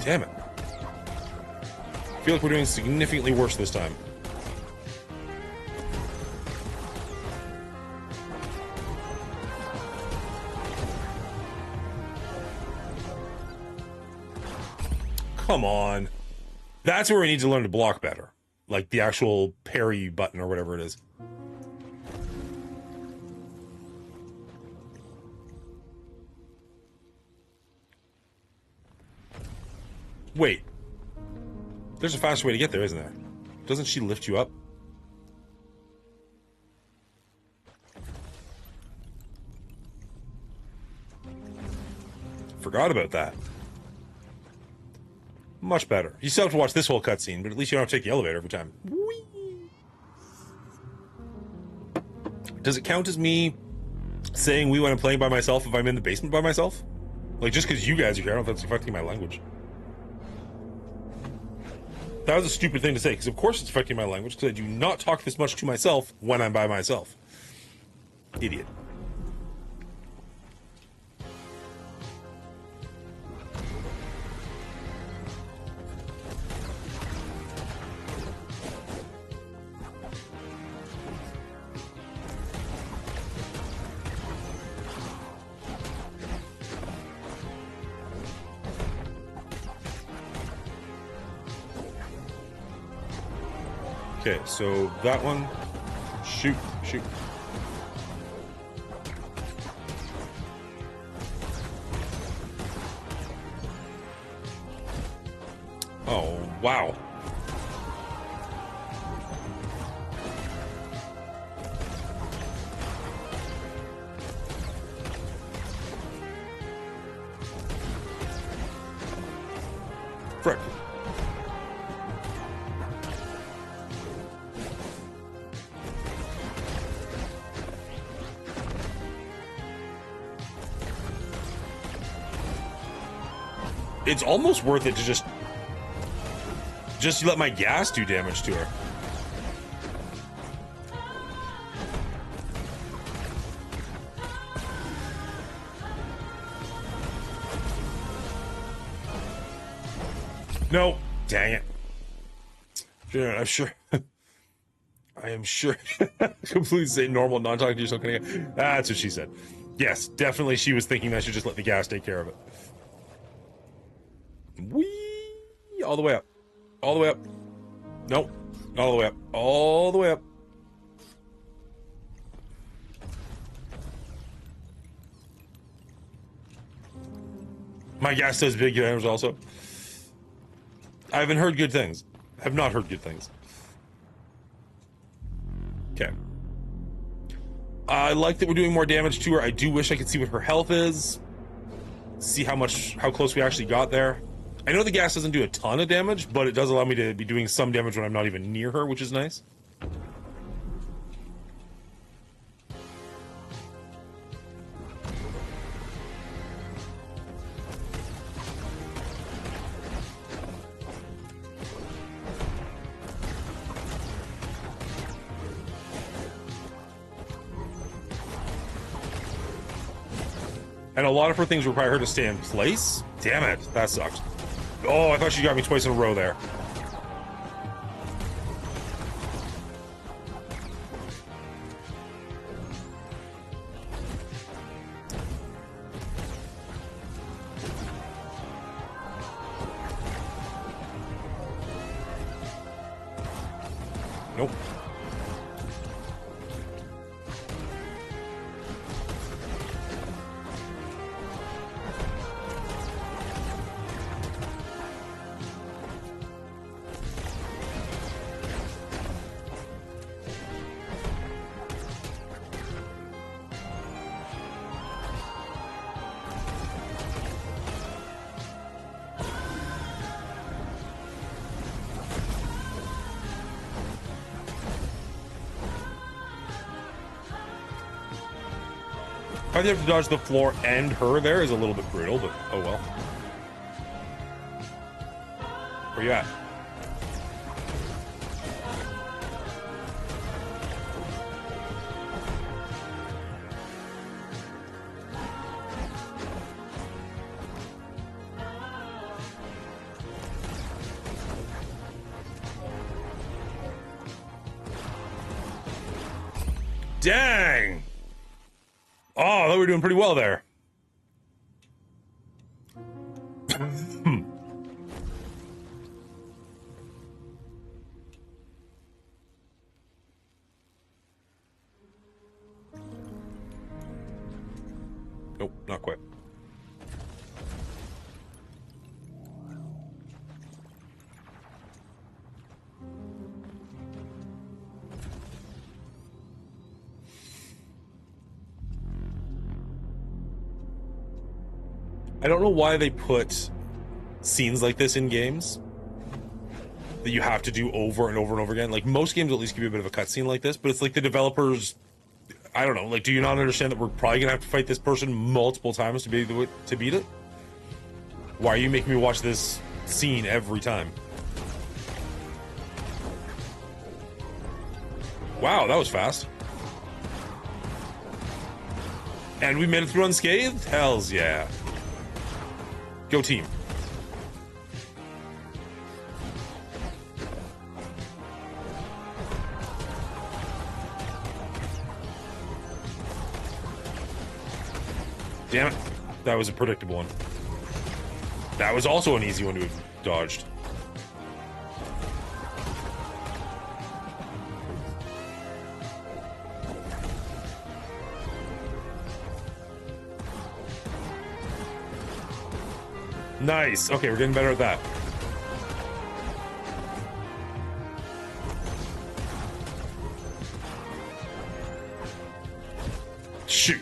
Damn it. I feel like we're doing significantly worse this time. Come on. That's where we need to learn to block better. Like the actual parry button or whatever it is. Wait. There's a faster way to get there, isn't there? Doesn't she lift you up? Forgot about that. Much better. You still have to watch this whole cutscene, but at least you don't have to take the elevator every time. Whee! Does it count as me saying we when I'm playing by myself if I'm in the basement by myself? Like, just because you guys are here, I don't know if that's affecting my language. That was a stupid thing to say, because of course it's affecting my language, because I do not talk this much to myself when I'm by myself. Idiot. Okay, so that one. Shoot, shoot. Oh, wow. Frick. It's almost worth it to just let my gas do damage to her. No, dang it. Yeah, I'm sure. I am sure. Completely say normal, not talking to yourself. That's what she said. Yes, definitely she was thinking I should just let the gas take care of it. Whee! All the way up. All the way up. Nope. Not all the way up. All the way up. My gas does big damage also. I haven't heard good things. Have not heard good things. Okay. I like that we're doing more damage to her. I do wish I could see what her health is. See how close we actually got there. I know the gas doesn't do a ton of damage, but it does allow me to be doing some damage when I'm not even near her, which is nice. And a lot of her things require her to stay in place. Damn it, that sucked. Oh, I thought she got me twice in a row there. Nope. How you have to dodge the floor and her there is a little bit brutal, but oh well. Where you at? Dang! Oh, I thought we were doing pretty well there. Nope, not quite. I don't know why they put scenes like this in games that you have to do over and over and over again. Like, most games at least give you a bit of a cutscene like this, but it's like the developers, I don't know, like, do you not understand that we're probably gonna have to fight this person multiple times to beat it? Why are you making me watch this scene every time? Wow, that was fast. And we made it through unscathed? Hells yeah. Go team. Damn it. That was a predictable one. That was also an easy one to have dodged. Nice. Okay, we're getting better at that. Shoot.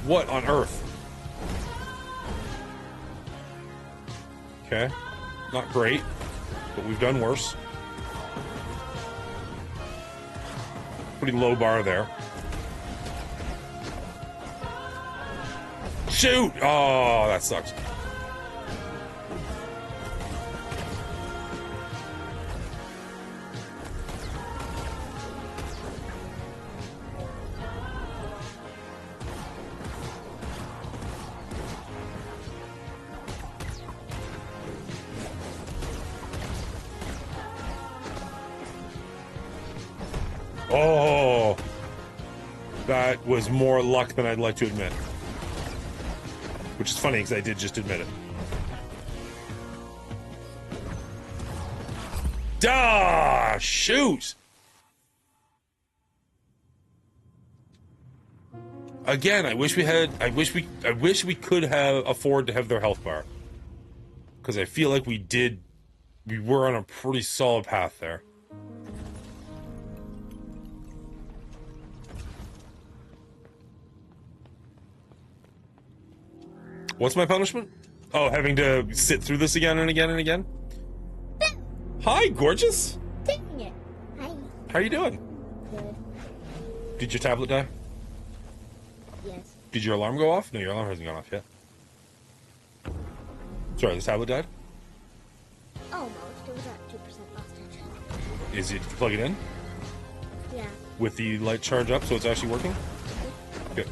What on earth? Okay. Not great, but we've done worse. Pretty low bar there. Shoot! Oh, that sucks. Oh, that was more luck than I'd like to admit. Which is funny because I did just admit it. Ah, shoot! Again, I wish we could have afford to have their health bar. Because I feel like we were on a pretty solid path there. What's my punishment? Oh, having to sit through this again and again and again? Hi, gorgeous. Dang it. Hi. How are you doing? Good. Did your tablet die? Yes. Did your alarm go off? No, your alarm hasn't gone off yet. Sorry, the tablet died? Oh, no, it still was at 2% last time. Did you plug it in? Yeah. With the light charge up so it's actually working? Good.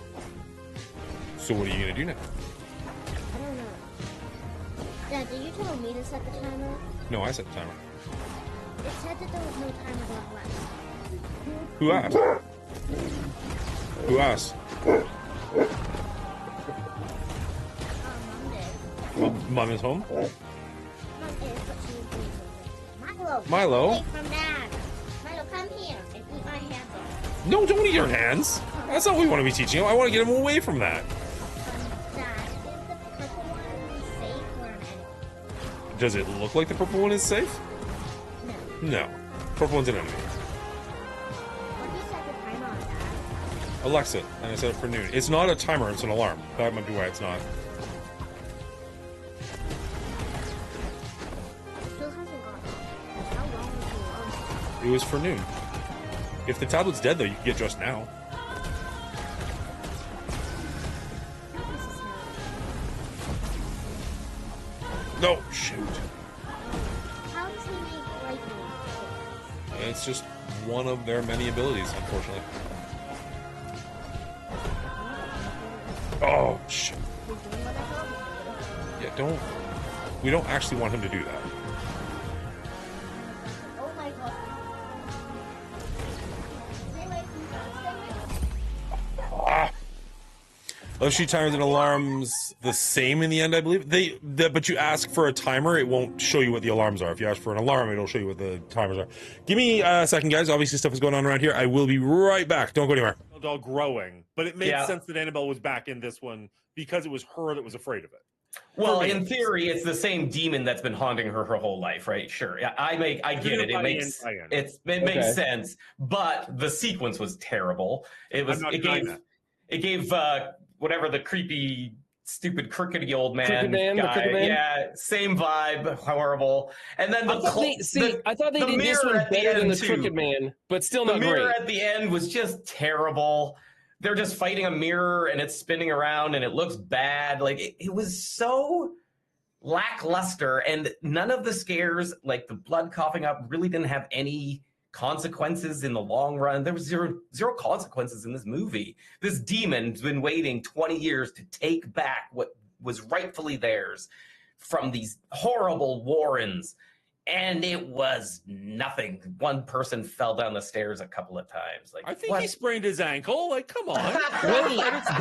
So what are you going to do now? I don't know. Dad, did you tell me to set the timer? No, I set the timer. It said that there was no timer going left. Who asked? Who asked? Mom did. Mom is home? Mom did, but she was doing something. Milo. Milo? Away from Dad. Milo, come here and eat my hamburger. No, don't eat your hands. That's not what we want to be teaching him. I want to get him away from that. Dad, is the purple one safe or an enemy? Does it look like the purple one is safe? No. No. Purple one's an enemy. What do you set the timer on, Dad? Alexa, and I set it for noon. It's not a timer, it's an alarm. That might be why it's not. Still hasn't gone off. How long is the alarm? It was for noon. If the tablet's dead, though, you can get dressed now. Not necessarily. No, shoot. How does he make lightning? It's just one of their many abilities, unfortunately. Oh, shit. He's doing what I told him to do. Yeah, don't... We don't actually want him to do that. Oh my god. Stay away from me. Stay away. Ah! Those shoot timers and alarms the same in the end, I believe. But you ask for a timer, it won't show you what the alarms are. If you ask for an alarm, it'll show you what the timers are. Give me a second, guys. Obviously, stuff is going on around here. I will be right back. Don't go anywhere. All growing, but it made sense that Annabelle was back in this one because it was her that was afraid of it. Well, in theory, it's the same demon that's been haunting her whole life, right? Sure, yeah, I get it. It makes sense, but the sequence was terrible. It gave whatever the creepy, stupid, crookedy old man guy, yeah, same vibe, horrible. And then I thought they did this one better than the Crooked Man, but still not great. The mirror at the end was just terrible. They're just fighting a mirror and it's spinning around and it looks bad. Like it was so lackluster, and none of the scares, like the blood coughing up, really didn't have any consequences in the long run. There was zero consequences in this movie. This demon's been waiting 20 years to take back what was rightfully theirs from these horrible Warrens. And it was nothing. One person fell down the stairs a couple of times. Like, I think he sprained his ankle. Like, come on.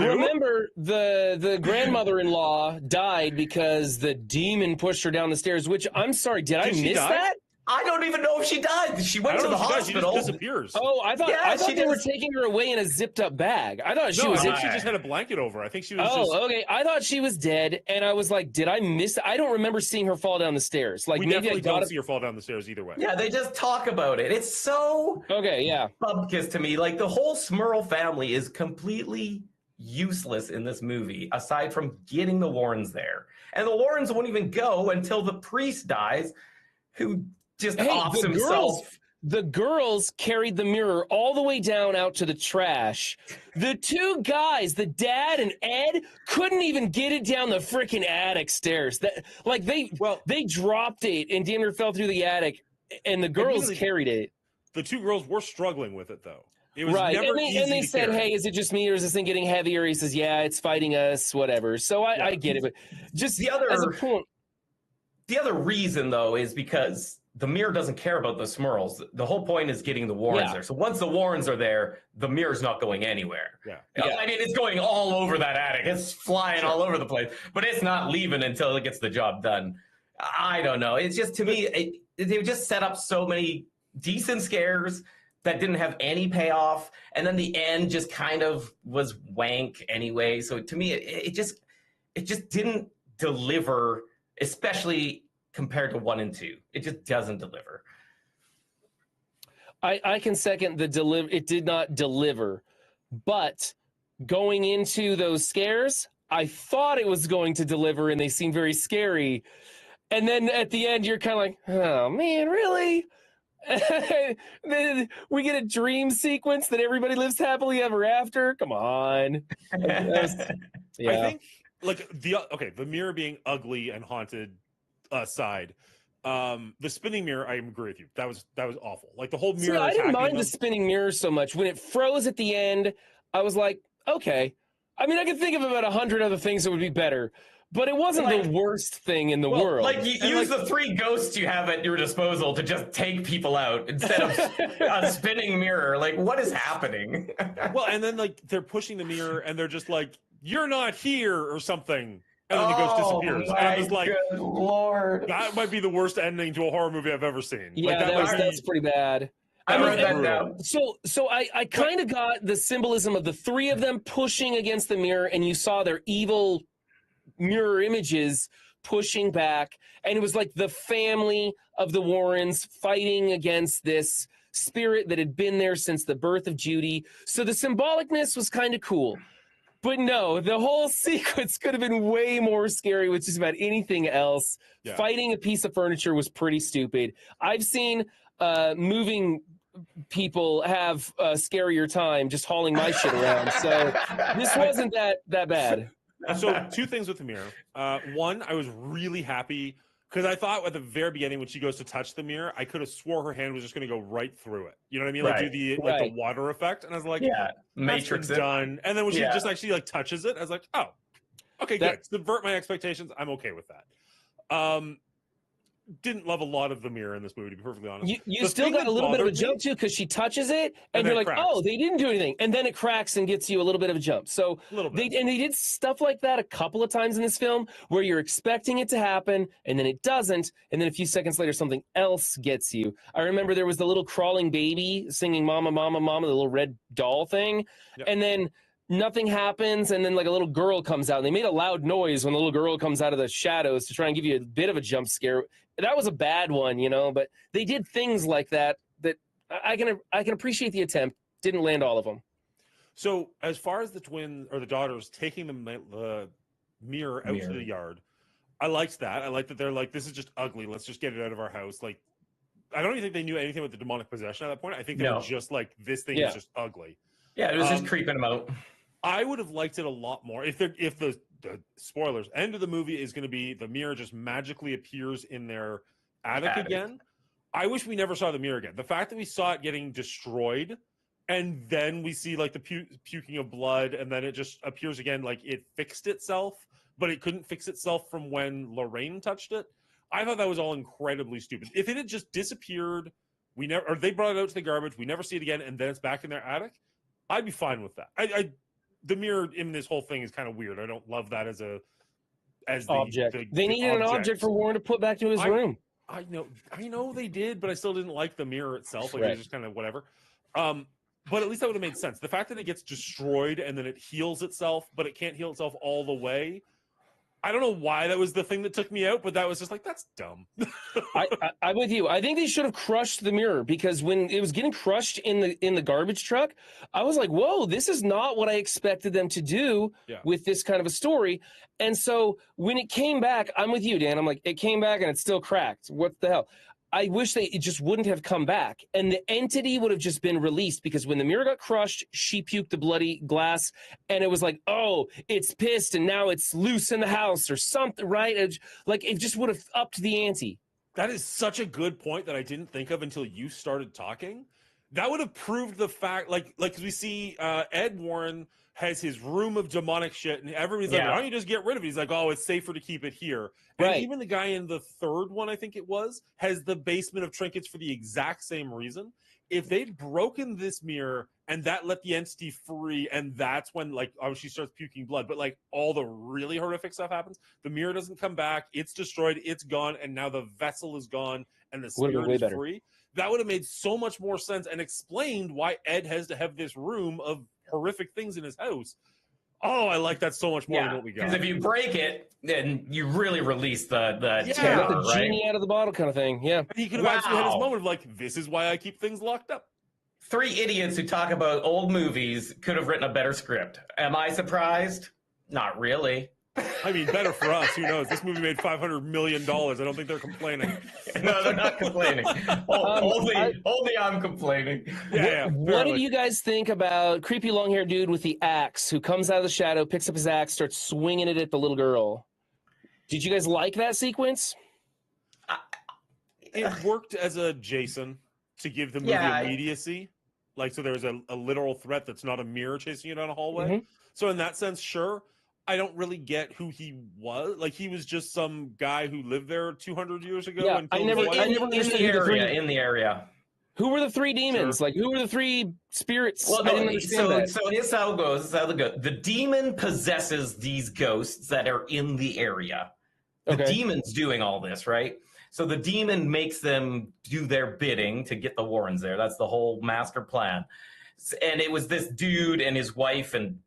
Remember, the grandmother-in-law died because the demon pushed her down the stairs, which, I'm sorry, did I miss that? I don't even know if she died. She went to the hospital. She just disappears. Oh, I thought they were taking her away in a zipped up bag. I thought she was. I think she just had a blanket over. I think she was. Okay. I thought she was dead, and I was like, did I miss? I don't remember seeing her fall down the stairs. Like we maybe definitely don't see her fall down the stairs either way. Yeah, they just talk about it. It's so bubkiss to me. Like the whole Smurl family is completely useless in this movie, aside from getting the Warrens there, and the Warrens won't even go until the priest dies, who just offs himself. The girls carried the mirror all the way down out to the trash. The two guys, the dad and Ed, couldn't even get it down the freaking attic stairs. They dropped it and damn near fell through the attic, and the girls carried it. The two girls were struggling with it though. It was right, never and they said, carry. "Hey, is it just me, or is this thing getting heavier?" He says, "Yeah, it's fighting us, whatever." So I get it, but just as a point. The other reason, though, is because the mirror doesn't care about the Smurls. The whole point is getting the Warrens there. So once the Warrens are there, the mirror's not going anywhere. I mean, it's going all over that attic. It's flying all over the place, but it's not leaving until it gets the job done. I don't know. It's just, to me, they just set up so many decent scares that didn't have any payoff, and then the end just kind of was wank anyway. So to me, it just didn't deliver, especially compared to 1 and 2. It just doesn't deliver. I can second it did not deliver, but going into those scares, I thought it was going to deliver, and they seemed very scary. And then at the end, you're kind of like, oh man, really? Then we get a dream sequence that everybody lives happily ever after. Come on. I think the mirror being ugly and haunted aside, the spinning mirror, I agree with you. That was awful. Like the whole mirror. I didn't mind the spinning mirror so much. When it froze at the end, I was like, okay. I mean, I could think of about 100 other things that would be better, but it wasn't the worst thing in the world. Like, use the 3 ghosts you have at your disposal to just take people out instead of a spinning mirror. Like, what is happening? Well, and then like they're pushing the mirror and they're just like, "You're not here" or something, and then the ghost disappears. And I was like, good Lord, that might be the worst ending to a horror movie I've ever seen. Yeah, like, that's pretty bad. I wrote that down. So I kind of got the symbolism of the 3 of them pushing against the mirror, and you saw their evil mirror images pushing back, and it was like the family of the Warrens fighting against this spirit that had been there since the birth of Judy. So the symbolicness was kind of cool. But no, the whole sequence could have been way more scary with just about anything else. Yeah. Fighting a piece of furniture was pretty stupid. I've seen moving people have a scarier time just hauling my shit around. So this wasn't that bad. So 2 things with the mirror. One, I was really happy because I thought at the very beginning when she goes to touch the mirror, I could have swore her hand was just going to go right through it. You know what I mean? Like do the the water effect, and I was like, Matrix done. And then when she just actually like touches it, I was like, oh, okay, good. Subvert my expectations. I'm okay with that. Didn't love a lot of the mirror in this movie, to be perfectly honest. You still got a little bit of a jump too, because she touches it and you're like, oh, they didn't do anything, and then it cracks and gets you a little bit of a jump. So they did stuff like that a couple of times in this film where you're expecting it to happen and then it doesn't, and then a few seconds later something else gets you. I remember there was the little crawling baby singing "Mama, Mama, Mama," the little red doll thing, and then nothing happens, and then like a little girl comes out, and they made a loud noise when the little girl comes out of the shadows to try and give you a bit of a jump scare. That was a bad one, but they did things like that I can appreciate the attempt. Didn't land all of them. So as far as the twin or the daughters taking the mirror out to the yard, I liked that. I liked that they're like, this is just ugly. Let's just get it out of our house. Like, I don't even think they knew anything about the demonic possession at that point. I think they were just like, this thing is just ugly. Yeah, it was just creeping them out. I would have liked it a lot more if the spoilers end of the movie is going to be the mirror just magically appears in their attic again. I wish we never saw the mirror again. The fact that we saw it getting destroyed and then we see like the puking of blood and then it just appears again, like it fixed itself, but it couldn't fix itself from when Lorraine touched it. I thought that was all incredibly stupid. If it had just disappeared, or they brought it out to the garbage, we never see it again, and then it's back in their attic, I'd be fine with that. The mirror in this whole thing is kind of weird. I don't love that as the object. They needed an object for Warren to put back to his room. I know they did, but I still didn't like the mirror itself. Like, it Right. was just kind of whatever. But at least that would have made sense. The fact that it gets destroyed and then it heals itself, but it can't heal itself all the way. I don't know why that was the thing that took me out, but that was just like, that's dumb. I'm with you. I think they should have crushed the mirror, because when it was getting crushed in the garbage truck, I was like, whoa, this is not what I expected them to do with this kind of a story. And so when it came back, I'm with you, Dan. I'm like, it came back and it's still cracked. What the hell? I wish it just wouldn't have come back, and the entity would have just been released, because when the mirror got crushed, she puked the bloody glass, and it was like, oh, it's pissed, and now it's loose in the house or something, right? It just would have upped the ante. That is such a good point that I didn't think of until you started talking. That would have proved the fact, because we see Ed Warren has his room of demonic shit, and everybody's like, why don't you just get rid of it? He's like, oh, it's safer to keep it here. And even the guy in the third one, I think it was, has the basement of trinkets for the exact same reason. If they'd broken this mirror and that let the entity free, and that's when, like, oh, she starts puking blood, but like all the really horrific stuff happens, the mirror doesn't come back, it's destroyed, it's gone, and now the vessel is gone and the spirit is free. That would have made so much more sense and explained why Ed has to have this room of horrific things in his house. Oh, I like that so much more than what we got. Because if you break it, then you really release the terror, the genie out of the bottle kind of thing. Yeah. And he could have actually had his moment of like, this is why I keep things locked up. 3 idiots who talk about old movies could have written a better script. Am I surprised? Not really. I mean, better for us. Who knows? This movie made $500 million. I don't think they're complaining. No, they're not complaining. Only I'm complaining. Yeah. What did you guys think about creepy long-haired dude with the axe who comes out of the shadow, picks up his axe, starts swinging it at the little girl? Did you guys like that sequence? It worked as a Jason to give the movie immediacy. Like, so there's a literal threat that's not a mirror chasing you down a hallway. Mm-hmm. So in that sense, sure. I don't really get who he was. Like, he was just some guy who lived there 200 years ago. Yeah, and I never understood in the area. Who were the 3 demons? Sure. Like, who were the 3 spirits? Well, no, so here's how it goes. The demon possesses these ghosts that are in the area. The demon's doing all this, right? So the demon makes them do their bidding to get the Warrens there. That's the whole master plan. And it was this dude and his wife and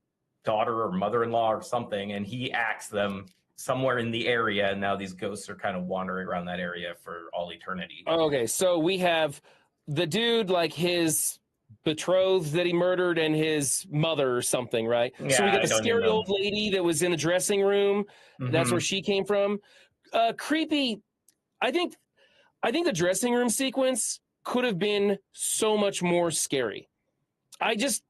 daughter or mother-in-law or something, and he axed them somewhere in the area, and now these ghosts are kind of wandering around that area for all eternity. Okay, so we have the dude, like his betrothed that he murdered, and his mother or something, right? Yeah, so we got the scary old lady that was in the dressing room. Mm-hmm. That's where she came from. Creepy. I think the dressing room sequence could have been so much more scary. I just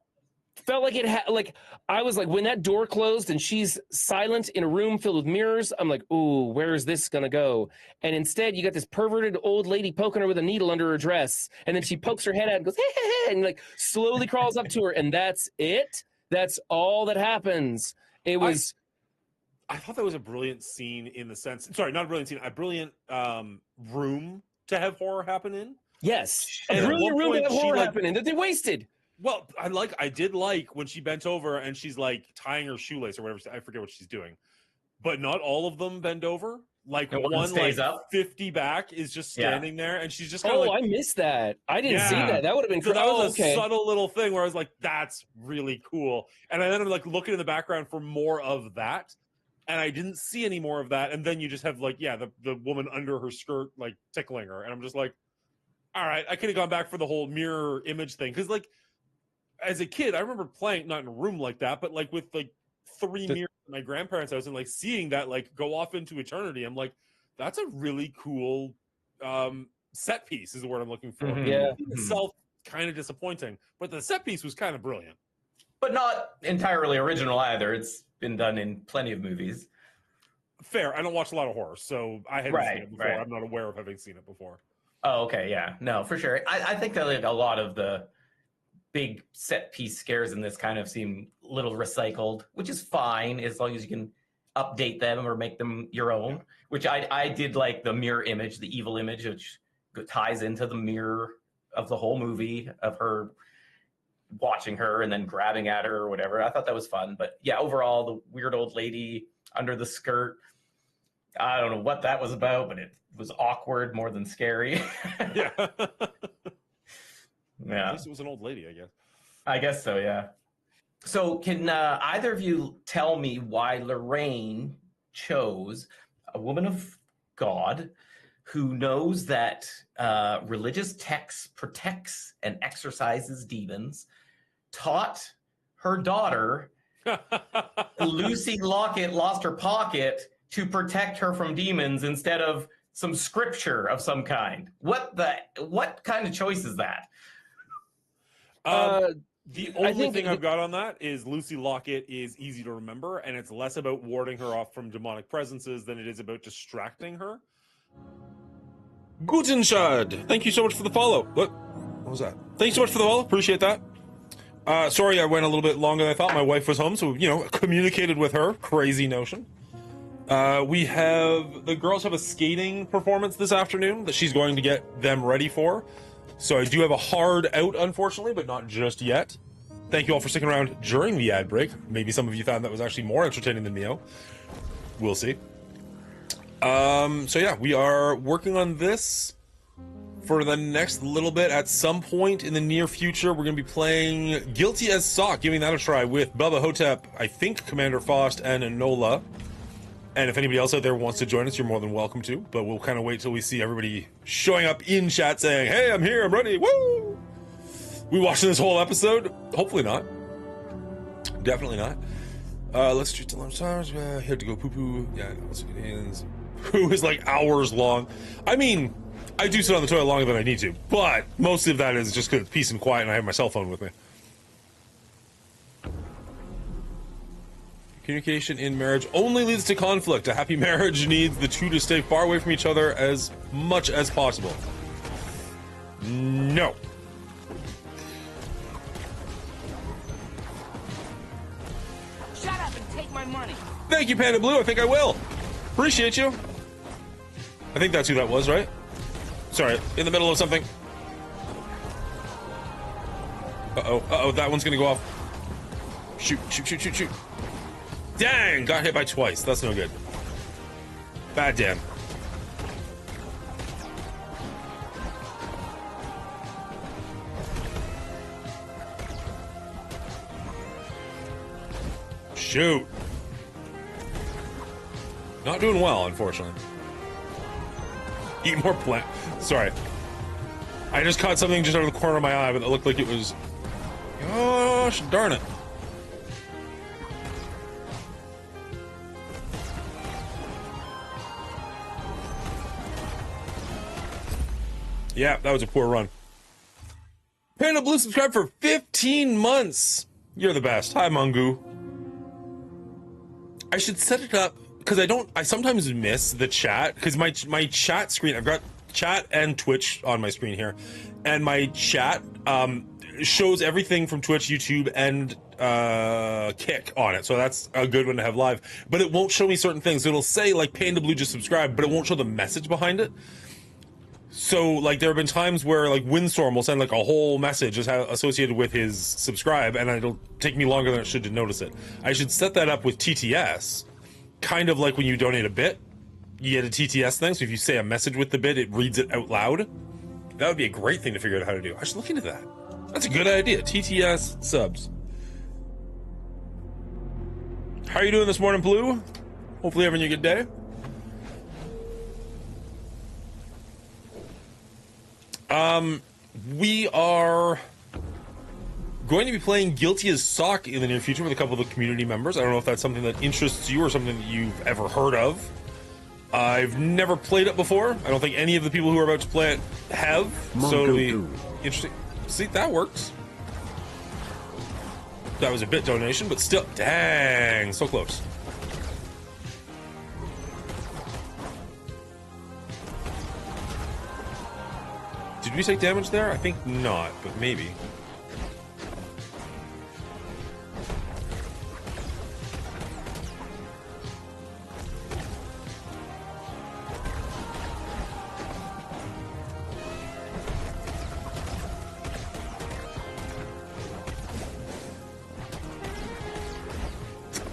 felt like it had, like, I was like, when that door closed and she's silent in a room filled with mirrors, I'm like, ooh, where is this gonna go? And instead you got this perverted old lady poking her with a needle under her dress, and then she pokes her head out and goes, hey, hey, hey, and like slowly crawls up to her, and that's it. That's all that happens. It was I thought that was a brilliant scene in the sense, sorry, not a brilliant scene, a brilliant room to have horror happen in. Yes. A brilliant room to have horror happen in that they wasted. Well, I did like when she bent over and she's like tying her shoelace or whatever. I forget what she's doing, but not all of them bend over. Like one stays like up. 50 back is just standing there, and she's just kind of I missed that. I didn't see that. That would have been cool. So that was a subtle little thing where I was like, that's really cool. And then I'm like looking in the background for more of that, and I didn't see any more of that. And then you just have like, the woman under her skirt like tickling her, and I'm just like, all right, I could have gone back for the whole mirror image thing, because like, as a kid, I remember playing not in a room like that, but like with like 3 mirrors at my grandparents' house, and like seeing that like go off into eternity. I'm like, that's a really cool set piece is the word I'm looking for. Mm-hmm. Yeah, itself kind of disappointing, but the set piece was kind of brilliant, but not entirely original either. It's been done in plenty of movies. Fair. I don't watch a lot of horror, so I haven't seen it before. I'm not aware of having seen it before. Oh, okay, yeah, no, for sure. I think that like a lot of the big set piece scares in this kind of seem a little recycled, which is fine as long as you can update them or make them your own, which I did like the mirror image, the evil image, which ties into the mirror of the whole movie of her watching her and then grabbing at her or whatever. I thought that was fun. But yeah, overall, the weird old lady under the skirt, I don't know what that was about, but was awkward more than scary. Yeah. Yeah. At least it was an old lady, I guess. I guess so, yeah. So can either of you tell me why Lorraine chose a woman of God who knows that religious text protects and exorcises demons, taught her daughter Lucy Lockett lost her pocket to protect her from demons instead of some scripture of some kind? What kind of choice is that? The only thing I've got on that is Lucy Lockett is easy to remember, and it's less about warding her off from demonic presences than it is about distracting her. Gutenschad, thank you so much for the follow. What was that? Thank you so much for the follow. Appreciate that. Sorry I went a little bit longer than I thought. My wife was home, so, communicated with her. Crazy notion. The girls have a skating performance this afternoon that she's going to get them ready for. So I do have a hard out, unfortunately, but not just yet. Thank you all for sticking around during the ad break. Maybe some of you found that was actually more entertaining than MIO. We'll see. So yeah, we are working on this for the next little bit. At some point in the near future, we're going to be playing Guilty as Sock, giving that a try with Bubba Hotep, I think Commander Faust, and Enola. And if anybody else out there wants to join us, you're more than welcome to. But we'll kind of wait till we see everybody showing up in chat saying, hey, I'm here, I'm ready, woo! We watching this whole episode? Hopefully not. Definitely not. Let's treat the lunch times. Had to go poo-poo. Yeah, let's get in. Poo is like hours long. I mean, I do sit on the toilet longer than I need to, but most of that is just because it's peace and quiet and I have my cell phone with me. Communication in marriage only leads to conflict. A happy marriage needs the two to stay far away from each other as much as possible. No. Shut up and take my money. Thank you, Panda Blue. I think I will. Appreciate you. I think that's who that was, right? Sorry, in the middle of something. Uh-oh, that one's gonna go off. Shoot. Dang, got hit by twice. That's no good. Bad damn. Shoot. Not doing well, unfortunately. Eat more plant. Sorry. I just caught something just out of the corner of my eye, but it looked like it was... Gosh, darn it. Yeah, that was a poor run. Panda Blue subscribed for 15 months. You're the best. Hi, Mongooli. I should set it up because I sometimes miss the chat because my chat screen, I've got chat and Twitch on my screen here, and my chat shows everything from Twitch, YouTube, and Kick on it. So that's a good one to have live, but it won't show me certain things. It'll say like Panda Blue just subscribed, but it won't show the message behind it. So, like, there have been times where, like, Windstorm will send, like, a whole message associated with his subscribe, and it'll take me longer than it should to notice it. I should set that up with TTS, kind of like when you donate a bit, you get a TTS thing, so if you say a message with the bit, it reads it out loud. That would be a great thing to figure out how to do. I should look into that. That's a good idea. TTS subs. How are you doing this morning, Blue? Hopefully having a good day. We are going to be playing Guilty as Sock in the near future with a couple of the community members. I don't know if that's something that interests you or something that you've ever heard of. I've never played it before. I don't think any of the people who are about to play it have. So it'll be interesting. See, that works. That was a bit donation, but still, dang, so close. Did we take damage there? I think not, but maybe.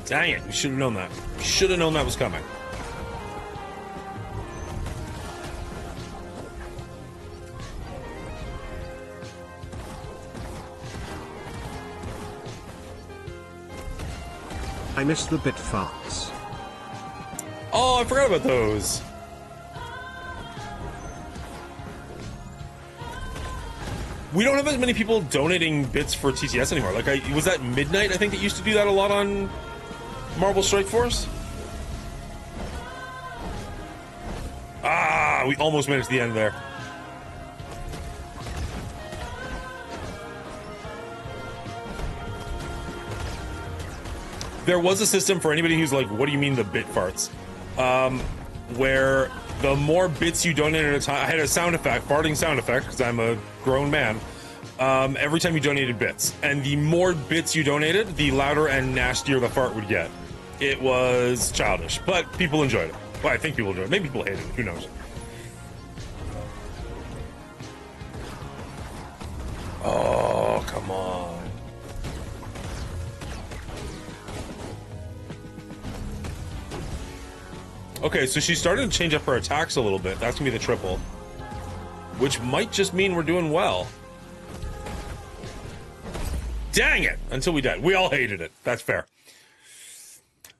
Dang it, we should have known that. We should have known that was coming. I miss the bit farts. Oh, I forgot about those. We don't have as many people donating bits for TTS anymore. Like, was that Midnight, I think, that used to do that a lot on Marvel Strike Force? Ah, we almost made it to the end there. There was a system for anybody who's like, what do you mean the bit farts? Where the more bits you donate at a time, I had a sound effect, farting sound effect, because I'm a grown man, every time you donated bits. And the more bits you donated, the louder and nastier the fart would get. It was childish, but people enjoyed it. Well, I think people enjoyed it. Maybe people hated it, who knows? Oh, come on. Okay, so she's starting to change up her attacks a little bit. That's gonna be the triple. Which might just mean we're doing well. Dang it! Until we died. We all hated it. That's fair.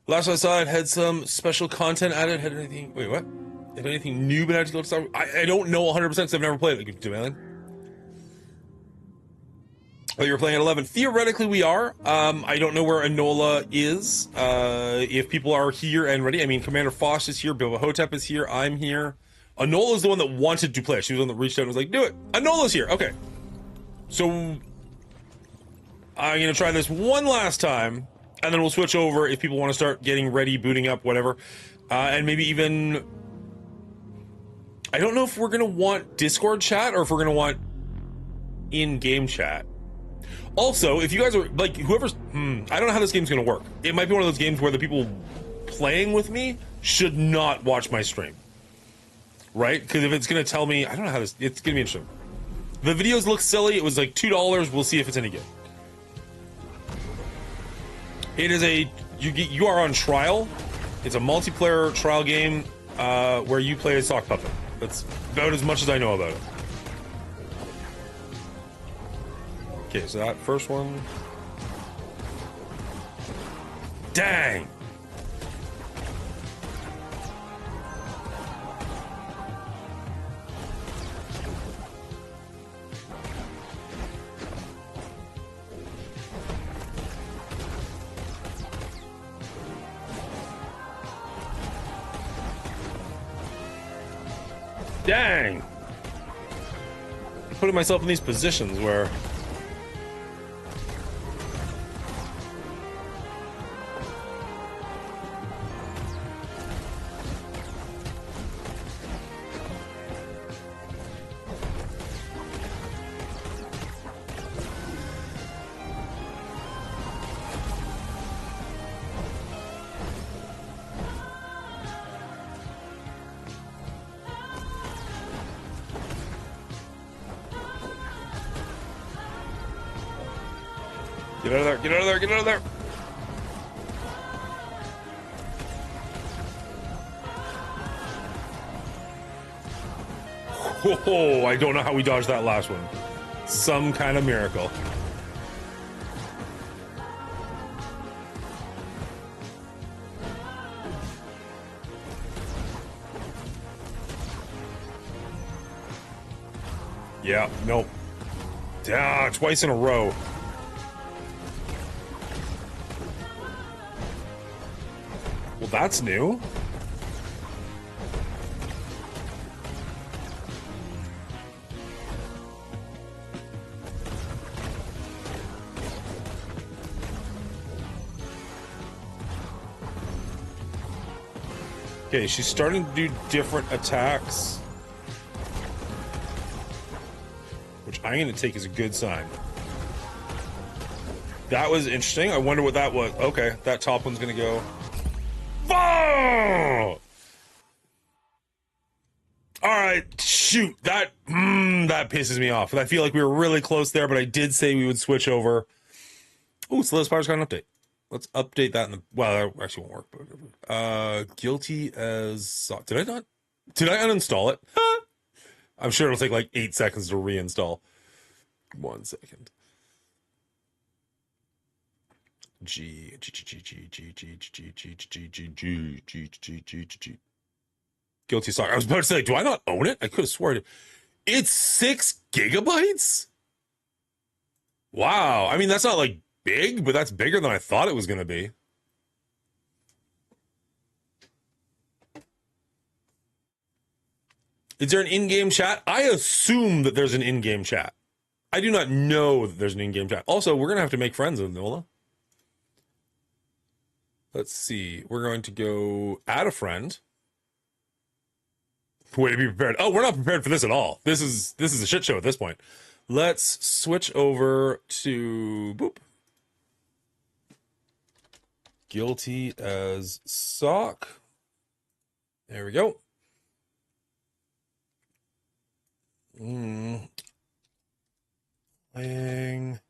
Last I saw it had some special content added. Had anything... Wait, what? Had anything new been added to go to Star Wars? I don't know 100% because I've never played it. Do you, Oh, you're playing at 11. Theoretically, we are. I don't know where Enola is. If people are here and ready. I mean, Commander Foss is here. Bilbo Hotep is here. I'm here. Enola is the one that wanted to play. She was the one that reached out and was like, do it. Enola's here. Okay. So, I'm going to try this one last time. And then we'll switch over if people want to start getting ready, booting up, whatever. And maybe even... I don't know if we're going to want Discord chat or if we're going to want in-game chat. Also, if you guys are, like, whoever's... I don't know how this game's going to work. It might be one of those games where the people playing with me should not watch my stream. Right? Because if it's going to tell me... I don't know how this... It's going to be interesting. The videos look silly. It was like $2. We'll see if it's any good. It is a... You are on trial. It's a multiplayer trial game where you play a sock puppet. That's about as much as I know about it. Okay, so that first one... Dang! Dang! I'm putting myself in these positions where... Get out of there, get out of there, get out of there! Whoa, I don't know how we dodged that last one. Some kind of miracle. Yeah, nope. Ah, twice in a row. Well, that's new. Okay, she's starting to do different attacks, which I'm going to take as a good sign. That was interesting. I wonder what that was. Okay, that top one's going to go. Oh! All right, shoot. That pisses me off. I feel like we were really close there, but I did say we would switch over. Oh, Slay Spire's got an update. Let's update that in the... Well, that actually won't work, but... guilty as... Did I not... Did I uninstall it? I'm sure it'll take like 8 seconds to reinstall. 1 second. Guilty Sock. I was about to say, do I not own it? I could have sworn it. It's 6 gigabytes? Wow. I mean, that's not like big, but that's bigger than I thought it was going to be. Is there an in-game chat? I assume that there's an in-game chat. I do not know that there's an in-game chat. Also, we're going to have to make friends with Nola. Let's see. We're going to go add a friend. Way to be prepared. Oh, we're not prepared for this at all. This is a shit show at this point. Let's switch over to boop. Guilty as Sock. There we go. Playing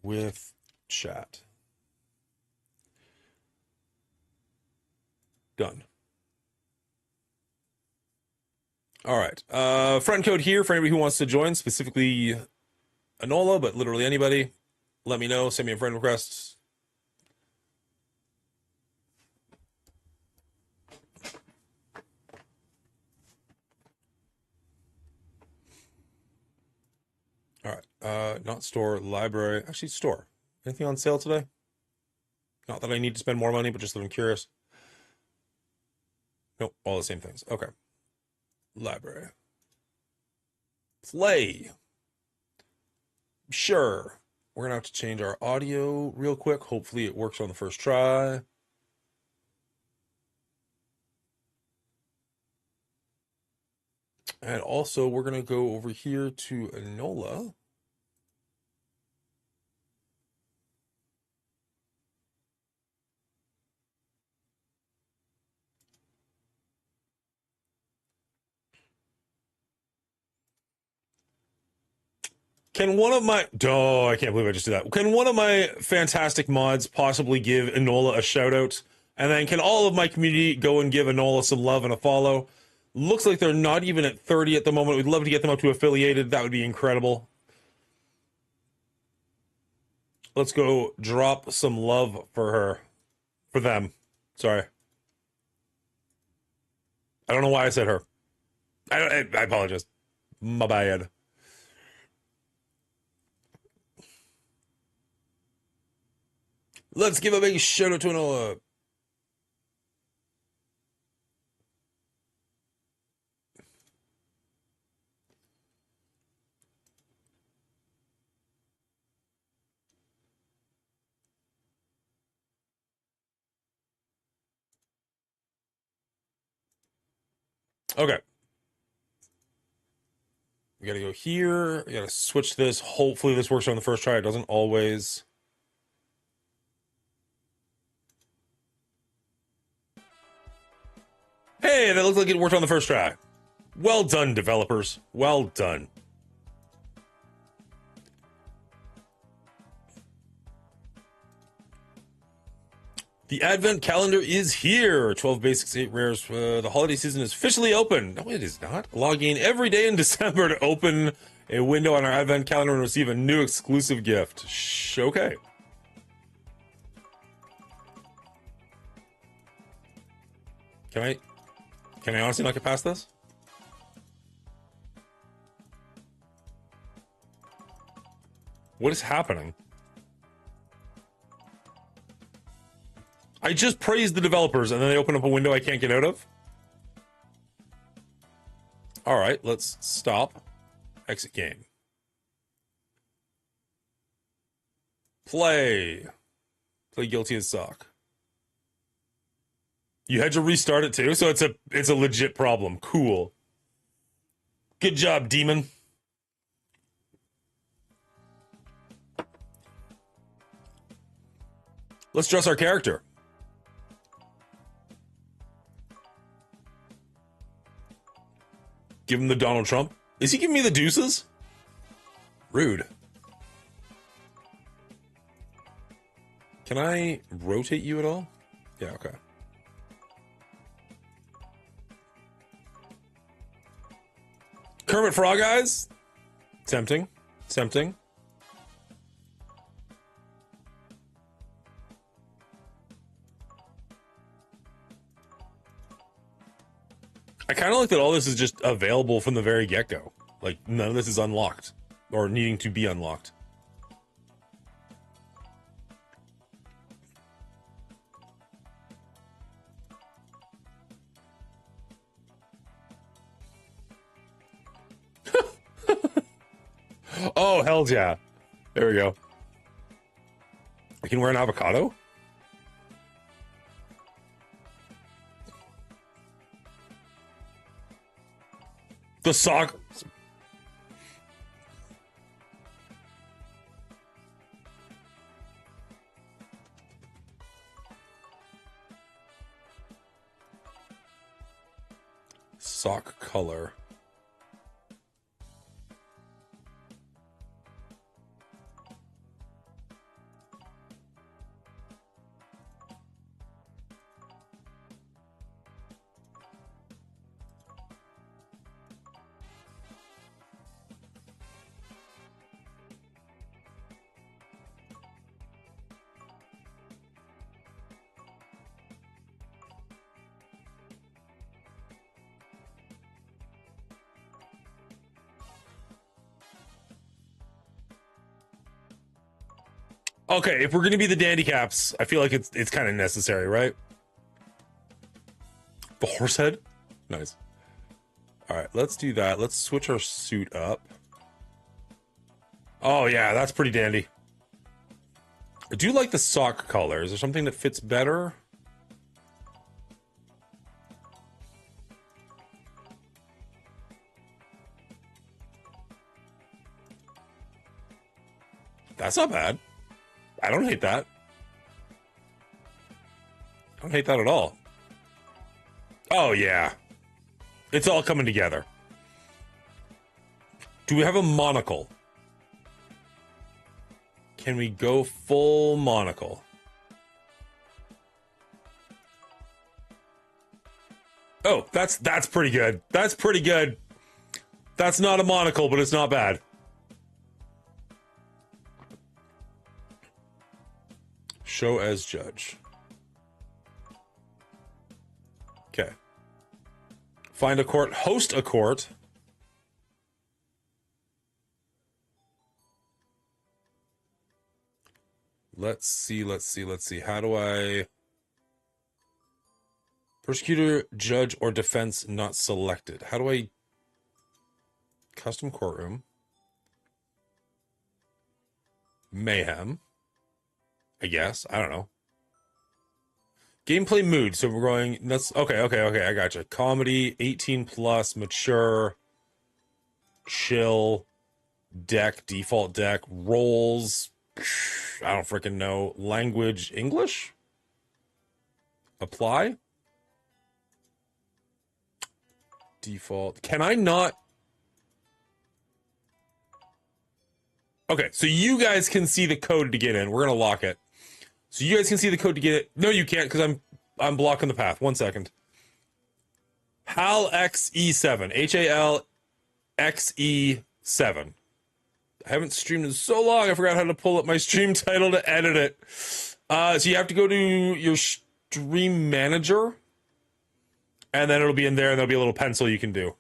with chat. Done. All right. Friend code here for anybody who wants to join, specifically Anola, but literally anybody. Let me know. Send me a friend request. All right. Not store, library. Actually, store. Anything on sale today? Not that I need to spend more money, but just that I'm curious. Nope, all the same things. Okay. Library. Play. Sure. We're going to have to change our audio real quick. Hopefully it works on the first try. And also, we're going to go over here to Enola. Can one of my... Oh, I can't believe I just did that. Can one of my fantastic mods possibly give Enola a shout out? And then can all of my community go and give Enola some love and a follow? Looks like they're not even at 30 at the moment. We'd love to get them up to affiliated. That would be incredible. Let's go drop some love for her. For them. Sorry. I don't know why I said her. I apologize. My bad. Let's give a big shout out to Enola. Okay. We gotta go here. We gotta switch this. Hopefully this works on the first try. It doesn't always. Hey, that looks like it worked on the first try. Well done, developers. Well done. The advent calendar is here. 12 basics, 8 rares. The holiday season is officially open. No, it is not. Log in every day in December to open a window on our advent calendar and receive a new exclusive gift. Okay. Can I honestly not get past this? What is happening? I just praised the developers and then they open up a window I can't get out of? All right, let's stop. Exit game. Play. Play Guilty as Sock. You had to restart it too, so it's a legit problem. Cool. Good job, demon. Let's dress our character. Give him the Donald Trump. Is he giving me the deuces? Rude. Can I rotate you at all? Yeah, okay. Kermit Frog Eyes? Tempting. Tempting. I kind of like that all this is just available from the very get-go. Like, none of this is unlocked or needing to be unlocked. Oh, hell yeah. There we go. I can wear an avocado? The sock. Sock color. Okay, if we're gonna be the dandy caps, I feel like it's kind of necessary, right? The horse head? Nice. All right, let's do that. Let's switch our suit up. Oh yeah, that's pretty dandy. I do like the sock color. Is there something that fits better? That's not bad. I don't hate that. I don't hate that at all. Oh, yeah. It's all coming together. Do we have a monocle? Can we go full monocle? Oh, that's pretty good. That's pretty good. That's not a monocle, but it's not bad. Show as judge. Okay. Find a court, host a court. Let's see. How do I... Prosecutor, judge, or defense not selected. How do I... Custom courtroom. Mayhem. I guess. I don't know. Gameplay mood. So we're going... That's okay. I gotcha. Comedy, 18 plus, mature, chill, deck, default deck, roles. I don't freaking know. Language, English? Apply? Default. Can I not... Okay, so you guys can see the code to get in. We're going to lock it. So you guys can see the code to get it. No, you can't because I'm blocking the path. 1 second. HALXE7. HALXE7. I haven't streamed in so long. I forgot how to pull up my stream title to edit it. So you have to go to your stream manager, and then it'll be in there, and there'll be a little pencil you can do.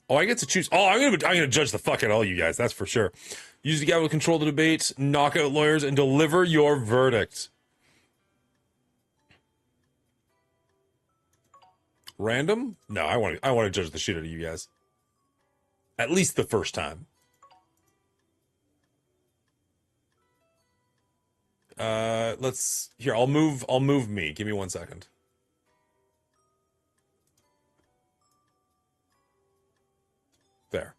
Oh, I get to choose. Oh, I'm gonna judge the fuck out of all you guys. That's for sure. Use the gavel to control the debate, knock out lawyers, and deliver your verdict. Random? No, I want to judge the shit out of you guys. At least the first time. I'll move me. Give me 1 second. There.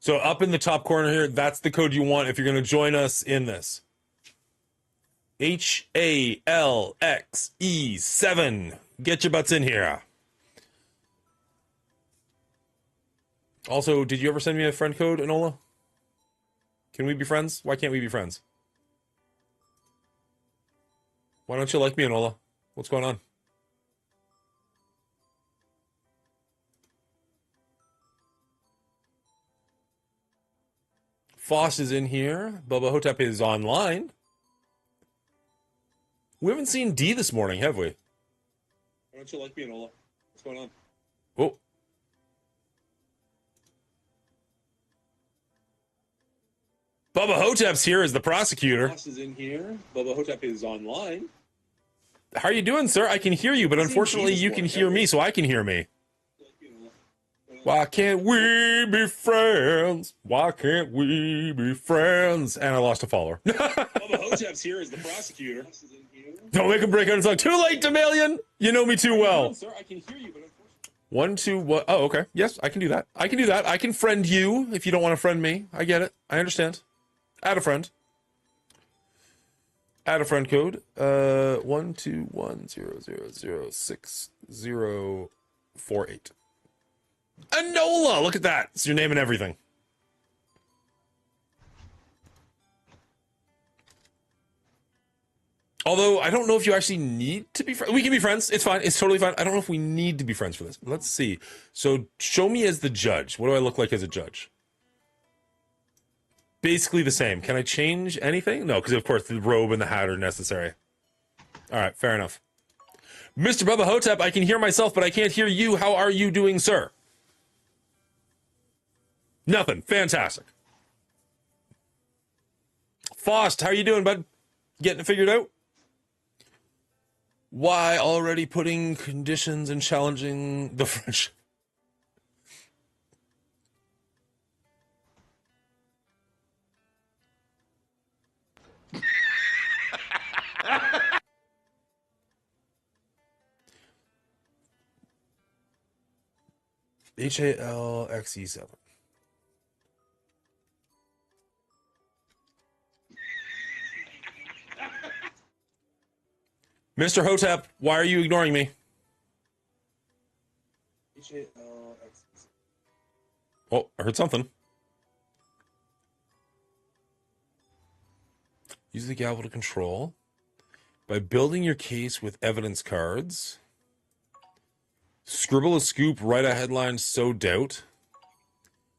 So up in the top corner here, that's the code you want if you're going to join us in this. HALXE7. Get your butts in here. Also, did you ever send me a friend code, Enola? Can we be friends? Why can't we be friends? Why don't you like me, Enola? What's going on? Foss is in here. Bubba Hotep is online. We haven't seen D this morning, have we? Why don't you like me, Nola? What's going on? Oh. Bubba Hotep's here as the prosecutor. Boss is in here. Bubba Hotep is online. How are you doing, sir? I can hear you, but unfortunately you can hear me, so I can hear me. Why can't we be friends? Why can't we be friends? And I lost a follower. Bubba Hotep's here as the prosecutor. Don't make him break out. It's like, too late, Demalion. You know me too well. Sir, I can hear you, but 1, 2, what? Oh, okay. Yes, I can do that. I can do that. I can friend you if you don't want to friend me. I get it. I understand. Add a friend. Add a friend code. 12100060048. Anola! Look at that. It's your name and everything. Although, I don't know if you actually need to be friends. We can be friends. It's fine. It's totally fine. I don't know if we need to be friends for this. Let's see. So, show me as the judge. What do I look like as a judge? Basically the same. Can I change anything? No, because of course the robe and the hat are necessary. All right, fair enough. Mr. Bubba Hotep, I can hear myself, but I can't hear you. How are you doing, sir? Nothing. Fantastic. Faust, how are you doing, bud? Getting it figured out? Why already putting conditions and challenging the French? HALXE7. Mr. Hotep, why are you ignoring me? Oh, I heard something. Use the gavel to control. By building your case with evidence cards. Scribble a scoop, write a headline, sow doubt.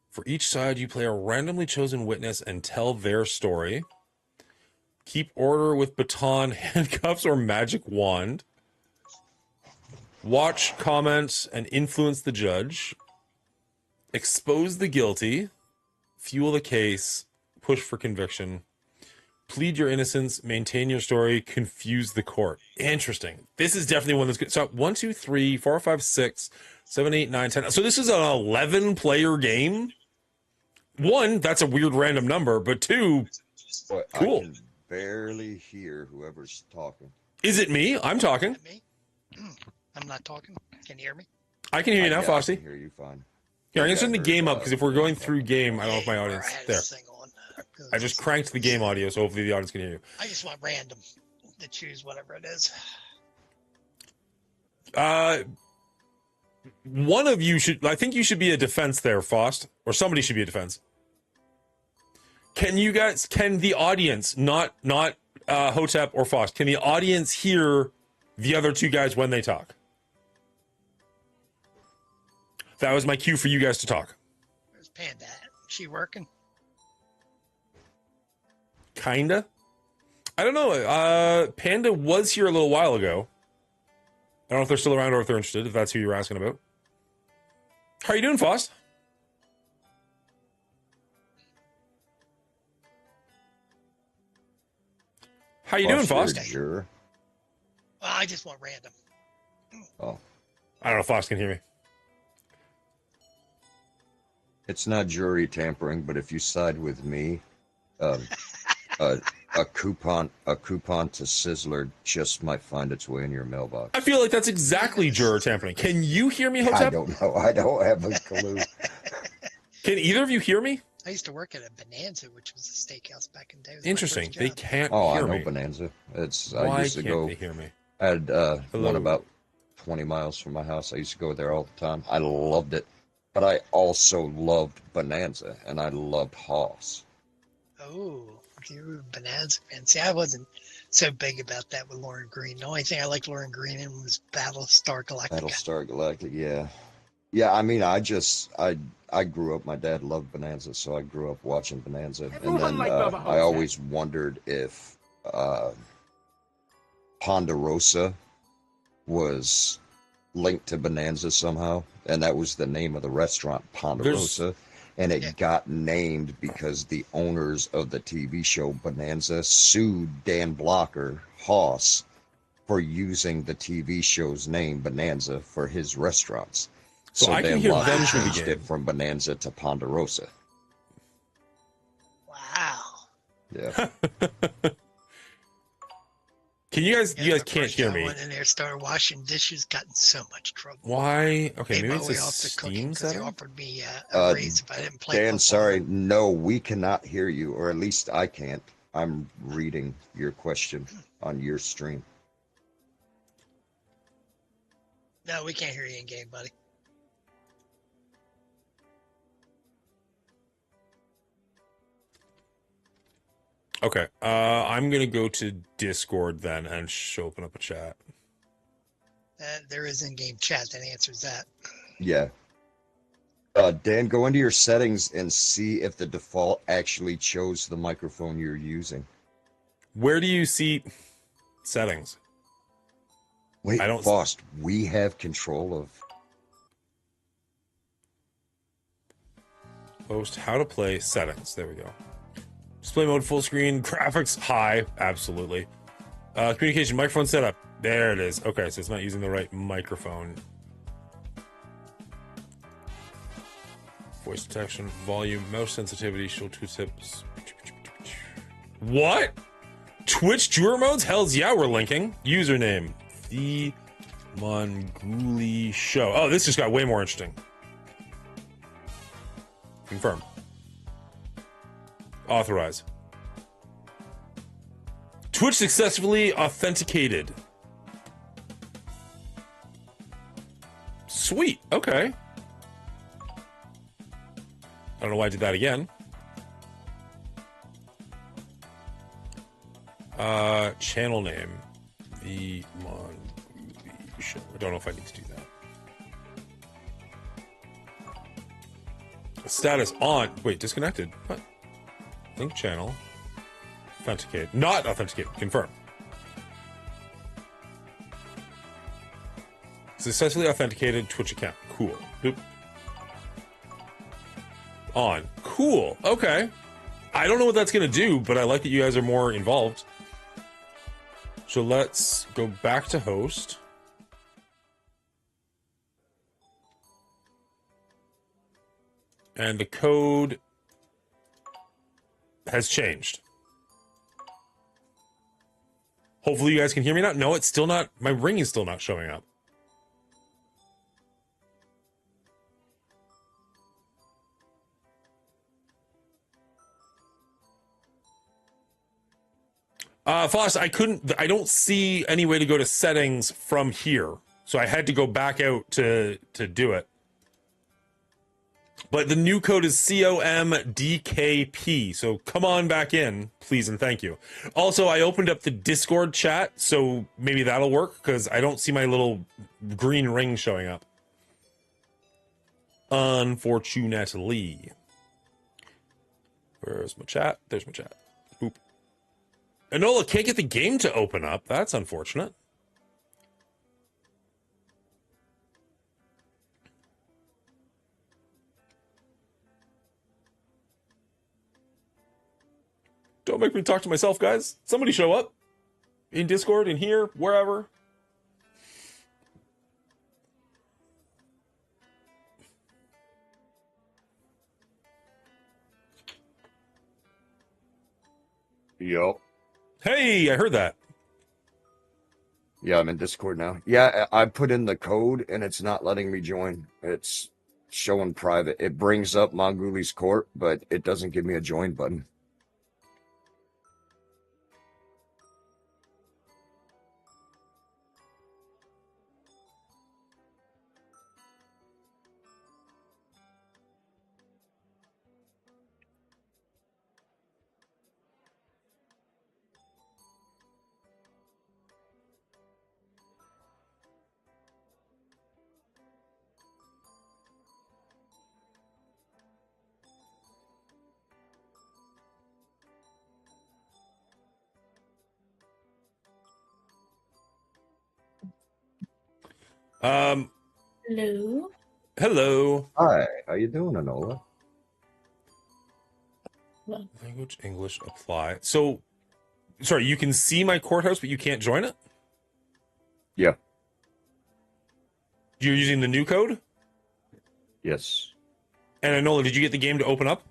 For each side, you play a randomly chosen witness and tell their story. Keep order with baton, handcuffs, or magic wand. Watch, comment, and influence the judge. Expose the guilty. Fuel the case. Push for conviction. Plead your innocence. Maintain your story. Confuse the court. Interesting. This is definitely one that's good. So 1, 2, 3, 4, 5, 6, 7, 8, 9, 10. So this is an 11-player game. 1, that's a weird random number, but 2, cool. I can barely hear whoever's talking. Is it me? I'm talking. Me? I'm not talking. Can you hear me? I can hear you now, Fossey. I can hear you fine. Here, I'm going to turn the game up, because if we're going through game, I don't know if my audience... There. I just cranked the game audio, so hopefully the audience can hear you. I just want random to choose whatever it is. One of you should... I think you should be a defense there, Faust. Or somebody should be a defense. Can you guys... Can the audience, not Hotep or Faust, can the audience hear the other two guys when they talk? That was my cue for you guys to talk. Where's Panda? Is she working? Kinda. I don't know. Panda was here a little while ago. I don't know if they're still around or if they're interested, if that's who you're asking about. How are you doing, Faust? How you doing, Faust? Sure. Well, I just want random. Oh. I don't know if Faust can hear me. It's not jury tampering, but if you side with me, a coupon to Sizzler just might find its way in your mailbox. I feel like that's exactly juror tampering. Can you hear me, Hotep? I don't know. I don't have a clue. Can either of you hear me? I used to work at a Bonanza, which was a steakhouse back in the day. Interesting. They can't hear me. Oh, hear I know me. Bonanza. It's Why I used to can't go. They hear me? I had one about 20 miles from my house. I used to go there all the time. I loved it, but I also loved Bonanza, and I loved Hoss. Oh, you were a Bonanza fan. See, I wasn't so big about that with Lauren Green. The only thing I liked Lauren Green in was Battlestar Galactica. Battlestar Galactica, yeah. Yeah, I mean, I grew up, my dad loved Bonanza, so I grew up watching Bonanza. And then I always wondered if Ponderosa was linked to Bonanza somehow, and that was the name of the restaurant, Ponderosa. And it got named because the owners of the TV show Bonanza sued Dan Blocker, Hoss, for using the TV show's name Bonanza for his restaurants. So I can Dan hear Blocker them through the changed game. it from Bonanza to Ponderosa. Wow. Yeah. Can you guys? You guys can't First hear time I me. went in there, started washing dishes, got in so much trouble. Why? Okay, Made maybe my it's way a off the cooking Steam because they setting. offered me a raise if I didn't play Dan, football. sorry, no, we cannot hear you, or at least I can't. I'm reading your question on your stream. No, we can't hear you in game, buddy. Okay, I'm gonna go to Discord then and open up a chat. There is in-game chat that answers that. Yeah. Dan, go into your settings and see if the default actually chose the microphone you're using. Where do you see settings? Wait, I don't. Faust, we have control of... Host, how to play settings. There we go. Display mode, full screen, graphics high, absolutely. Communication, microphone setup. There it is. Okay, so it's not using the right microphone. Voice detection, volume, mouse sensitivity, show tooltips. What? Twitch drawer modes? Hells yeah, we're linking. Username, the Mongooli show. Oh, this just got way more interesting. Confirm. Authorize. Twitch successfully authenticated. Sweet. Okay. I don't know why I did that again. Channel name. The Mongooli show. I don't know if I need to do that. Status on. Wait, disconnected. What? Link channel. Authenticate. Not authenticate. Confirm. Successfully authenticated Twitch account. Cool. Boop. On. Cool. Okay. I don't know what that's going to do, but I like that you guys are more involved. So let's go back to host. And the code has changed. Hopefully you guys can hear me now. No, it's still not. My ring is still not showing up. Foss, I don't see any way to go to settings from here. So I had to go back out to do it. But the new code is COMDKP. So come on back in, please and thank you. Also, I opened up the Discord chat, so maybe that'll work, because I don't see my little green ring showing up. Unfortunately. Where's my chat? There's my chat. Boop. Enola can't get the game to open up. That's unfortunate. Don't make me talk to myself, guys. Somebody show up. In Discord, in here, wherever. Yo. Hey, I heard that. Yeah, I'm in Discord now. Yeah, I put in the code and it's not letting me join. It's showing private. It brings up Mongooli's Court, but it doesn't give me a join button. Hello. Hello. Hi, how you doing, Enola? Language, English, apply. So, sorry, you can see my courthouse, but you can't join it? Yeah. You're using the new code? Yes. And Enola, did you get the game to open up?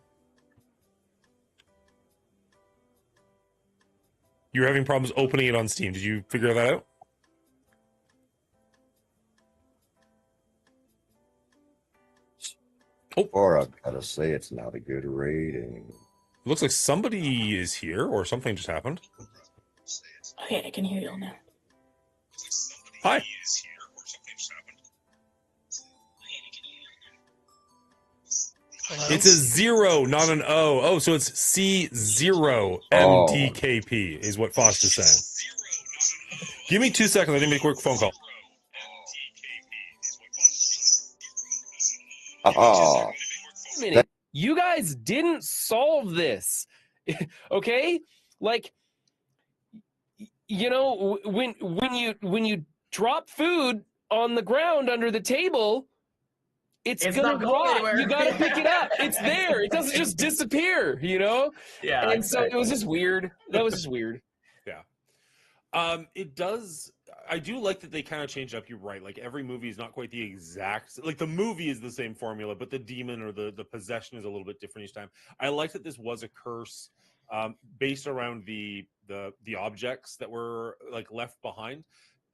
You were having problems opening it on Steam. Did you figure that out? Oh. Or I've got to say it's not a good rating. It looks like somebody is here, or something just happened. Okay, I can hear you all now. Hi. Hello? It's a 0, not an O. Oh, so it's C0MDKP is what Foster's saying. Give me 2 seconds. I need to make a quick phone call. Aha. Wait a minute. You guys didn't solve this. Okay? Like, you know, when you drop food on the ground under the table, it's gonna rot. You gotta pick it up. It's there. It doesn't just disappear, you know? Yeah. And so it was just weird. That was just weird. Yeah. It does. I do like that they kind of changed up. You're right. Like every movie is not quite the exact. Like the movie is the same formula, but the demon or the possession is a little bit different each time. I like that this was a curse based around the objects that were like left behind.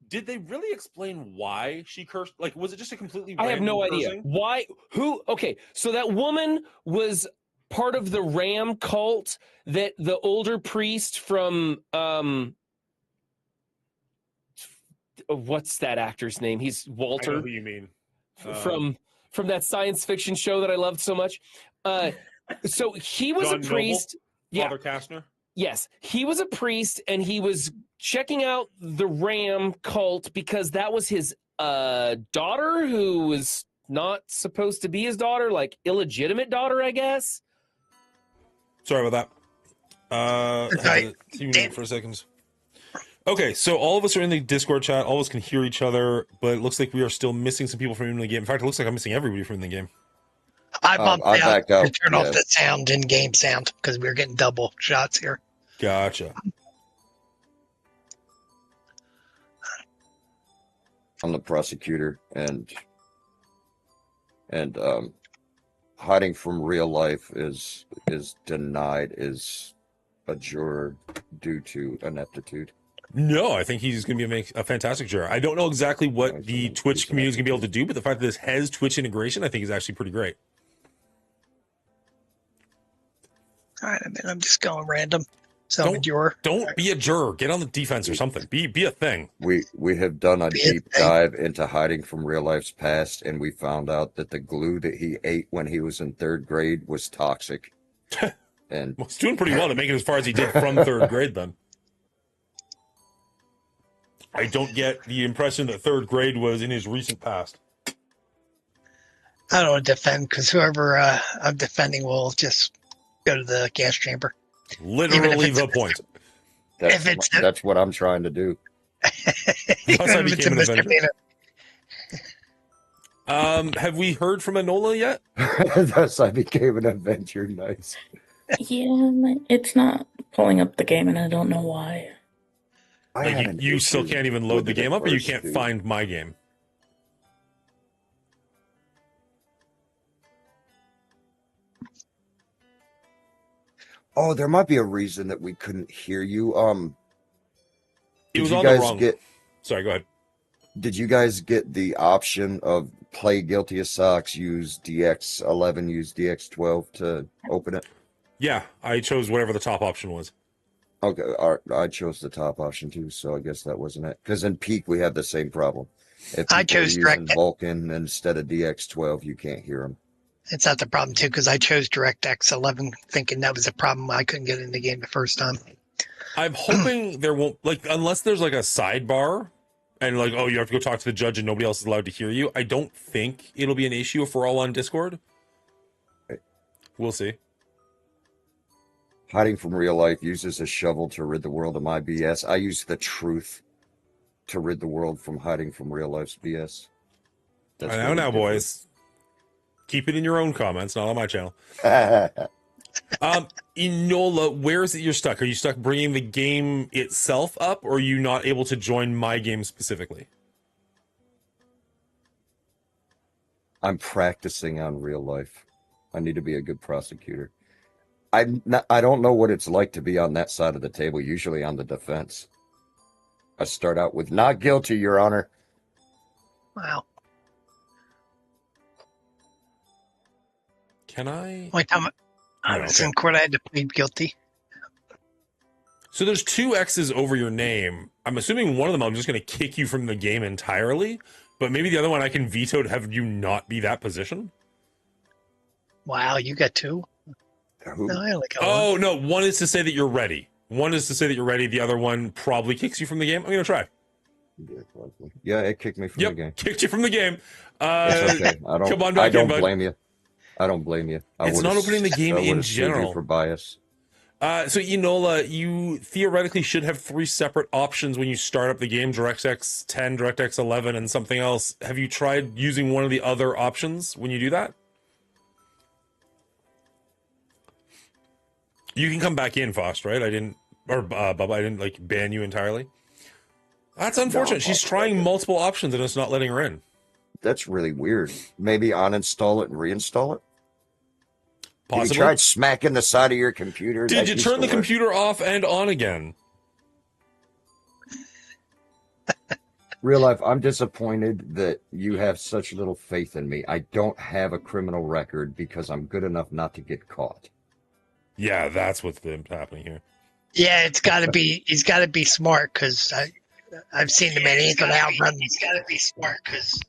Did they really explain why she cursed? Like, was it just a completely? I have no cursing? idea why. Who? Okay, so that woman was part of the Ram cult that the older priest from what's that actor's name? He's Walter. I know who you mean. From that science fiction show that I loved so much. So he was John a priest. Noble? Father Kastner? Yes, he was a priest, and he was checking out the Ram cult because that was his daughter, who was not supposed to be his daughter, like illegitimate daughter, I guess. Sorry about that. TV for a second. Okay, so all of us are in the Discord chat. All of us can hear each other, but it looks like we are still missing some people from in the game. In fact, it looks like I'm missing everybody from the game. I bumped I out backed out. to turn off the sound in game sound because we were getting double shots here. Gotcha. I'm the prosecutor, and hiding from real life is denied as a juror due to ineptitude. No, I think he's going to be a fantastic juror. I don't know exactly what the Twitch community is going to be able to do, but the fact that this has Twitch integration, I think is actually pretty great. All right, I'm just going random. So I'm a juror. Don't be a juror. Get on the defense or something. Be a thing. We have done a deep dive into hiding from real life's past, and we found out that the glue that he ate when he was in 3rd grade was toxic. And well, he's doing pretty well to make it as far as he did from 3rd grade then. I don't get the impression that 3rd grade was in his recent past. I don't want to defend because whoever I'm defending will just go to the gas chamber. Literally the point. That's what I'm trying to do. Thus I became an Avenger. Have we heard from Enola yet? Thus I became an Avenger. Nice. Yeah, it's not pulling up the game, and I don't know why. Like you still can't even load the game up, or you can't find my game? Oh, there might be a reason that we couldn't hear you. It was on the wrong. Sorry, go ahead. Did you guys get the option of play Guilty as Socks, use DX11, use DX12 to open it? Yeah, I chose whatever the top option was. Okay, I chose the top option too, so I guess that wasn't it. Because in Peak we have the same problem. If I chose using Vulcan instead of DX12, you can't hear them. It's not the problem too, because I chose DirectX 11, thinking that was a problem. I couldn't get in the game the first time. I'm hoping there won't, like, unless there's like a sidebar and like, oh, you have to go talk to the judge and nobody else is allowed to hear you. I don't think it'll be an issue if we're all on Discord. We'll see. Hiding from real life uses a shovel to rid the world of my BS. I use the truth to rid the world from hiding from real life's BS. That's I know really now, different. boys. Keep it in your own comments, not on my channel. Enola, where is it you're stuck? Are you stuck bringing the game itself up, or are you not able to join my game specifically? I'm practicing on real life. I need to be a good prosecutor. I don't know what it's like to be on that side of the table, usually on the defense. I start out with not guilty, Your Honor. Wow. Can I? One time I was in court, I had to plead guilty. So there's 2 X's over your name. I'm assuming one of them I'm just going to kick you from the game entirely, but maybe the other one I can veto to have you not be that position. Wow, you got 2? No, I only got one. No, one is to say that you're ready. One is to say that you're ready. The other one probably kicks you from the game. I'm going to try. Yeah, it kicked me from the game. Kicked you from the game. It's okay. Come on back I don't in, bud. blame you. I don't blame you. It's not opening the game in general. For bias. So Enola, you theoretically should have 3 separate options when you start up the game: DirectX 10, DirectX 11, and something else. Have you tried using one of the other options when you do that? You can come back in, Faust, right? Bubba, I didn't like ban you entirely. That's unfortunate. She's trying multiple options and it's not letting her in. That's really weird. Maybe uninstall it and reinstall it? Possibly. Have you tried smacking the side of your computer? Did you turn the computer off and on again? Real life, I'm disappointed that you have such little faith in me. I don't have a criminal record because I'm good enough not to get caught. Yeah, that's what's happening here. Yeah, it's got to be. He's got to be smart because I've seen the man. He ain't gonna outrun me. He's got to be smart because.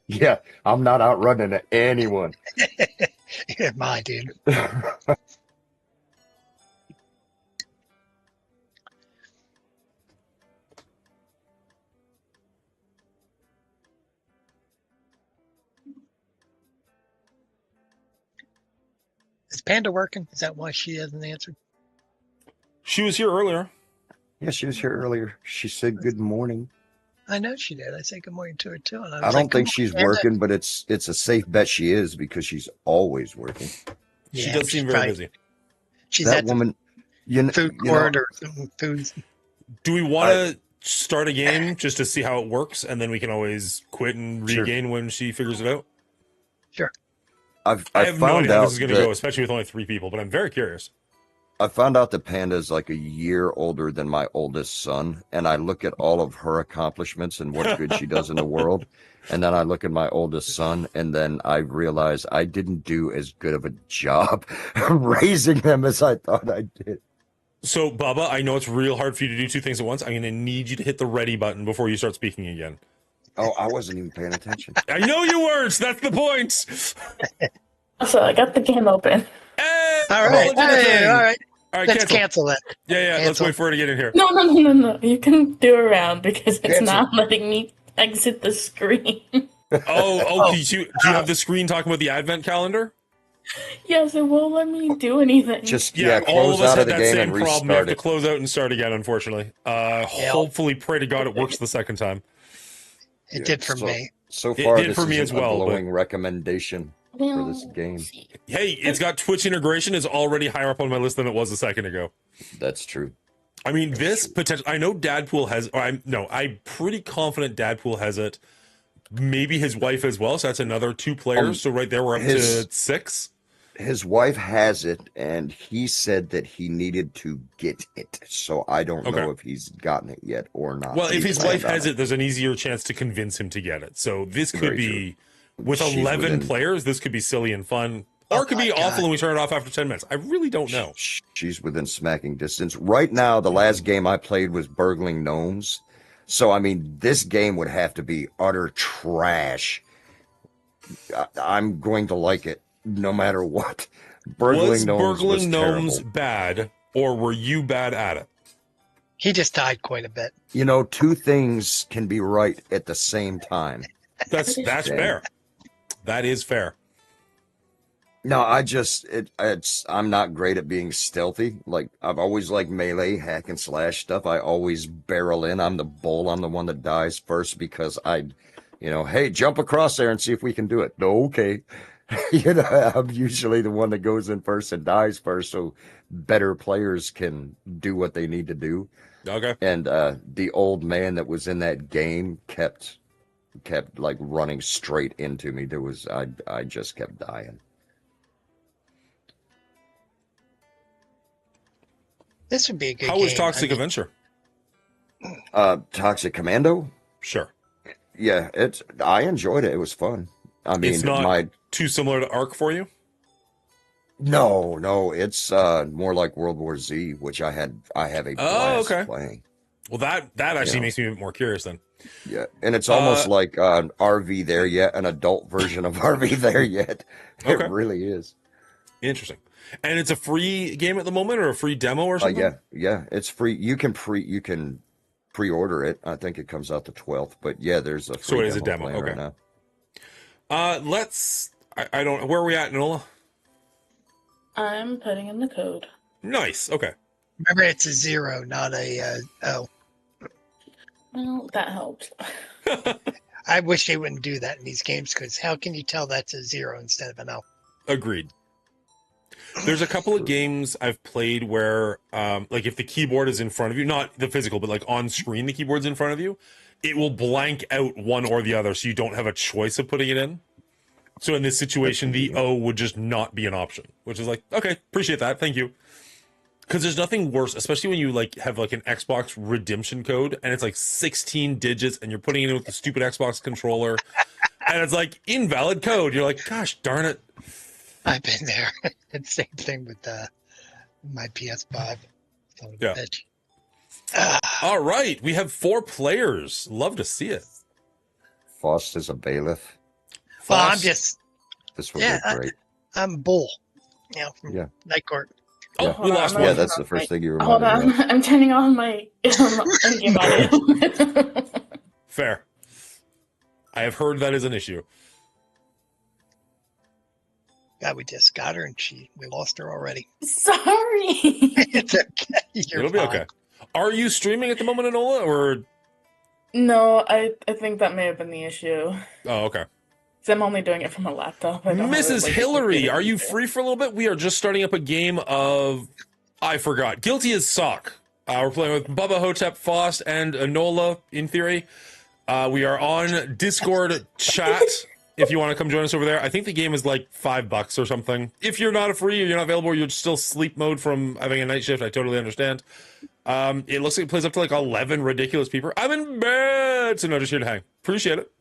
Yeah, I'm not outrunning anyone. You're my dude. Is Panda working? Is that why she hasn't answered? She was here earlier. Yeah, she was here earlier. She said good morning. I know she did. I said good morning to her too. And I don't think she's working, but it's a safe bet she is because she's always working. She does seem very busy. She's that at woman, food court or some food. Do we want to start a game just to see how it works, and then we can always quit and regain when she figures it out? Sure. I have no found idea how out this is going to go, especially with only 3 people, but I'm very curious. I found out that Panda is like a year older than my oldest son, and I look at all of her accomplishments and what good she does in the world, and then I look at my oldest son, and then I realize I didn't do as good of a job raising them as I thought I did. So, Bubba, I know it's real hard for you to do 2 things at once. I'm going to need you to hit the ready button before you start speaking again. Oh, I wasn't even paying attention. I know you weren't. That's the point. So I got the game open. Hey, all right. All right, let's cancel that. Yeah, let's wait for her to get in here. No. You can do a round because it's not letting me exit the screen. Do you have the screen talking about the advent calendar? Yes, it won't let me do anything. Just all of us had the that game same and problem. We have to restart it. close out and start again, unfortunately. Hopefully, pray to God it works the second time. It did for me. So far, it did this for me isn't as well. a glowing recommendation for this game. Hey, it's got Twitch integration. Is already higher up on my list than it was a second ago. That's true. I mean, this potential. I know Dadpool has. I'm pretty confident Dadpool has it. Maybe his wife as well. So that's another 2 players. So right there, we're up to 6. His wife has it, and he said that he needed to get it. So I don't know if he's gotten it yet or not. Well, if his wife has it, there's an easier chance to convince him to get it. So this could be, with 11 players, this could be silly and fun. Or it could be awful and we turn it off after 10 minutes. I really don't know. She's within smacking distance. Right now, the last game I played was Burgling Gnomes. So, I mean, this game would have to be utter trash. I'm going to like it. No matter what. Was Burgling Gnomes bad, or were you bad at it? He just died quite a bit. 2 things can be right at the same time. That's fair. That is fair. No, I'm not great at being stealthy. Like, I've always liked melee, hack and slash stuff. I always barrel in. I'm the bull. I'm the one that dies first because I Hey, jump across there and see if we can do it. No, okay. I'm usually the one that goes in first and dies first, so better players can do what they need to do. Okay. And the old man that was in that game kept like running straight into me. I just kept dying. This would be a good How game. was Toxic Adventure? Toxic Commando? Sure. Yeah, I enjoyed it. It was fun. I mean, it's not too similar to Ark for you? No, it's more like World War Z, which I have a blast playing. Well, that actually makes me a bit more curious then. Yeah, and it's almost like RV There Yet, an adult version of RV There Yet. It really is. Interesting. And it's a free game at the moment, or a free demo or something? Yeah, it's free. You can pre-order it. I think it comes out the 12th, but yeah, there's a free so it is a demo. Okay. right now. I don't. Where are we at, Nola? I'm putting in the code. Nice. Okay. Remember, it's a 0, not a O. Well, that helps. I wish they wouldn't do that in these games, because how can you tell that's a 0 instead of an O? Agreed. There's a couple of games I've played where, like, if the keyboard is in front of you, not the physical, but like on screen, the keyboard's in front of you, it will blank out one or the other, so you don't have a choice of putting it in. So in this situation, the O would just not be an option, which is like, okay, appreciate that, thank you. Because there's nothing worse, especially when you like have like an Xbox redemption code and it's like 16 digits and you're putting it in with the stupid Xbox controller and it's like invalid code. You're like, gosh darn it. I've been there. It's the same thing with my PS5. Yeah. All right, we have 4 players. Love to see it. Faust is a bailiff. Well, I'm just. This would be great. I'm Bull. From Night Court. Oh, we lost one. Yeah, that's the first thing you reminded me. Hold on, I'm turning on my in-game audio. Fair. I have heard that is an issue. God, we just got her and we lost her already. Sorry. It's okay. It'll be okay. Are you streaming at the moment, Enola, or? No, I think that may have been the issue. Oh, okay. So I'm only doing it from a laptop. Mrs. Hillary, are you free for a little bit? We are just starting up a game of, I forgot, Guilty as Sock. We're playing with Bubba, Hotep, Faust, and Enola, in theory. We are on Discord chat. If you want to come join us over there, I think the game is like $5 or something. If you're not free or you're not available, or you're still sleep mode from having a night shift, I totally understand. It looks like it plays up to like 11 ridiculous people. I'm in bed, so no, just here to hang. Appreciate it.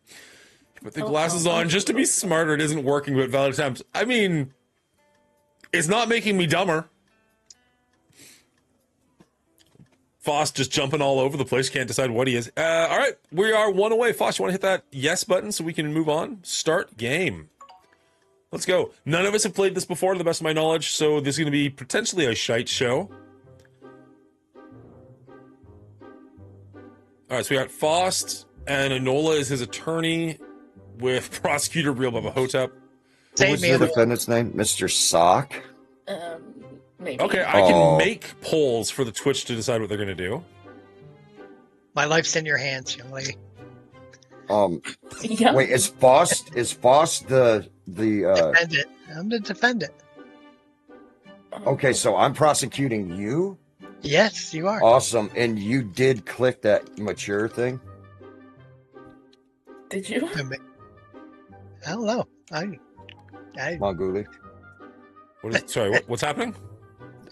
Put the glasses on just to be smarter. It isn't working, but valid attempts. I mean, it's not making me dumber. Faust just jumping all over the place. Can't decide what he is. All right, we are 1 away. Faust, you want to hit that yes button so we can move on? Start game. Let's go. None of us have played this before, to the best of my knowledge, so this is going to be potentially a shite show. All right, so we got Faust, and Enola is his attorney with Prosecutor Real Bubba Hotep. What was the defendant's name? Mr. Sock? Maybe. Okay, I can make polls for the Twitch to decide what they're going to do. My life's in your hands, young lady. Wait, is Faust the Defend it. I'm the defendant. Okay, so I'm prosecuting you? Yes, you are. Awesome. And you did click that mature thing? Did you? I don't know. I Mongooli. What's happening?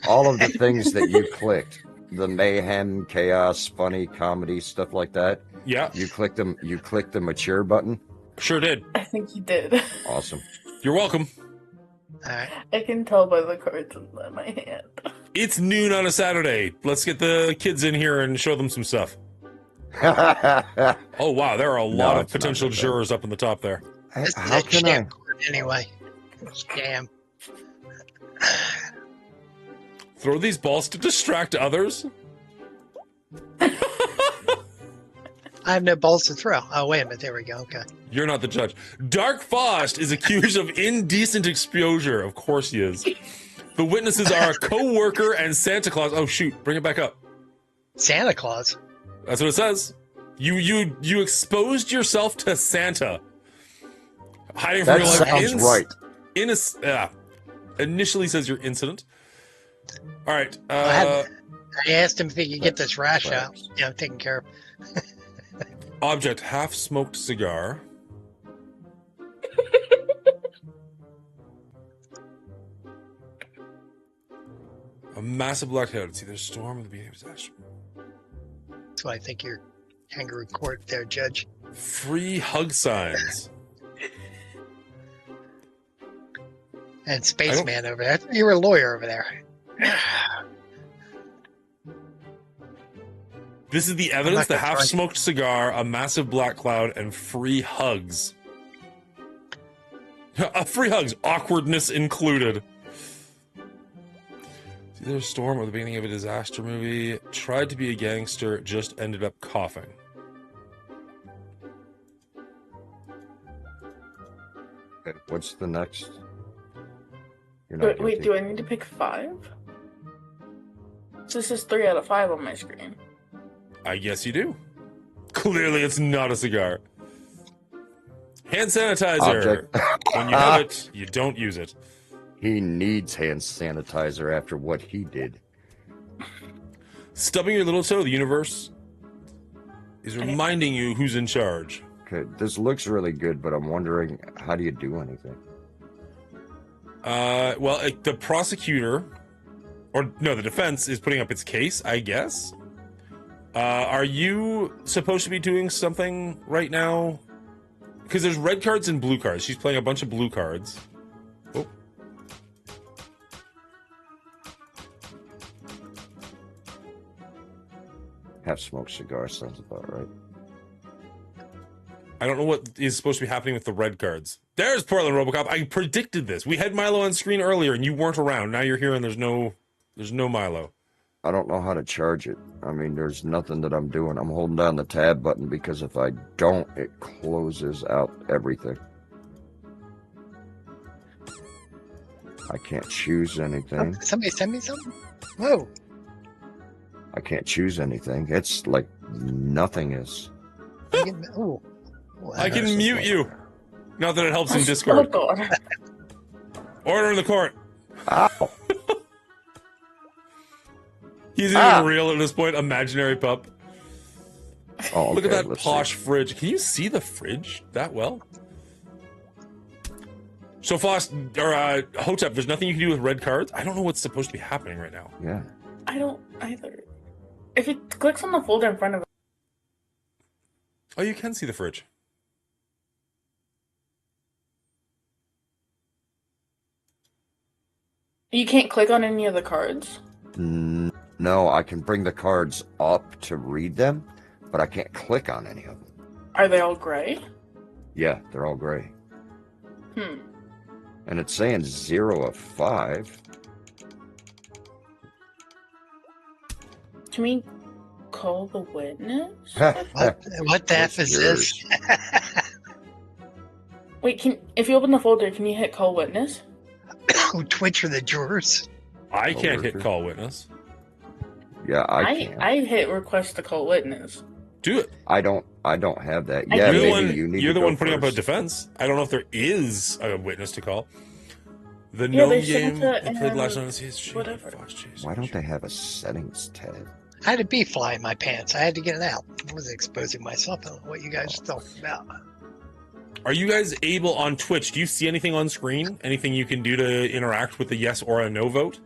All of the things that you clicked, the mayhem, chaos, funny, comedy, stuff like that. Yeah. You clicked them. You clicked the mature button. Sure did. I think you did. Awesome. You're welcome. All right. I can tell by the cards in my hand. It's noon on a Saturday. Let's get the kids in here and show them some stuff. Oh wow, there are a lot of potential jurors up in the top there. How can I? Anyway, scam. Throw these balls to distract others? I have no balls to throw. Oh, wait a minute. There we go. Okay. You're not the judge. Dark Faust is accused of indecent exposure. Of course he is. The witnesses are a co-worker and Santa Claus. Oh, shoot. Bring it back up. Santa Claus? That's what it says. You exposed yourself to Santa. Hiding from That your life. sounds right. Initially says your incident. All right. I asked him if he could get this rash out. Yeah, I'm taking care of. Object: half-smoked cigar. A massive black cloud. It's either a storm or the beginning of disaster. That's why I think you're kangaroo court there, Judge. Free hug signs. And Spaceman over there. I thought you were a lawyer over there. This is the evidence: the half-smoked cigar, a massive black cloud, and free hugs. Free hugs, awkwardness included. It's either a storm or the beginning of a disaster movie. Tried to be a gangster, just ended up coughing. Okay, what's the next? Wait, do I need to pick 5? So this is 3 out of 5 on my screen. I guess you do. Clearly, it's not a cigar. Hand sanitizer. When you have it, you don't use it. He needs hand sanitizer after what he did. Stubbing your little toe, the universe is reminding you who's in charge. Okay, this looks really good, but I'm wondering, how do you do anything? Well, the prosecutor, or no, the defense is putting up its case, I guess. Are you supposed to be doing something right now? Because there's red cards and blue cards. She's playing a bunch of blue cards. Oh. Half-smoked cigar sounds about right. I don't know what is supposed to be happening with the red cards. There's Portland Robocop. I predicted this. We had Milo on screen earlier, and you weren't around. Now you're here, and there's no Milo. I don't know how to charge it. I mean, there's nothing that I'm doing. I'm holding down the tab button because if I don't, it closes out everything. I can't choose anything. Somebody send me something? Whoa. I can't choose anything. It's like nothing is. Oh. I can mute you. Not that it helps in Discord. Order in the court. Ow. He's even real at this point. Imaginary pup. Oh, look at that posh fridge. Can you see the fridge that well? So, Foss, or Hotep, there's nothing you can do with red cards? I don't know what's supposed to be happening right now. Yeah. I don't either. If it clicks on the folder in front of it. Oh, you can see the fridge. You can't click on any of the cards? No, I can bring the cards up to read them, but I can't click on any of them. Are they all gray? Yeah, they're all gray. And it's saying 0 of 5. Can we call the witness? What the F is this? Wait, if you open the folder, can you hit call witness? Twitch for the jurors. I can't hit call witness. Yeah, I can. I hit request to call witness. Do it. I don't have that. Yeah, you're the one putting up a defense. I don't know if there is a witness to call. The gnome game I played last night is whatever. Why don't they have a settings tab? I had a bee fly in my pants. I had to get it out. I was exposing myself. I don't know what you guys thought about. Are you guys able on Twitch? Do you see anything on screen? Anything you can do to interact with the yes or a no vote?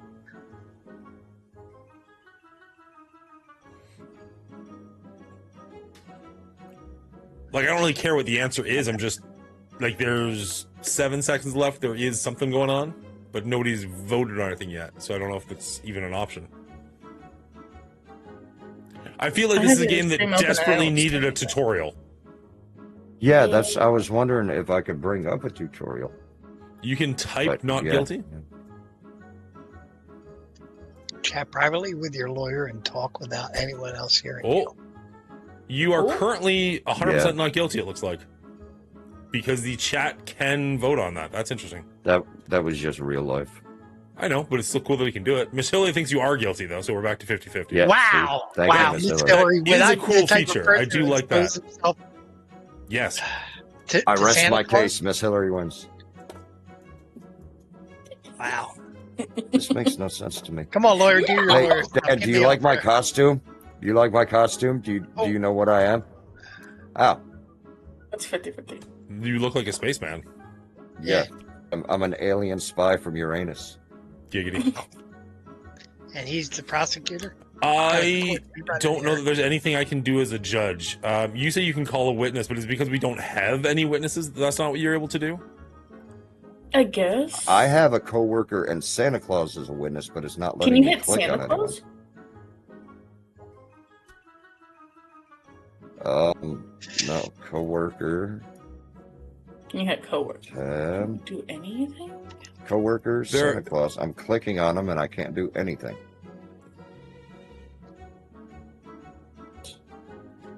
Like, I don't really care what the answer is. I'm just, like, there's 7 seconds left. There is something going on, but nobody's voted on anything yet. So I don't know if it's even an option. I feel like this is a game that desperately needed a tutorial. Yeah, I was wondering if I could bring up a tutorial. You can type not guilty? Chat privately with your lawyer and talk without anyone else hearing you. You are currently 100% not guilty, it looks like. Because the chat can vote on that. That's interesting. That was just real life. I know, but it's still cool that we can do it. Miss Hillary thinks you are guilty, though, so we're back to 50-50. Yeah, Wow. see? Thank you, Wow. Miss Miss Hillary. Hillary, That is a cool feature. I do like that. I Yes. rest Santa my Claus? case. Miss Hillary wins. Wow. This makes no sense to me. Come on, lawyer, do your Hey, lawyer stuff. Dad, Get do me you like over my it. costume? Do you like my costume? Do you know what I am? Oh, That's 50-50. You look like a spaceman. yeah. I'm an alien spy from Uranus. Giggity. And he's the prosecutor? I don't know that there's anything I can do as a judge. You say you can call a witness, but it's because we don't have any witnesses. That's not what you're able to do? I guess. I have a coworker and Santa Claus as a witness, but it's not Can letting you me hit click Santa on anyone. Claus? No, coworker. Can you hit coworker? Tab. Do anything? Coworker, Santa Claus. I'm clicking on them and I can't do anything.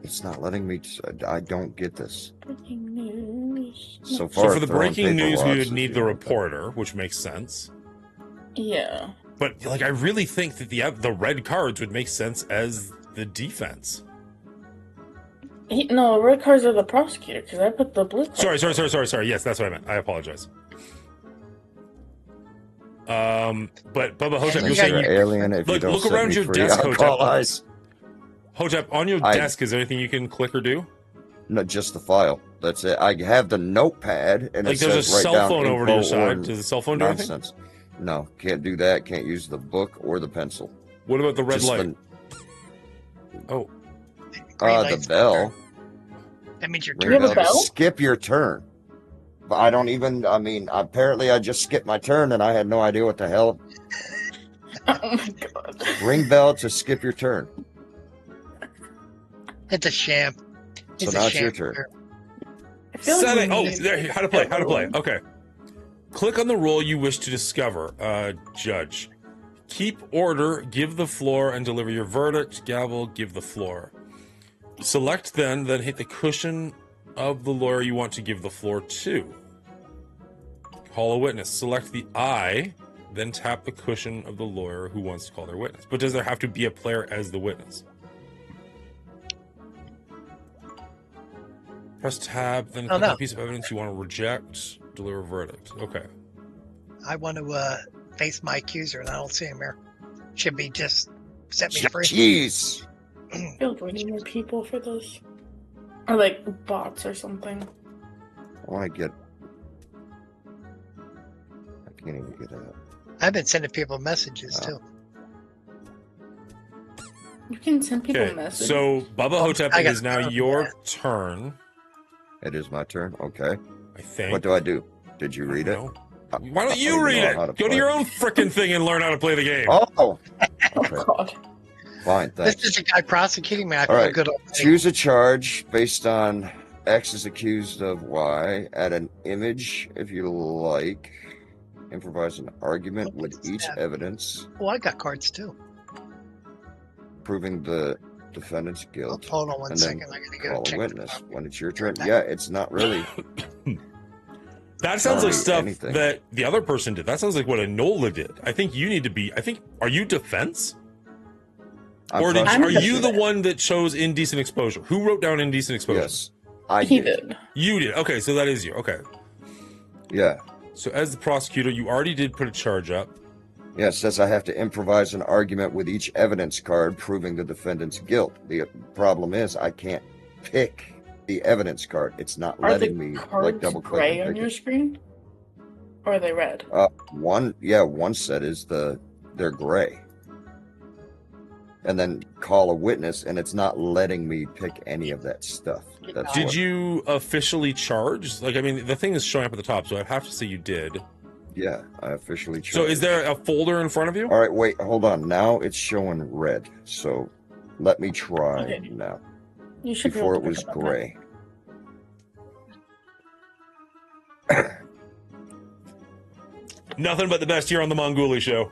It's not letting me. I don't get this. Breaking news. So far, So for the throwing breaking paper news, we lots would is need the the only thing. reporter, which makes sense. Yeah. But like, I really think that the red cards would make sense as the defense. No, red cards are the prosecutor because I put the blue cards. Sorry. Yes, that's what I meant. I apologize. But Bubba Hotep, you're saying alien. If you don't look set around me your free, desk, I'll call ICE. Hotep, on your desk, is there anything you can click or do? No, just the file. That's it. I have the notepad, and Like it there's a says write cell down phone over to info your side. or Does the cell phone do anything? nonsense. No, can't do that. Can't use the book or the pencil. What about the red Just light? Oh, Green the light's bell. That means your Ring turn. have a bell? Skip your turn. But I don't even. I mean, apparently, I just skipped my turn, and I had no idea what the hell. Oh my god. Ring bell to skip your turn. It's a sham. So now it's your turn. I feel like Setting. we Oh, need there. How to play. Okay. Click on the role you wish to discover. Judge. Keep order. Give the floor and deliver your verdict. Gavel. Give the floor. Select then hit the cushion of the lawyer you want to give the floor to. Call a witness. Select the eye, then tap the cushion of the lawyer who wants to call their witness. But does there have to be a player as the witness? Press tab, then click on the piece of evidence you want to reject. Deliver verdict. Okay. I want to face my accuser, and I don't see him here. Should be just set me free. Jeez. I feel like we need more people for this. Or like bots or something. I want to get. I can't even get out. I've been sending people messages too. You can send people Okay. messages. So Bubba Hotep, I it got is now time for your that. turn. It is my turn. Okay. I think. What do I do? Did you read it? Why don't I you don't read even know how to it? Go to play. your own frickin' thing and learn how to play the game. Oh. Oh god. Fine. Thanks. This is the guy prosecuting me. I All feel right. good already. Choose a charge based on X is accused of Y. Add an image if you like. Improvise an argument with each evidence, Oh, I got cards too. proving the defendant's guilt. Hold on one and second. then I gotta go call a check. witness when it's your turn. Yeah, it's not really. That sounds like Not stuff anything. that the other person did. That sounds like what Enola did. I think you need to be. Are you defense? Or are you the one that chose indecent exposure? Who wrote down indecent exposure? Yes, I He did. did. You did. Okay, so that is you. Okay. Yeah. So as the prosecutor, you already did put a charge up. Yeah, it says I have to improvise an argument with each evidence card proving the defendant's guilt. The problem is I can't pick the evidence card. It's not Are the letting me cards double click gray and on pick your it. screen? Or are they red? One set is they're gray. And then call a witness, and it's not letting me pick any of that stuff. Did you officially charge? Like, I mean, the thing is showing up at the top, so I'd have to say you did. Yeah, I officially charged. So is there a folder in front of you? All right, wait, hold on. Now it's showing red. So let me try now. You should be Before it able to was pick up on gray. Nothing but the best here on the Mongooli show.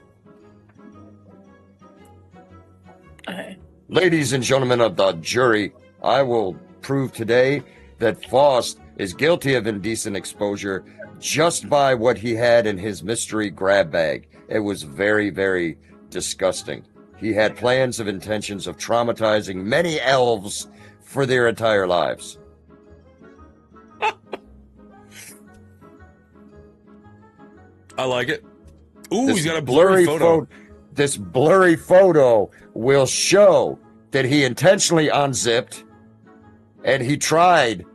Okay. Ladies and gentlemen of the jury, I will prove today that Faust is guilty of indecent exposure just by what he had in his mystery grab bag. It was very, very disgusting. He had plans of intentions of traumatizing many elves for their entire lives. I like it. Ooh, he's got a blurry photo. This blurry photo will show that he intentionally unzipped, and he tried,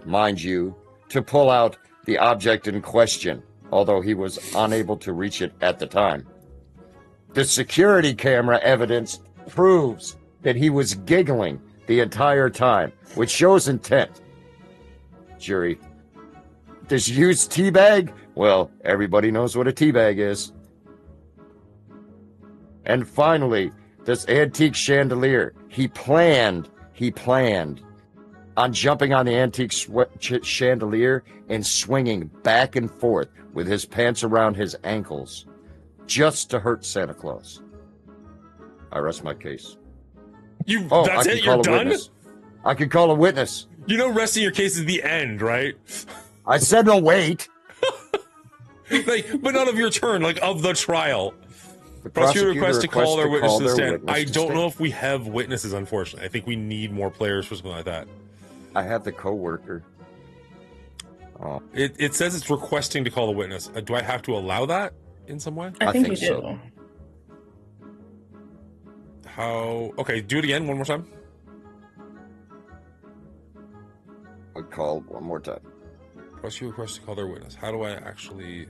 mind you, to pull out the object in question, although he was unable to reach it at the time. The security camera evidence proves that he was giggling the entire time, which shows intent. Jury, this used teabag? Well, everybody knows what a teabag is. And finally, this antique chandelier. He planned on jumping on the antique chandelier and swinging back and forth with his pants around his ankles just to hurt Santa Claus. I rest my case. That's it? You're done? Witness. I could call a witness. You know resting your case is the end, right? I said no wait. But not of your turn, like of the trial. The prosecutor requests to call their witness to the stand. I don't know if we have witnesses, unfortunately. I think we need more players for something like that. I have the co-worker. Oh. It says it's requesting to call the witness. Do I have to allow that in some way? I think you do. So. How? Okay, do it again one more time. I called one more time. Prosecutor requests to call their witness. How do I actually...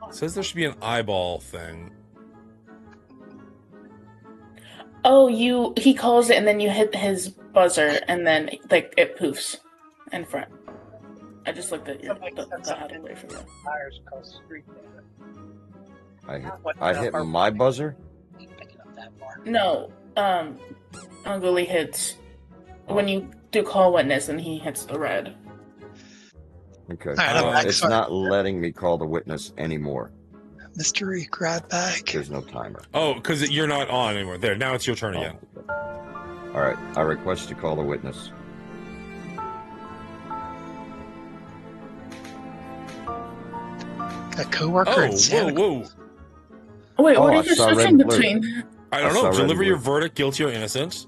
It says there should be an eyeball thing. Oh, he calls it and then you hit his buzzer and then like it poofs in front. I just looked at your the other way from you. Tires across the street there. I hit my buzzer? No, Mongooli hits when you do call witness and he hits the red. Okay. It's not letting me call the witness anymore. Mystery grab bag. There's no timer. Oh, because you're not on anymore. There, now it's your turn again. Okay. All right. I request to call the witness. A coworker. Whoa. Oh, wait, what are you switching between? I don't know. Deliver your verdict, guilty or innocent.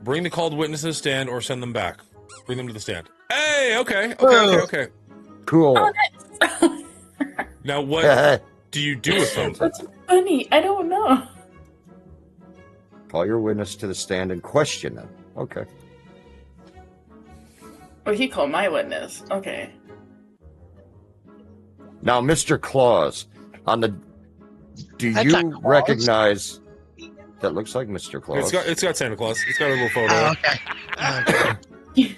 Bring the called witness to the stand or send them back. Bring them to the stand. Hey, okay. Cool. Oh, nice. Now, what do you do with them? That's funny. I don't know. Call your witness to the stand and question them. Okay. Oh, he called my witness. Okay. Now, Mr. Claus, do you recognize... That looks like Mr. Claus. It's got Santa Claus. It's got a little photo. Oh, okay.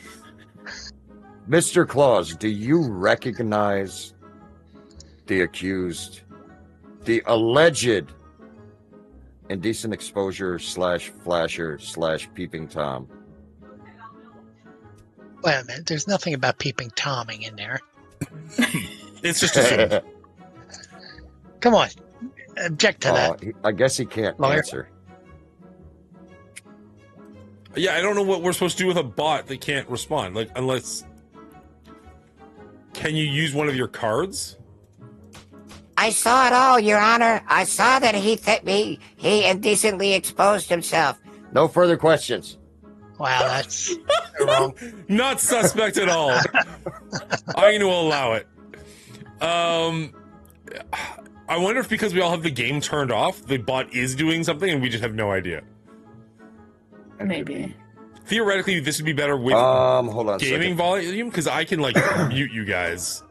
Mr. Claus, do you recognize the accused, the alleged indecent exposure / flasher / peeping Tom? Wait a minute. There's nothing about peeping Tomming in there. It's just assumed. Come on. Object to that. I guess he can't answer. Yeah, I don't know what we're supposed to do with a bot that can't respond. Like, unless... Can you use one of your cards? I saw it all, Your Honor. I saw that he indecently exposed himself. No further questions. Wow, that's wrong. Not suspect at all. I'm going to allow it. I wonder if because we all have the game turned off, the bot is doing something and we just have no idea. Maybe. Theoretically, this would be better with hold on gaming volume, because I can, like, mute you guys.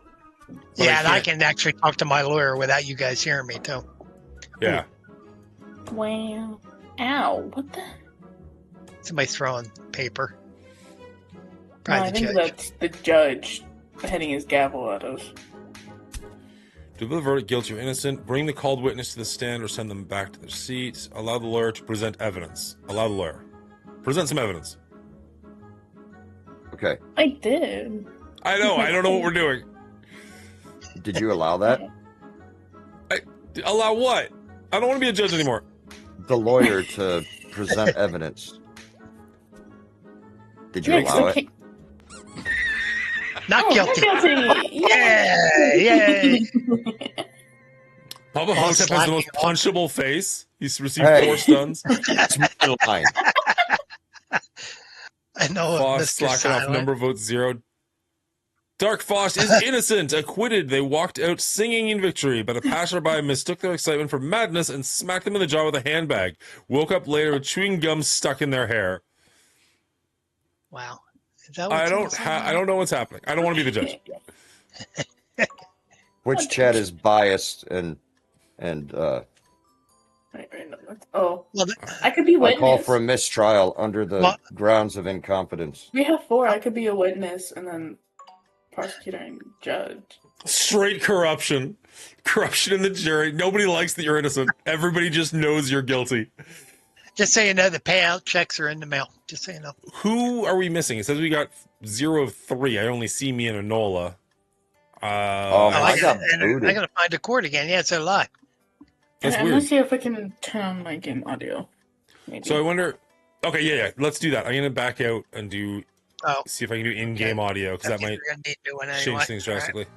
Yeah, and I can actually talk to my lawyer without you guys hearing me, too. Yeah. Wow. Ow. What the? Somebody's throwing paper. No, I think that's the judge hitting his gavel at us. Deliver the verdict, guilty or innocent. Bring the called witness to the stand or send them back to their seats. Allow the lawyer to present evidence. Allow the lawyer. Present some evidence. Okay. I did. I know. I don't know what we're doing. Did you allow that? Allow what? I don't want to be a judge anymore. The lawyer to present evidence. Did you allow it? Not guilty. Yay! Bubba Hotep has the most punchable face. He's received Hey. 4 stuns. That's my line. I know. Foss slacking off, number of votes 0. Dark Foss is innocent, acquitted. They walked out singing in victory, but a passerby mistook their excitement for madness and smacked them in the jaw with a handbag. Woke up later with chewing gum stuck in their hair. Wow. Is that I don't know what's happening. I don't want to be the judge. Which chat is biased and Oh, I could be I witness. call for a mistrial under the grounds of incompetence. We have 4. I could be a witness and then prosecutor and judge. Straight corruption. Corruption in the jury. Nobody likes that you're innocent. Everybody just knows you're guilty. Just so you know, the payout checks are in the mail. Just so you know. Who are we missing? It says we got 0 of 3. I only see me and Enola. I got to find a court again. Yeah, it's a lie. That's I'm weird. gonna see if I can turn on my game audio. Maybe. So I wonder. Okay, yeah. Let's do that. I'm gonna back out and do. See if I can do in-game audio because that might change things drastically.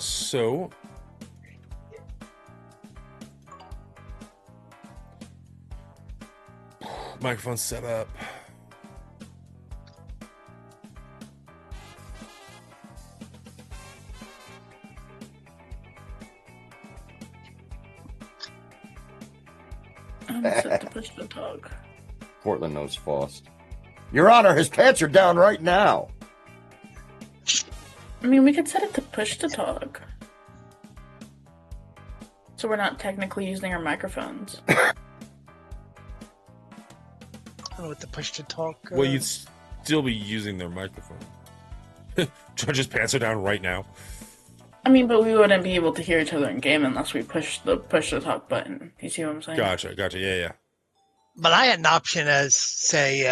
So. Microphone set up. I'm set to push the talk. Portland knows Faust. Your Honor, his pants are down right now. I mean, we could set it to push to talk. So we're not technically using our microphones. I don't know what the push to talk. Well, you'd still be using their microphone. Judge's pants are down right now. I mean, but we wouldn't be able to hear each other in game unless we push the talk button. You see what I'm saying? Gotcha. Yeah. But I had an option as, say,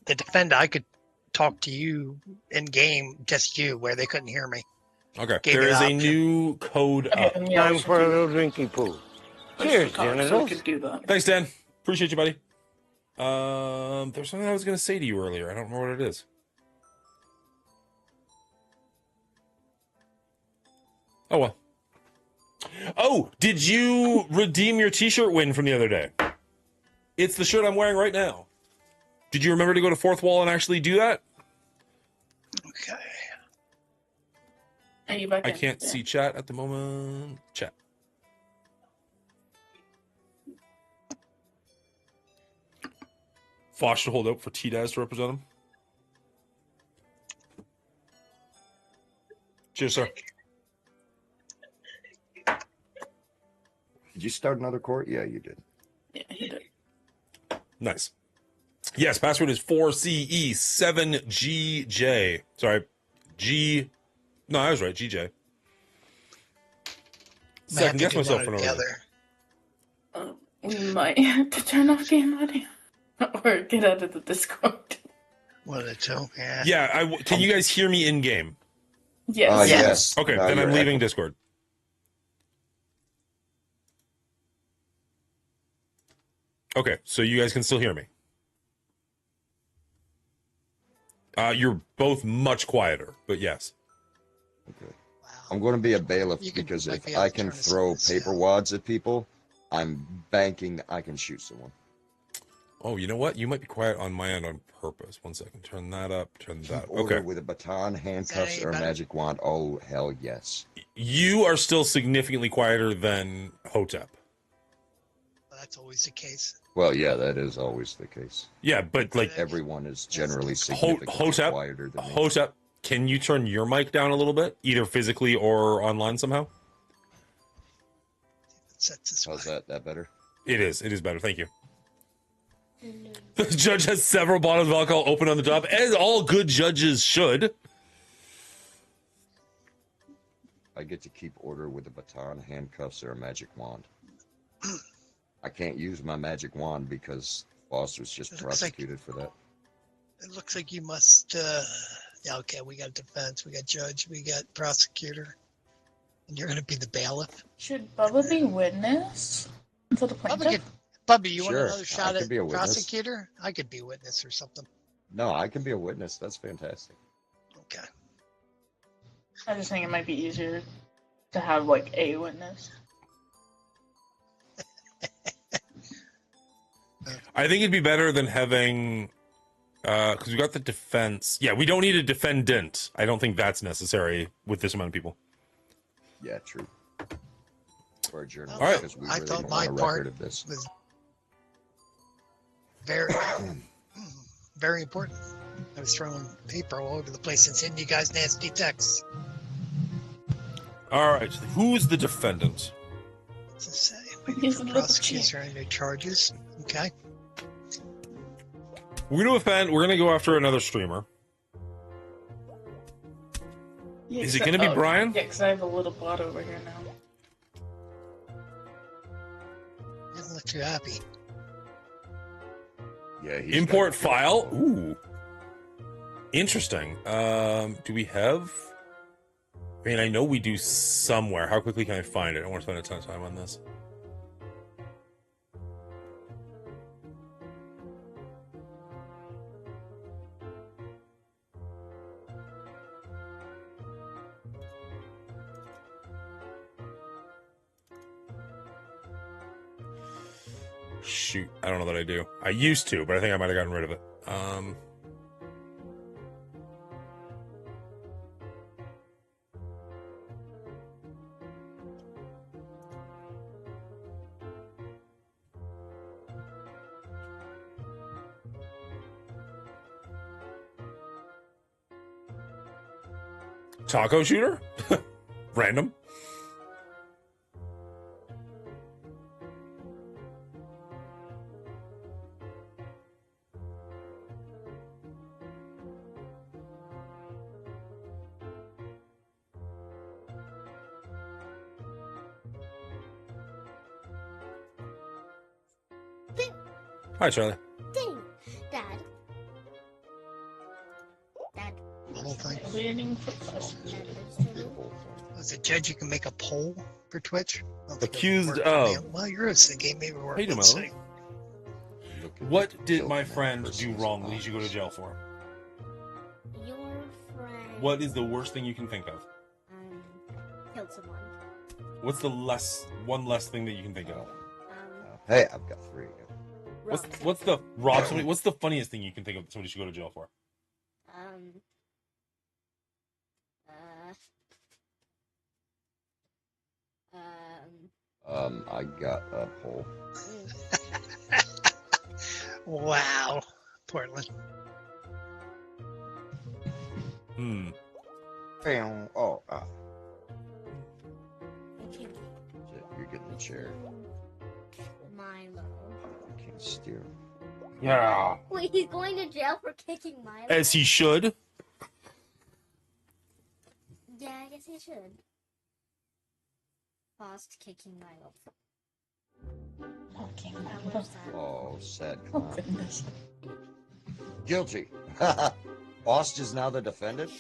the defender. I could talk to you in game, just you, where they couldn't hear me. Okay. There is a new code up. Time for a little drinking pool. Cheers, so we could do that. Thanks, Dan. Appreciate you, buddy. There's something I was going to say to you earlier. I don't remember what it is. Oh, well. Oh, did you redeem your t-shirt win from the other day? It's the shirt I'm wearing right now. Did you remember to go to Fourth Wall and actually do that? Okay. Are you back I in? can't see chat at the moment. Chat. Fosh should hold out for T-Daz to represent him. Cheers, sir. Did you start another court? Yeah, you did. Yeah, he did. Nice. Yes, password is 4CE7GJ. Sorry, G. No, I was right. GJ. Second guess myself for no reason. We might have to turn off game audio or get out of the Discord. One of the two. Yeah. Yeah. Can you guys hear me in game? Yes. Yes. Okay, then I'm leaving Discord. Okay, so you guys can still hear me. You're both much quieter, but yes. Okay. I'm going to be a bailiff because if I can throw paper wads at people, I'm banking I can shoot someone. Oh, you know what? You might be quiet on my end on purpose. 1 second. Turn that up. Turn that up. Order Okay. with a baton, handcuffs, or a magic wand. Oh, hell yes. You are still significantly quieter than Hotep. That's always the case. Well, yeah, that is always the case. Yeah, but like everyone is generally significantly quieter than me. Hotep, can you turn your mic down a little bit, either physically or online somehow? How's that? That better? It is. It is better. Thank you. The judge has several bottles of alcohol open on the top, as all good judges should. I get to keep order with a baton, handcuffs, or a magic wand. I can't use my magic wand because Foster's just prosecuted for that. It looks like you must. Yeah, okay, we got defense, we got judge, we got prosecutor, and you're going to be the bailiff. Should Bubba be witness instead of plaintiff? Bubba, you want Sure, another shot I could at be a witness. prosecutor? I could be witness or something. No, I can be a witness. That's fantastic. Okay. I just think it might be easier to have like a witness. I think it'd be better than having, because we got the defense. Yeah, we don't need a defendant. I don't think that's necessary with this amount of people. Yeah, true. For a journalist, All right. because we I really thought don't my want a part record of this. was very, very important. I was throwing paper all over the place and sending you guys nasty texts. All right, who's the defendant? What's it say? Waiting for prosecution on no charges. Okay. We're gonna go after another streamer. Yeah, Is it gonna be Brian? Yeah, because I have a little bot over here now. Doesn't look too happy. Yeah. Import file. Ooh. Interesting. Do we have? I mean, I know we do somewhere. How quickly can I find it? I don't want to spend a ton of time on this. Shoot, I don't know that I do. I used to, but I think I might have gotten rid of it. Taco shooter? Random. Hi, Charlie. Ding, Dad. Dad. The whole thing. Waiting for questions. As a judge, you can make a poll for Twitch. Accused of. Well, yours, the game maybe work. Hey, Let's Demelo. see. What did my friend do wrong that he should go to jail for? Your friend. What is the worst thing you can think of? Killed someone. What's the one less thing that you can think of? Hey, I've got 3. What's the rob somebody? What's the funniest thing you can think of that somebody should go to jail for? I got a poll. Wow, Portland. Oh, you're getting the chair. Milo. You can't steer. Yeah. Wait, he's going to jail for kicking Milo? As he should. Yeah, I guess he should. Paused kicking Milo. Okay. Oh, sad clown. Guilty. Faust is now the defendant?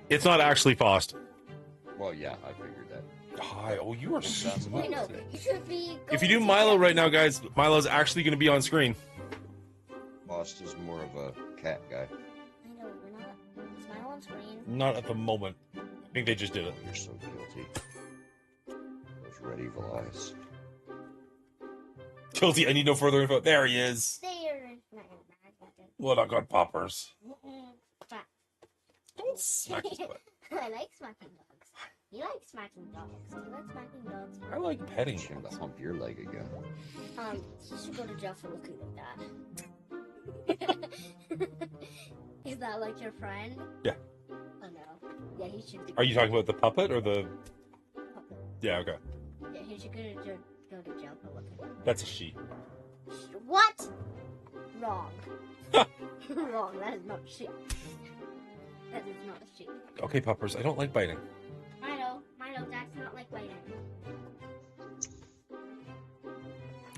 It's not actually Faust. Well, yeah, I figured that. Hi. Oh, you are smart. I know. He should be. If you do Milo right now, guys, Milo's actually going to be on screen. Faust is more of a cat guy. I know, we're not. Is Milo on screen? Not at the moment. I think they just did it. You're so guilty. Those red evil eyes. Guilty. I need no further info. There he is. There. What, I got poppers. Fine. Don't smack his butt. I like smacking dogs. You like smacking dogs. Do you like smacking dogs? I like petting him. him. To hump your leg again. You should go to jail for looking like that. Is that like your friend? Yeah. Oh no. Yeah, he should. Are you talking about the puppet or the? Puppet. Yeah. Okay. Yeah, he should go to jail for looking like that. That's a she. What? Wrong. Wrong. That is not a she. That is not a she. Okay, puppers. I don't like biting. Milo, that's not like biting.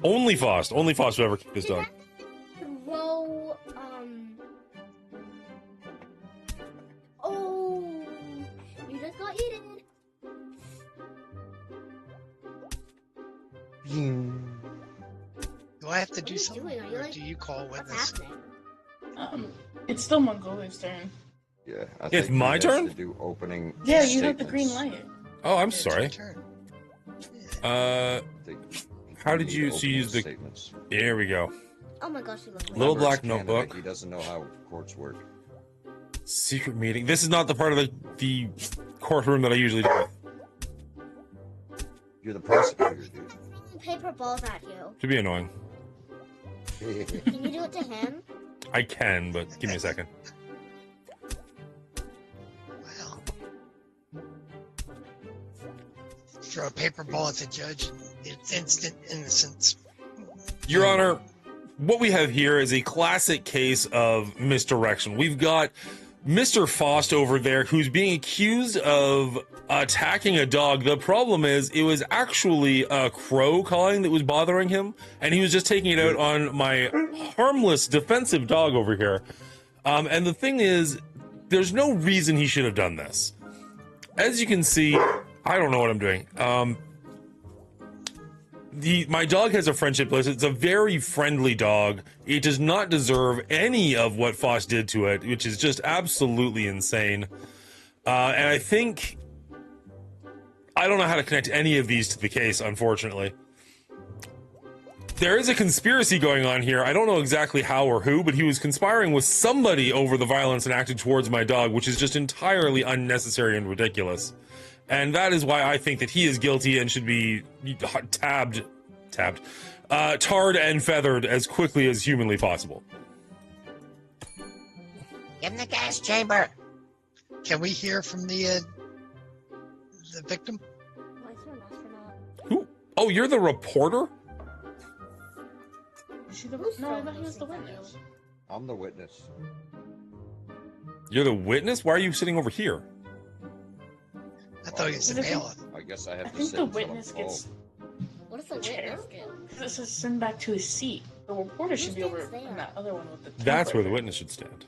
Only Faust would ever keep his dog. Throw, oh, you just got eaten. Do I have to do you something, doing? Are you or like- do you call What's witness? happening? It's still Mongooli's turn. Yeah, It's my turn? To do opening Yeah, you have the green light. Oh, I'm sorry. How did you use the statements? There we go. Oh my gosh, you look Little Remember, black it's Canada, notebook. He doesn't know how courts work. Secret meeting. This is not the part of the courtroom that I usually do. You're the prosecutor, dude. Paper balls at you. Should be annoying. Can you do it to him? I can, but give me a second. Wow. Throw a paper ball at the judge. It's instant innocence. Your Honor, what we have here is a classic case of misdirection. We've got Mr. Faust over there who's being accused of attacking a dog. The problem is it was actually a crow calling that was bothering him, and he was just taking it out on my harmless defensive dog over here. And the thing is, there's no reason he should have done this. As you can see, I don't know what I'm doing. My dog has a friendship list. It's a very friendly dog. It does not deserve any of what Faust did to it, which is just absolutely insane. And I think I don't know how to connect any of these to the case, unfortunately. There is a conspiracy going on here. I don't know exactly how or who, but he was conspiring with somebody over the violence enacted towards my dog, which is just entirely unnecessary and ridiculous. And that is why I think that he is guilty and should be tarred and feathered as quickly as humanly possible. In the gas chamber. Can we hear from the victim? Why is there an astronaut? Who? Oh, you're the reporter? No, I thought he was the witness. I'm the witness. You're the witness? Why are you sitting over here? I thought he was the bailiff. I guess I have I to think sit the until witness I'm gets What is the chair. witness get? This is sent back to his seat. The reporter should be over in that other one with the. That's where the typewriter. witness should stand.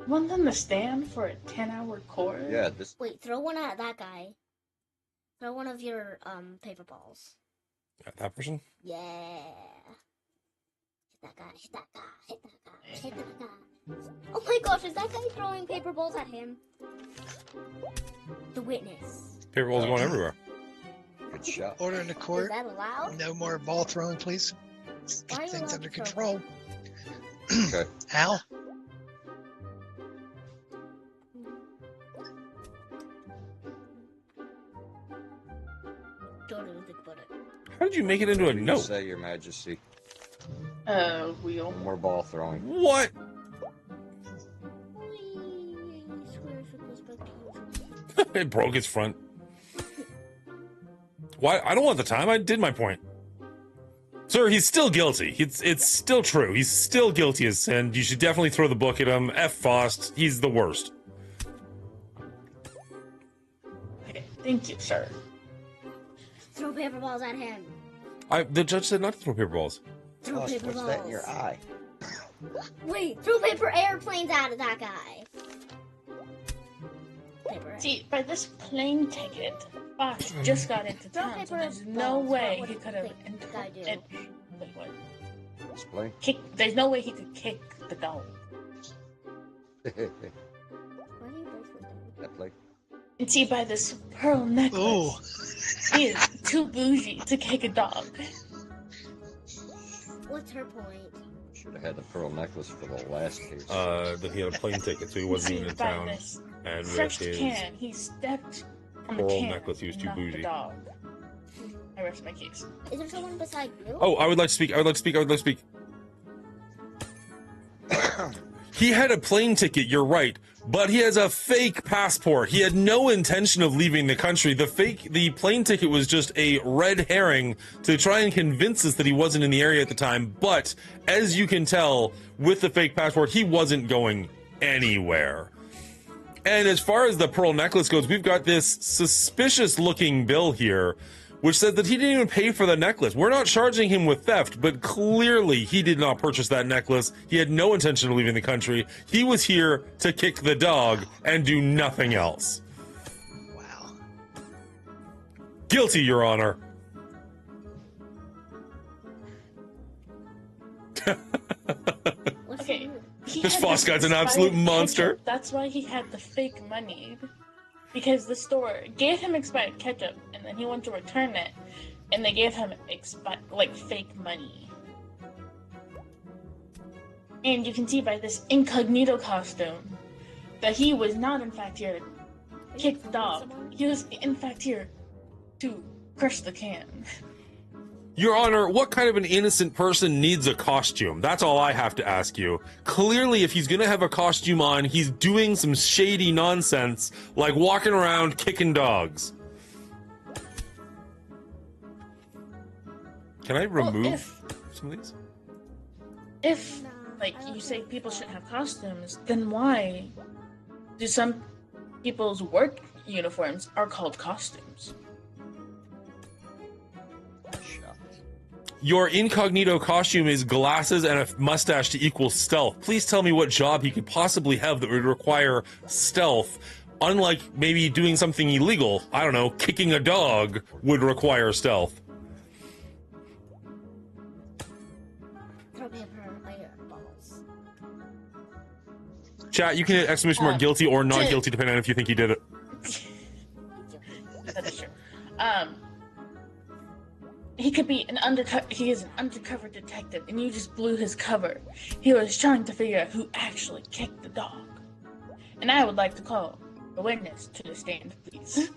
Want them to stand for a 10-hour course? Yeah, this. Wait, throw one at that guy. Throw one of your paper balls. That person? Yeah. Hit that guy, hit that guy, hit that guy, hit that guy. Oh my gosh, is that guy throwing paper balls at him? The witness. Paper balls going everywhere. Good shot. Order in the Is court. that allowed? No more ball throwing, please. Let's Why are get you things allowed under to throw control. Okay. Al? Don't even think about it. How did you make it into a What did you note? say, Your Majesty. Wheel. No more ball throwing. What? Whee! Swear if it goes back to you. It broke his front. Why? I don't want the time. I did my point. Sir, he's still guilty. It's still true. He's still guilty as sin. You should definitely throw the book at him. F. Faust. He's the worst. Okay, thank you, sir. Throw paper balls at him. The judge said not to throw paper balls. Throw Plus, paper what's balls. that in your eye? Wait, throw paper airplanes at that guy. Paper. See, by this plane ticket, Fox just got into Throw town, so paper there's no balls. way What he would could have the guy do? Wait, what? Explain. There's no way he could kick the dog. Why do you both look at That play. And see, by this pearl necklace, Ooh. he is too bougie to kick a dog. What's her point? Should have had the pearl necklace for the last case. That he had a plane ticket, so he wasn't See, even in by town. this And with fresh his can, he stepped on the pearl can necklace, he was and too knocked the bougie. dog. I rest my case. Is there someone beside you? Oh, I would like to speak. I would like to speak. I would like to speak. He had a plane ticket, you're right, but he has a fake passport. He had no intention of leaving the country. The plane ticket was just a red herring to try and convince us that he wasn't in the area at the time. But as you can tell, with the fake passport, he wasn't going anywhere. And as far as the pearl necklace goes, we've got this suspicious looking bill here, which said that he didn't even pay for the necklace. We're not charging him with theft, but clearly he did not purchase that necklace. He had no intention of leaving the country. He was here to kick the dog and do nothing else. Wow. Guilty, Your Honor. Okay, This Foss guy's an absolute monster. Ketchup. That's why he had the fake money. Because the store gave him expired ketchup, and then he went to return it, and they gave him fake money. And you can see by this incognito costume that he was not in fact here to kick the dog. He was in fact here to crush the can. Your Honor, what kind of an innocent person needs a costume? That's all I have to ask you. Clearly, if he's gonna have a costume on, he's doing some shady nonsense, like walking around kicking dogs. Can I remove some of these? If, you say people shouldn't have costumes, then why do some people's work uniforms are called costumes? Your incognito costume is glasses and a mustache to equal stealth. Please tell me what job he could possibly have that would require stealth, unlike maybe doing something illegal. I don't know, kicking a dog would require stealth. Chat, you can hit exclamation mark guilty or not guilty depending on if you think he did it. That is true. He could be he is an undercover detective, and you just blew his cover. He was trying to figure out who actually kicked the dog. And I would like to call the witness to the stand, please.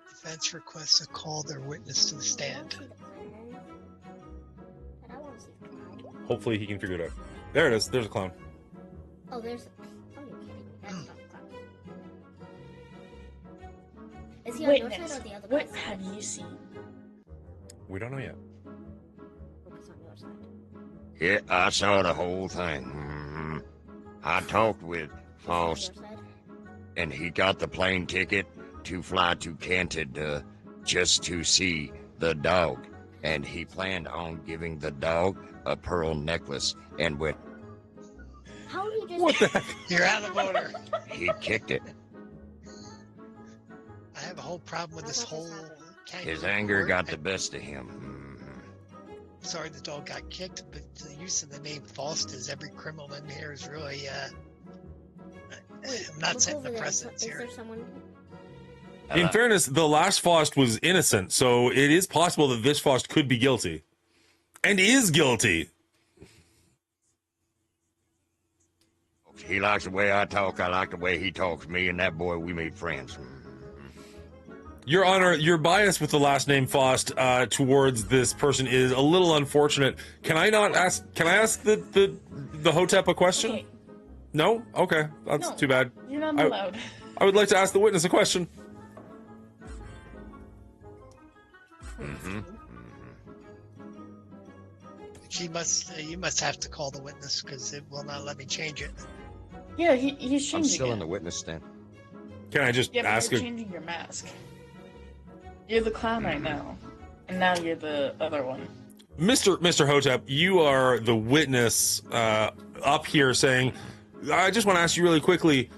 Defense requests to call their witness to the stand. Hopefully he can figure it out. There it is. There's a clown. Oh, there's... Oh, you're kidding me. That's not a clown. Is he on your side or the other What side? have you seen? We don't know yet. Hope he's on your side. Yeah, I saw the whole thing. Mm-hmm. I talked with Faust, and he got the plane ticket to fly to Canton just to see the dog. And he planned on giving the dog a pearl necklace, and when How do you just... What the heck? You're out of order. he kicked it, I have a whole problem with this whole kangaroo his anger court. got the best of him. Sorry the dog got kicked, but the use of the name Faust as every criminal in here is really, I'm not Look setting over the there. precedence Is here. there someone... In fairness, the last Faust was innocent, so it is possible that this Faust could be guilty. And is guilty. He likes the way I talk, I like the way he talks. Me and that boy, we made friends. Your Honor, your bias with the last name Faust towards this person is a little unfortunate. Can I ask the Hotep a question? Okay. No? Okay. That's No, too bad. You're not allowed. I would like to ask the witness a question. You must have to call the witness because it will not let me change it. Yeah, he's changing I'm still it. in the witness stand. Can I just Yeah, but ask you're a... changing your mask. You're the clown right now, and now you're the other one. Mr. Hotep, you are the witness up here saying, I just want to ask you really quickly,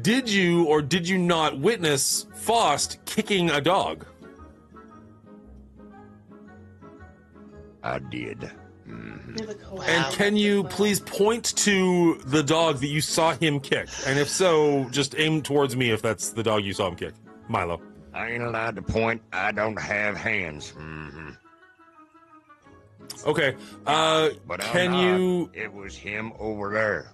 did you or did you not witness Faust kicking a dog? I did. You're the co-op. And can you please point to the dog that you saw him kick? And if so, just aim towards me if that's the dog you saw him kick. Milo. I ain't allowed to point. I don't have hands. Okay. But Can you... It was him over there.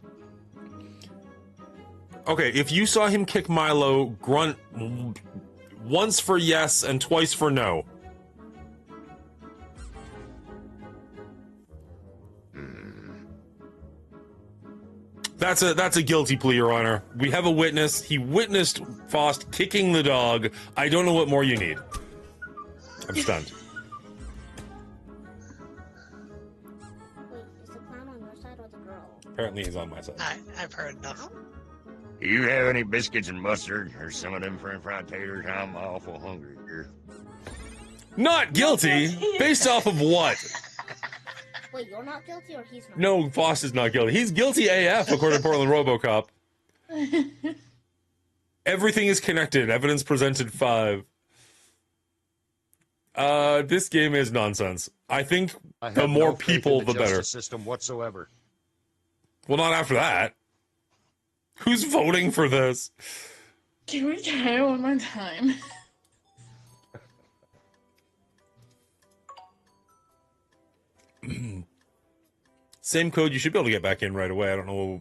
Okay, if you saw him kick Milo, grunt once for yes and twice for no. That's a guilty plea, Your Honor. We have a witness. He witnessed Faust kicking the dog. I don't know what more you need. I'm stunned. Wait, is the clown on your side or the girl? Apparently he's on my side. I've heard enough. Do you have any biscuits and mustard or some of them French fried taters? I'm awful hungry here. Not guilty? Based off of what? Wait, you're not guilty or he's not? No, Faust is not guilty. He's guilty AF, according to Portland RoboCop. Everything is connected. Evidence presented 5. This game is nonsense. I think the more people, the better. System whatsoever. Well, not after that. Who's voting for this? Can we try one more time? Same code. You should be able to get back in right away. I don't know.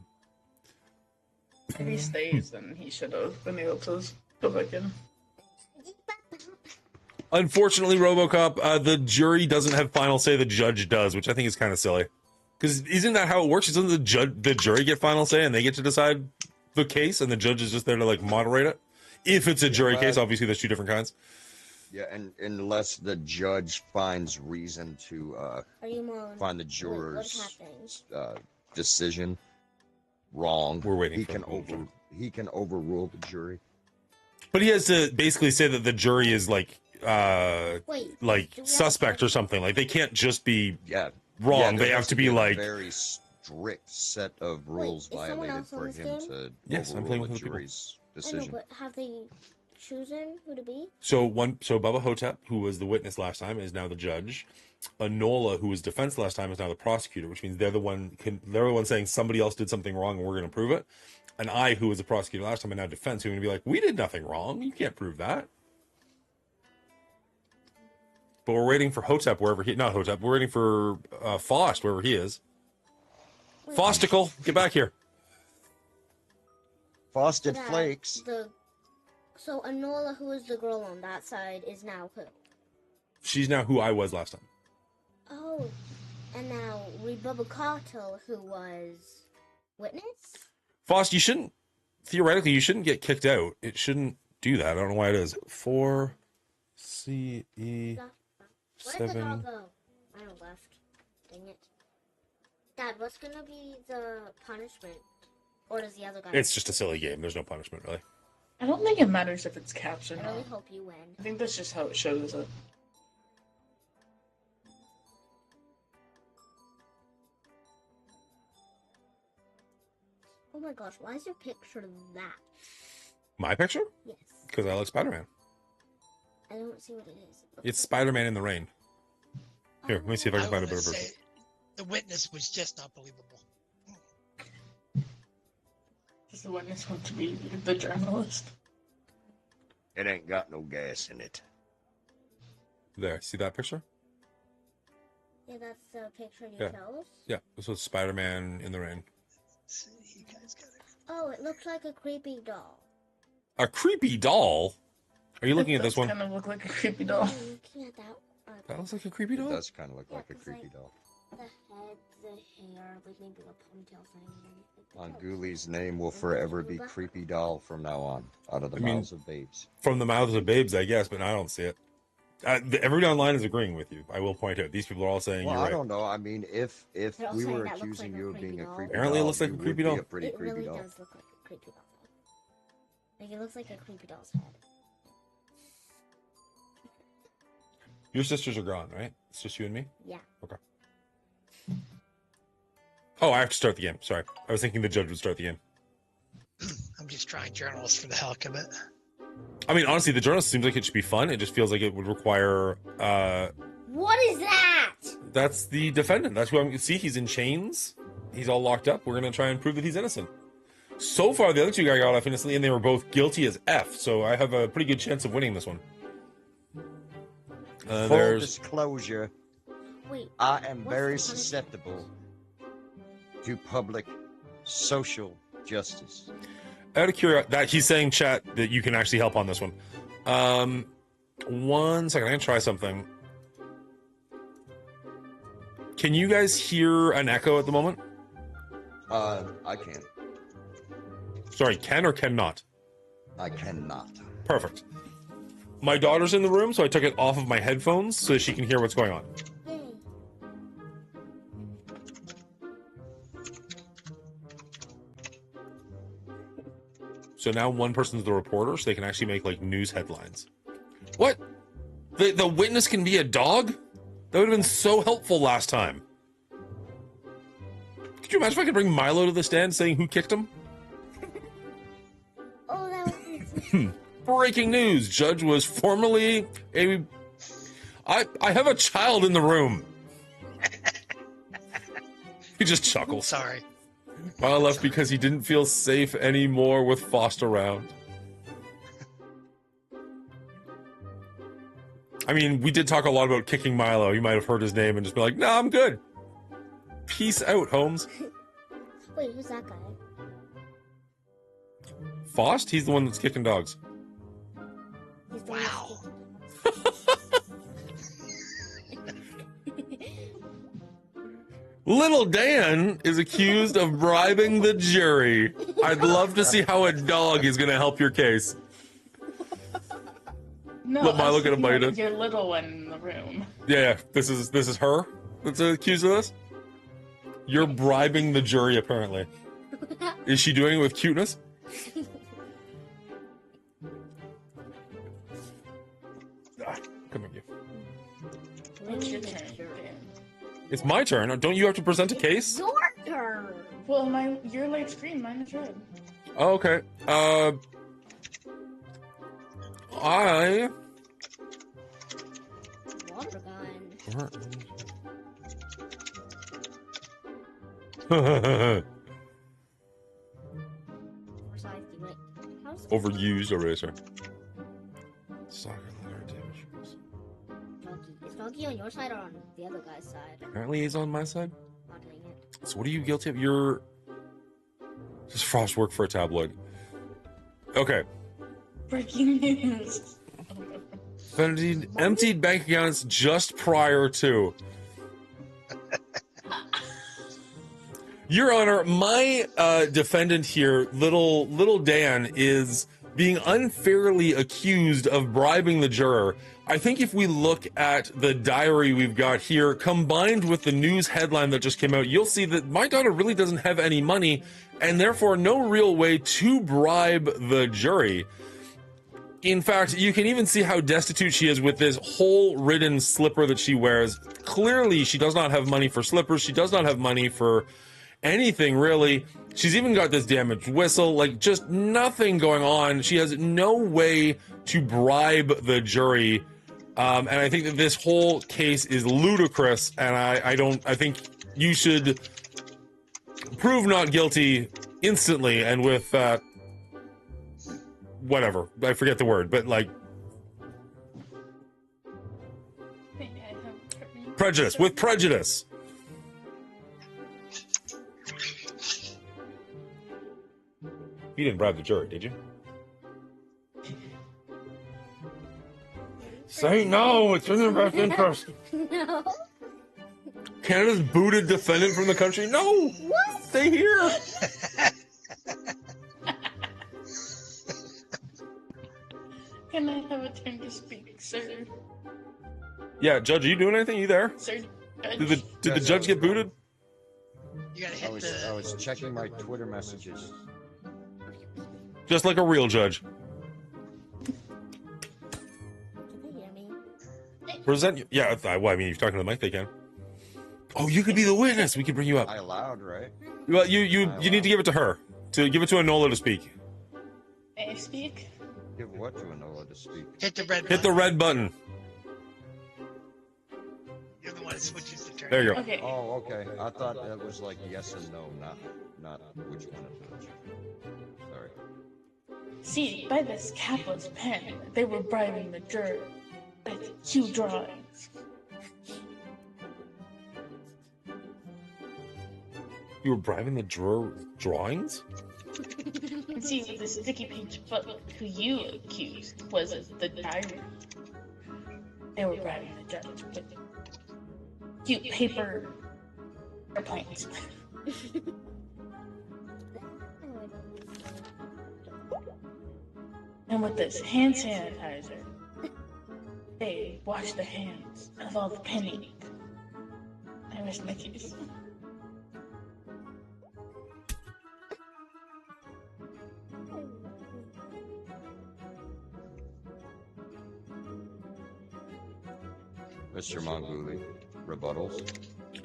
If he stays, then he should have been able to go back in. Unfortunately, RoboCop, the jury doesn't have final say. The judge does, which I think is kind of silly. Because isn't that how it works? Doesn't the jury get final say and they get to decide the case, and the judge is just there to like moderate it? If it's a jury case, obviously there's two different kinds. Yeah, and unless the judge finds reason to find the juror's decision wrong, we're waiting. He can overrule the jury. But he has to basically say that the jury is like suspect or something. Like they can't just be wrong. They have to be like a very strict set of rules violated for him to overrule the jury's decision. I know, but have they chosen who to be? So Bubba Hotep, who was the witness last time, is now the judge. Anola, who was defense last time, is now the prosecutor, which means they're the one saying somebody else did something wrong and we're going to prove it. And I, who was the prosecutor last time, and now defense, who are going to be like, we did nothing wrong. You can't prove that. But we're waiting for Hotep wherever not Hotep. We're waiting for Faust wherever he is. Fausticle, get back here. Frosted Flakes. So Anola, who is the girl on that side, is now who? She's now who I was last time. Oh, and now Rebubba Cartel, who was witness? Faust, theoretically, you shouldn't get kicked out. It shouldn't do that. I don't know why it is. 4 CE 7. Where did the dog go? I don't left. Dang it. Dad, what's gonna be the punishment? Or does the other guy? It's just a silly game. There's no punishment, really. I don't think it matters if it's caps or not. I really hope you win. I think that's just how it shows it. Oh my gosh, why is your picture that? My picture? Yes. Because I like Spider-Man. I don't see what it is. It's Spider-Man in the rain. Here, let me see if I can find a better version. The witness was just not believable. Does the witness want to be the journalist? It ain't got no gas in it. There, see that picture? Yeah, that's the picture you chose? Yeah, this was Spider-Man in the rain. Oh, it looks like a creepy doll. A creepy doll? Are you looking at this one? Kind of look like a creepy doll. I'm looking at that. That looks like a creepy doll? It does kind of look like a creepy doll. The head, the hair, like maybe a ponytail thing. Mongooli's name will forever be Creepy Doll from now on, out of the mouths of babes. From the mouths of babes, I guess, but I don't see it. Everybody online is agreeing with you. I will point out. These people are all saying you're right. I don't know. I mean, if we were accusing you of being a creepy doll, apparently it looks like a creepy doll. It really does look like a creepy doll. Like, it looks like a creepy doll's head. Your sisters are gone, right? It's just you and me? Yeah. Okay. Oh, I have to start the game. Sorry. I was thinking the judge would start the game. I'm just trying journalists for the heck of it. I mean, honestly, the journalist seems like it should be fun. It just feels like it would require... What is that? That's the defendant. That's who I'm... See, he's in chains. He's all locked up. We're going to try and prove that he's innocent. So far, the other two guys got off innocently, and they were both guilty as F, so I have a pretty good chance of winning this one. Full disclosure, wait, I am very susceptible to public social justice. Out of curiosity, that he's saying, chat, that you can actually help on this one. 1 second, I'm going to try something. Can you guys hear an echo at the moment? I can. Sorry, can or cannot? I cannot. Perfect. My daughter's in the room, so I took it off of my headphones so she can hear what's going on. So now one person's the reporter, so they can actually make, like, news headlines. What? The witness can be a dog? That would have been so helpful last time. Could you imagine if I could bring Milo to the stand saying who kicked him? Oh, that would be... Breaking news. Judge was formerly a... I have a child in the room. He just chuckles. Sorry. Milo left because he didn't feel safe anymore with Faust around. I mean, we did talk a lot about kicking Milo. You might have heard his name and just be like, "Nah, I'm good. Peace out, Holmes." Wait, who's that guy? Faust? He's the one that's kicking dogs. Wow. Little Dan is accused of bribing the jury. I'd love to see how a dog is going to help your case. No, Let Milo get a bite in. Your little one in the room. Yeah, this is her that's accused of this? You're bribing the jury, apparently. Is she doing it with cuteness? Come here, you. It's your turn, Dan. It's my turn. Don't you have to present a case? Your turn. Well, your light's green, mine is red. Oh, okay. I... Water gun. Overused eraser. Soccer letter damage. Is Doggy on your side or on the other guy's side? Apparently he's on my side. Oh, dang it. So what are you guilty of? You're... Does Frost work for a tabloid? Okay. Breaking news. Emptied bank accounts just prior to. Your Honor, my defendant here, little Dan, is being unfairly accused of bribing the juror. I think if we look at the diary we've got here, combined with the news headline that just came out, you'll see that my daughter really doesn't have any money, and therefore no real way to bribe the jury. In fact, you can even see how destitute she is with this hole-ridden slipper that she wears. Clearly, she does not have money for slippers. She does not have money for anything, really. She's even got this damaged whistle, like just nothing going on. She has no way to bribe the jury. And I think that this whole case is ludicrous, and I think you should prove not guilty instantly and with, whatever. I forget the word, but like prejudice, with prejudice. You didn't bribe the jury, did you? Say no, it's in their best interest. No. Canada's booted defendant from the country? No! What? Stay here! Can I have a turn to speak, sir? Yeah, Judge, are you doing anything? You there? Sir, Did the judge get booted? You gotta hit I was checking my Twitter messages. Just like a real judge. Present. Yeah, well, I mean, you're talking to the mic, they can. Oh, you could be the witness. We could bring you up. I allowed, right? Well, you need to give it to her. To give it to Enola to speak. May I speak? Give what to Enola to speak? Hit the red button. Hit the red button. You're the one that switches the turn. There you go. Okay. Oh, okay. I thought that was like yes and no, not which one is which. Sorry. See, by this capless pen, they were bribing the jury with 2 drawings. You were bribing the juror with drawings? And see, the sticky page book who you accused was the diary. They were bribing the judge with cute paper airplanes. And with this hand sanitizer, they washed the hands of all the penny. I rest my case. Mr. Mongooli, rebuttals?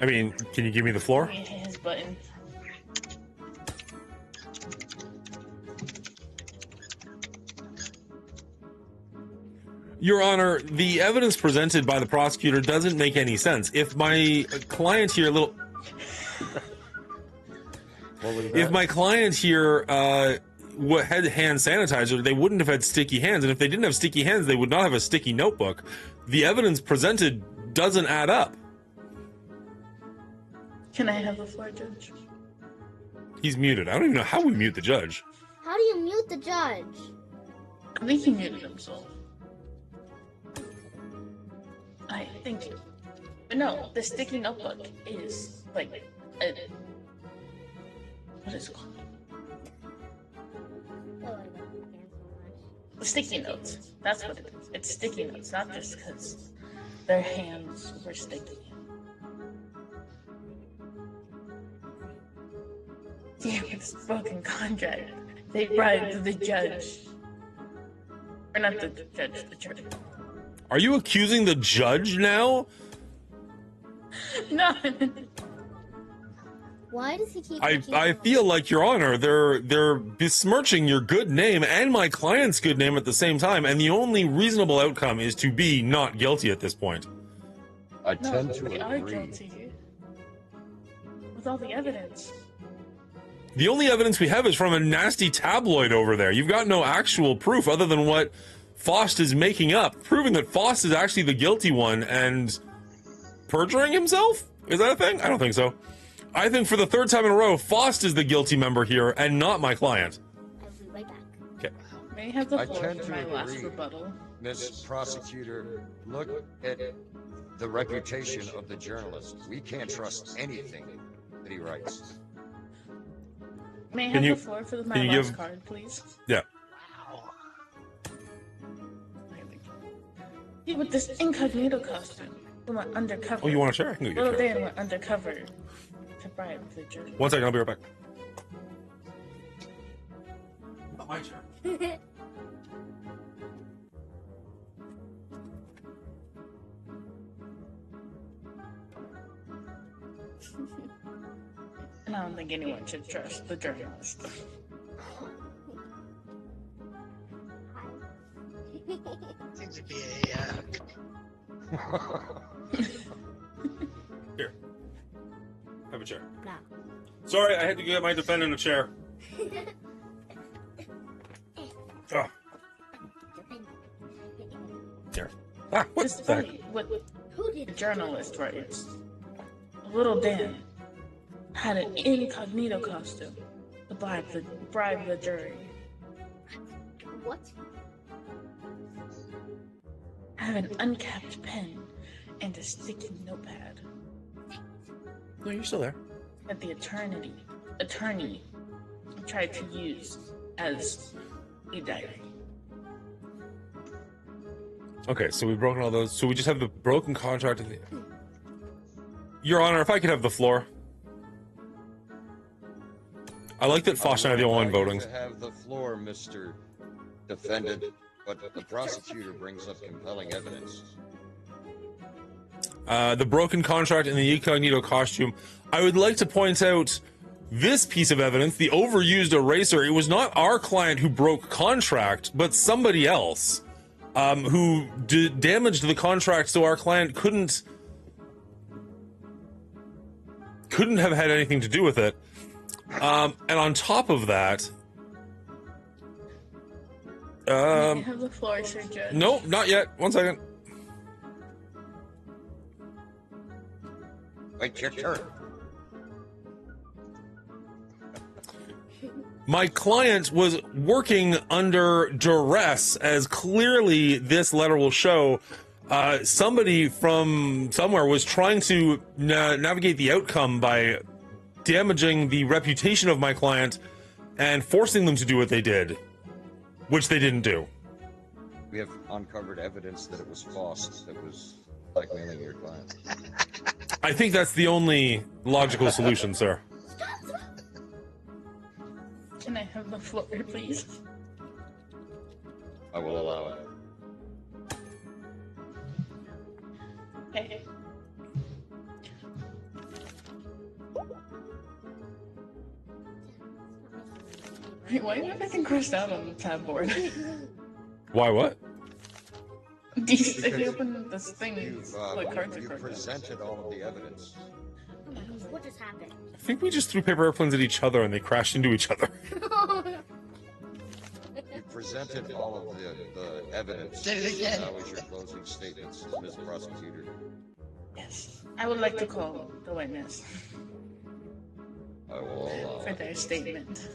I mean, can you give me the floor? Let me hit his button. Your Honor, the evidence presented by the prosecutor doesn't make any sense. If my client here, If my client here had hand sanitizer, they wouldn't have had sticky hands, and if they didn't have sticky hands, they would not have a sticky notebook. The evidence presented doesn't add up. Can I have the floor, Judge? He's muted. I don't even know how we mute the judge. How do you mute the judge? I think he muted himself. I think. But no, the sticky notebook is like a. What is it called? The sticky notes. That's what it is. It's sticky notes, not just because their hands were sticky. Yeah, this broken contract. They bribed the judge. Or not the judge, the jury. Are you accusing the judge now? No. Why does he keep? I feel like, Your Honor, they're besmirching your good name and my client's good name at the same time, and the only reasonable outcome is to be not guilty at this point. I tend to we are guilty. With all the evidence. The only evidence we have is from a nasty tabloid over there. You've got no actual proof other than what Faust is making up, proving that Faust is actually the guilty one and perjuring himself? Is that a thing? I don't think so. I think for the third time in a row, Faust is the guilty member here and not my client. I'll be right back. Okay. May I have the I floor tend for to my last agree. rebuttal? Miss Prosecutor, look at the reputation of the journalist. We can't trust anything that he writes. May I have the floor for my last card, please? Yeah. Yeah, with this incognito costume, we went undercover. Oh, you want a chair? I can go get a Little chair. Dan went undercover to bribe the jury. 1 second, I'll be right back. Not my chair. And I don't think anyone should trust the journalist. Seems to be Here. Have a chair. No. Sorry, I had to get my defendant a chair. Oh. There. Ah, what's that? What the journalist writes. Little Dan had an incognito costume to bribe the jury. What? Have an uncapped pen and a sticky notepad. No, you're still there. That the attorney tried to use as a diary. Okay, so we've broken all those. So we just have the broken contract. Your Honor, if I could have the floor. I like that Faust and I are the only one voting. To have the floor, Mr. Defendant, but the prosecutor brings up compelling evidence. The broken contract and the incognito costume. I would like to point out this piece of evidence, the overused eraser. It was not our client who broke contract, but somebody else who damaged the contract so our client couldn't have had anything to do with it. And on top of that... May I have the floor, Sir Judge? No, not yet. 1 second. Wait your turn. My client was working under duress, as clearly this letter will show. Somebody from somewhere was trying to navigate the outcome by damaging the reputation of my client and forcing them to do what they did, which they didn't do. We have uncovered evidence that it was Faust that was blackmailing your client. I think that's the only logical solution, sir. Can I have the floor, please? I will allow it. Okay. Wait, why am I getting crossed out on the tab board? Why what? If you open this thing, You presented all of the evidence. What just happened? I think we just threw paper airplanes at each other and they crashed into each other. You presented all of the evidence. Did it again. That was your closing statements, Ms. Prosecutor. Yes. I would like to call the witness I will allow for their statement.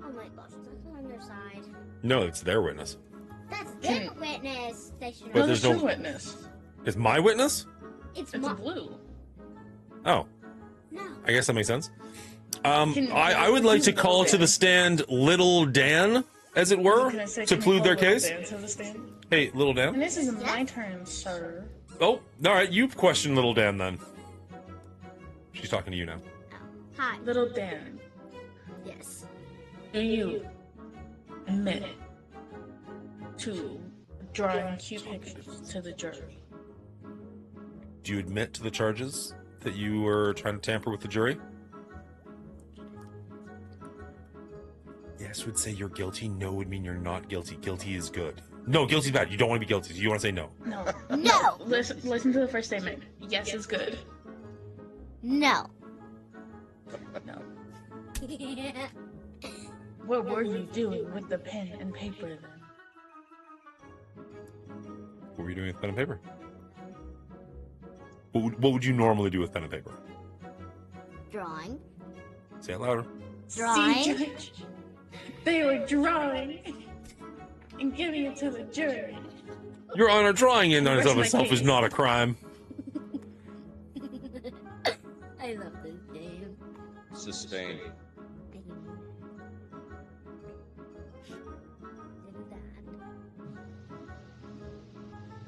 Oh my gosh, is that on their side? No, it's their witness. That's their witness. They should But No, there's there's no no witness. It's my witness? It's It's blue. Oh. No. I guess that makes sense. I would like to call to the stand Little Dan, as it were, Can I say, to can I plead call their Little case. Dan to the stand? Hey, Little And Dan. this is my turn, sir. Oh, all right. You question Little Dan then. She's talking to you now. Hi. Little Dan, Yes. do you admit to drawing cute pictures to the jury? Do you admit to the charges that you were trying to tamper with the jury? Yes would say you're guilty. No would mean you're not guilty. Guilty is good. No, guilty is bad. You don't want to be guilty. You want to say no. No. No. Listen to the first statement. Yes is good. No. No. What were you doing with the pen and paper then? What were you doing with pen and paper? What would you normally do with pen and paper? Drawing. Say it louder. Drawing. See, Judge, they were drawing and giving it to the jury. Your Honor, drawing in and Rest of my itself is case. not a crime. I love this game. Sustained.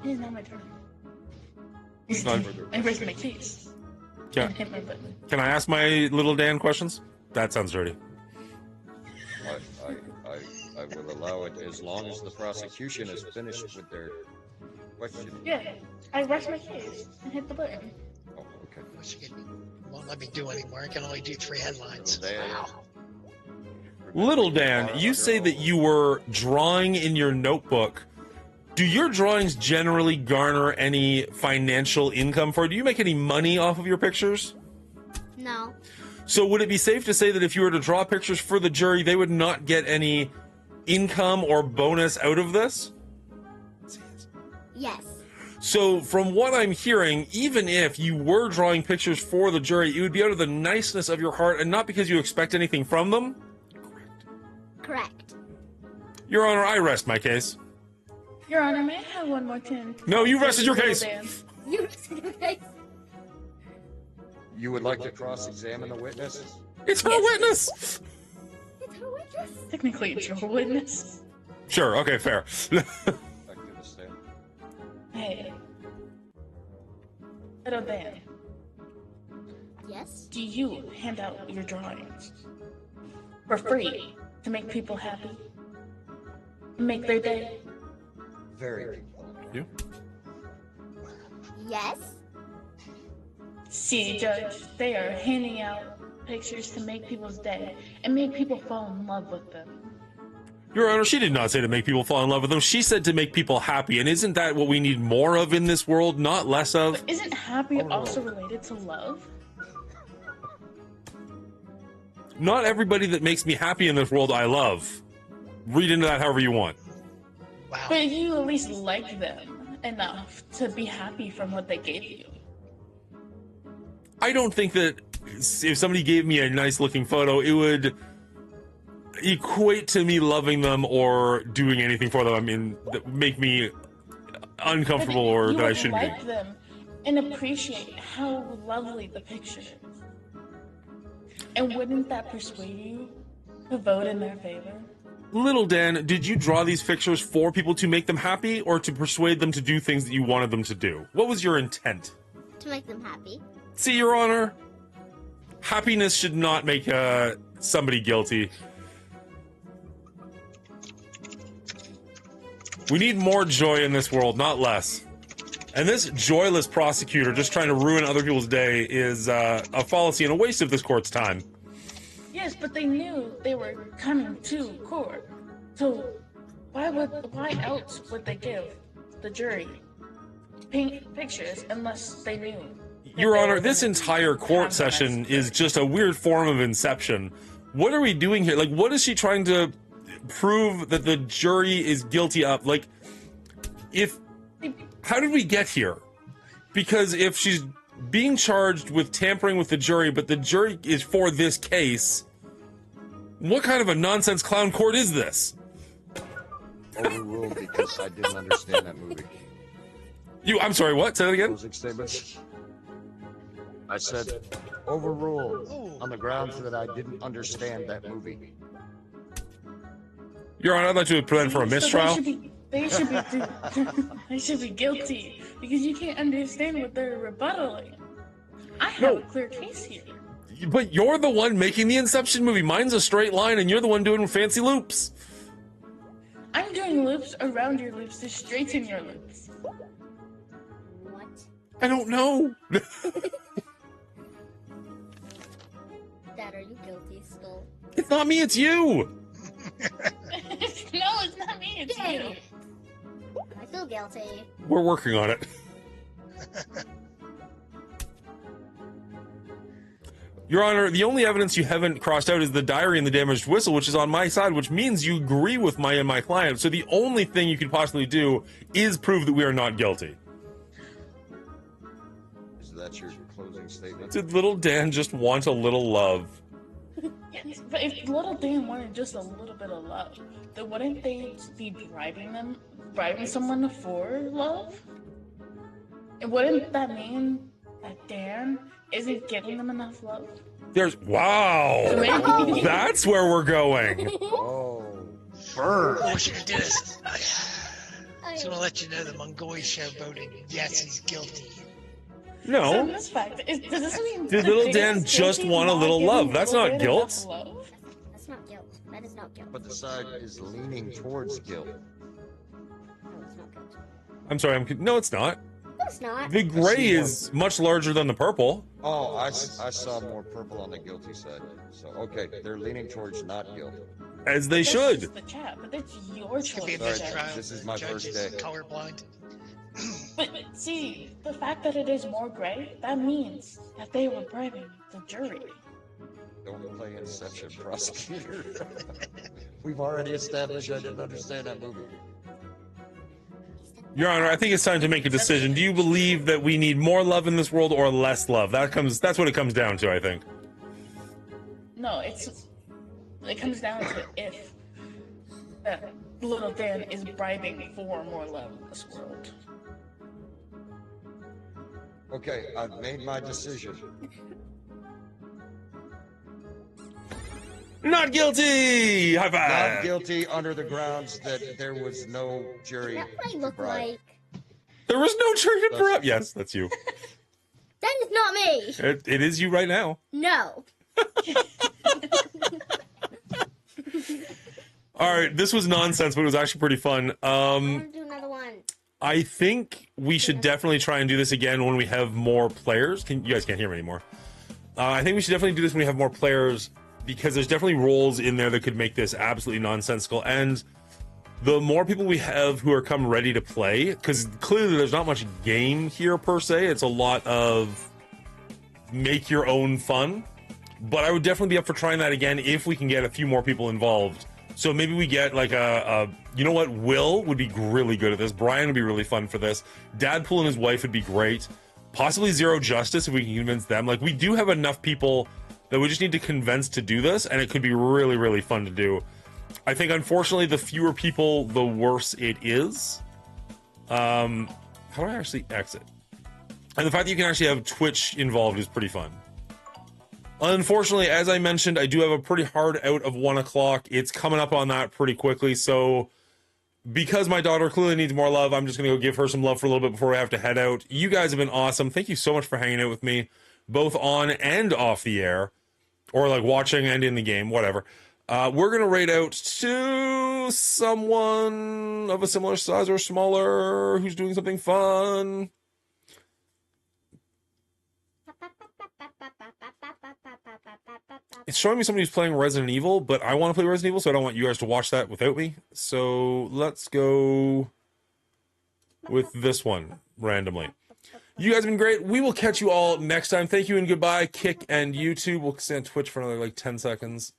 It is not my turn. It's not- I rest my case. Can, And hit my button. can I ask my Little Dan questions? That sounds dirty. I will allow it as long as the prosecution is finished with their question. Yeah, I rest my case and hit the button. Oh, okay. Won't let me do anymore. I can only do 3 headlines. Wow. Little Dan, you say that you were drawing in your notebook. Do your drawings generally garner any financial income for you? Do you make any money off of your pictures? No. So would it be safe to say that if you were to draw pictures for the jury, they would not get any income or bonus out of this? Yes. So from what I'm hearing, even if you were drawing pictures for the jury, it would be out of the niceness of your heart and not because you expect anything from them? Correct. Your Honor, I rest my case. Your Honor, may I have one more 10? No, you rested your case. You rested your case. You would like to cross-examine the witness? It's her witness. It's her witness. Technically, it's your witness. Sure, okay, fair. Back to the stand. Hey. Little Dan, Yes. do you hand out your drawings for free to make people happy? Make their day? Very You? Yes. See, Judge, they are handing out pictures to make people's day and make people fall in love with them. Your Honor, she did not say to make people fall in love with them. She said to make people happy. And isn't that what we need more of in this world, not less of? But isn't happy also related to love? Not everybody that makes me happy in this world I love. Read into that however you want. But you at least like them enough to be happy from what they gave you. I don't think that if somebody gave me a nice looking photo, it would equate to me loving them or doing anything for them. I mean, that would make me uncomfortable or you that I would shouldn't like be. them and appreciate how lovely the picture is. And wouldn't that persuade you to vote in their favor? Little Dan, did you draw these pictures for people to make them happy or to persuade them to do things that you wanted them to do? What was your intent? To make them happy. See, Your Honor, happiness should not make somebody guilty. We need more joy in this world, not less. And this joyless prosecutor just trying to ruin other people's day is a fallacy and a waste of this court's time. Yes, but they knew they were coming to court. So why else would they give the jury paint pictures unless they knew. Your Honor, this entire court session is just a weird form of inception. What are we doing here? Like, what is she trying to prove that the jury is guilty of? Like, how did we get here? Because if she's being charged with tampering with the jury, but the jury is for this case, what kind of a nonsense clown court is this? Overruled because I didn't understand that movie. I'm sorry, what? Say that again? Closing statements. I said overruled on the grounds that I didn't understand that movie. Your Honor, I'd like to present for a mistrial. They should be guilty because you can't understand what they're rebuttaling. I have a clear case here. But you're the one making the Inception movie. Mine's a straight line, and you're the one doing fancy loops. I'm doing loops around your loops to straighten your loops. What? I don't know. Dad, are you guilty still? It's not me, it's you. No, it's not me, it's you. I feel guilty. We're working on it. Your Honor, the only evidence you haven't crossed out is the diary and the damaged whistle, which is on my side, which means you agree with my client. So the only thing you could possibly do is prove that we are not guilty. Is that your closing statement? Did little Dan just want a little love? Yes, but if little Dan wanted just a little bit of love, then wouldn't they be bribing someone for love? And wouldn't that mean that Dan isn't getting them enough love? Wow! So That's where we're going. Oh, burn. What should we do this? I just want to let you know the Mongooli show voted yes, he's guilty. No. So this fact, does this mean Did little Dan just want a little love? That's not guilt. That's not guilt. That is not guilt. But the side is leaning towards guilt. No, it's not guilt. I'm sorry, no, it's not. No, it's not. The gray is much larger than the purple. Oh, I saw more purple on the guilty side. So, okay, they're leaning towards not guilt. As they should. The chat, but that's your choice. Sorry, this is my first day. Colorblind. But see, the fact that it is more gray, that means that they were bribing the jury. Don't play Inception, prosecutor. We've already established I didn't understand that movie. Your Honor, I think it's time to make a decision. Do you believe that we need more love in this world or less love? That's what it comes down to, I think. No, it comes down to if little Dan is bribing for more love in this world. Okay, I've made my decision. Not guilty! High five! Not guilty under the grounds that there was no jury. That might look like. There was no jury to bribe. Yes, that's you. That is not me. It is you right now. No. All right, this was nonsense, but it was actually pretty fun. I want to do another one. I think we should definitely try and do this again when we have more players. You guys can't hear me anymore. I think we should definitely do this when we have more players, because there's definitely roles in there that could make this absolutely nonsensical. And the more people we have who are come ready to play, because clearly there's not much game here per se. It's a lot of make your own fun. But I would definitely be up for trying that again if we can get a few more people involved. So maybe we get like you know what? Will would be really good at this. Brian would be really fun for this. Dadpool and his wife would be great. Possibly Zero Justice if we can convince them. Like, we do have enough people that we just need to convince to do this, and it could be really, really fun to do. I think, unfortunately, the fewer people, the worse it is. How do I actually exit? And the fact that you can actually have Twitch involved is pretty fun. Unfortunately, as I mentioned, I do have a pretty hard out of 1 o'clock. It's coming up on that pretty quickly, so because my daughter clearly needs more love, I'm just going to go give her some love for a little bit before we have to head out. You guys have been awesome. Thank you so much for hanging out with me, both on and off the air, or like watching and in the game, whatever. We're going to raid out to someone of a similar size or smaller who's doing something fun. It's showing me somebody who's playing Resident Evil, but I want to play Resident Evil, so I don't want you guys to watch that without me. So let's go with this one. randomly. You guys have been great. We will catch you all next time. Thank you and goodbye. Kick and YouTube. We'll stay on Twitch for another like 10 seconds.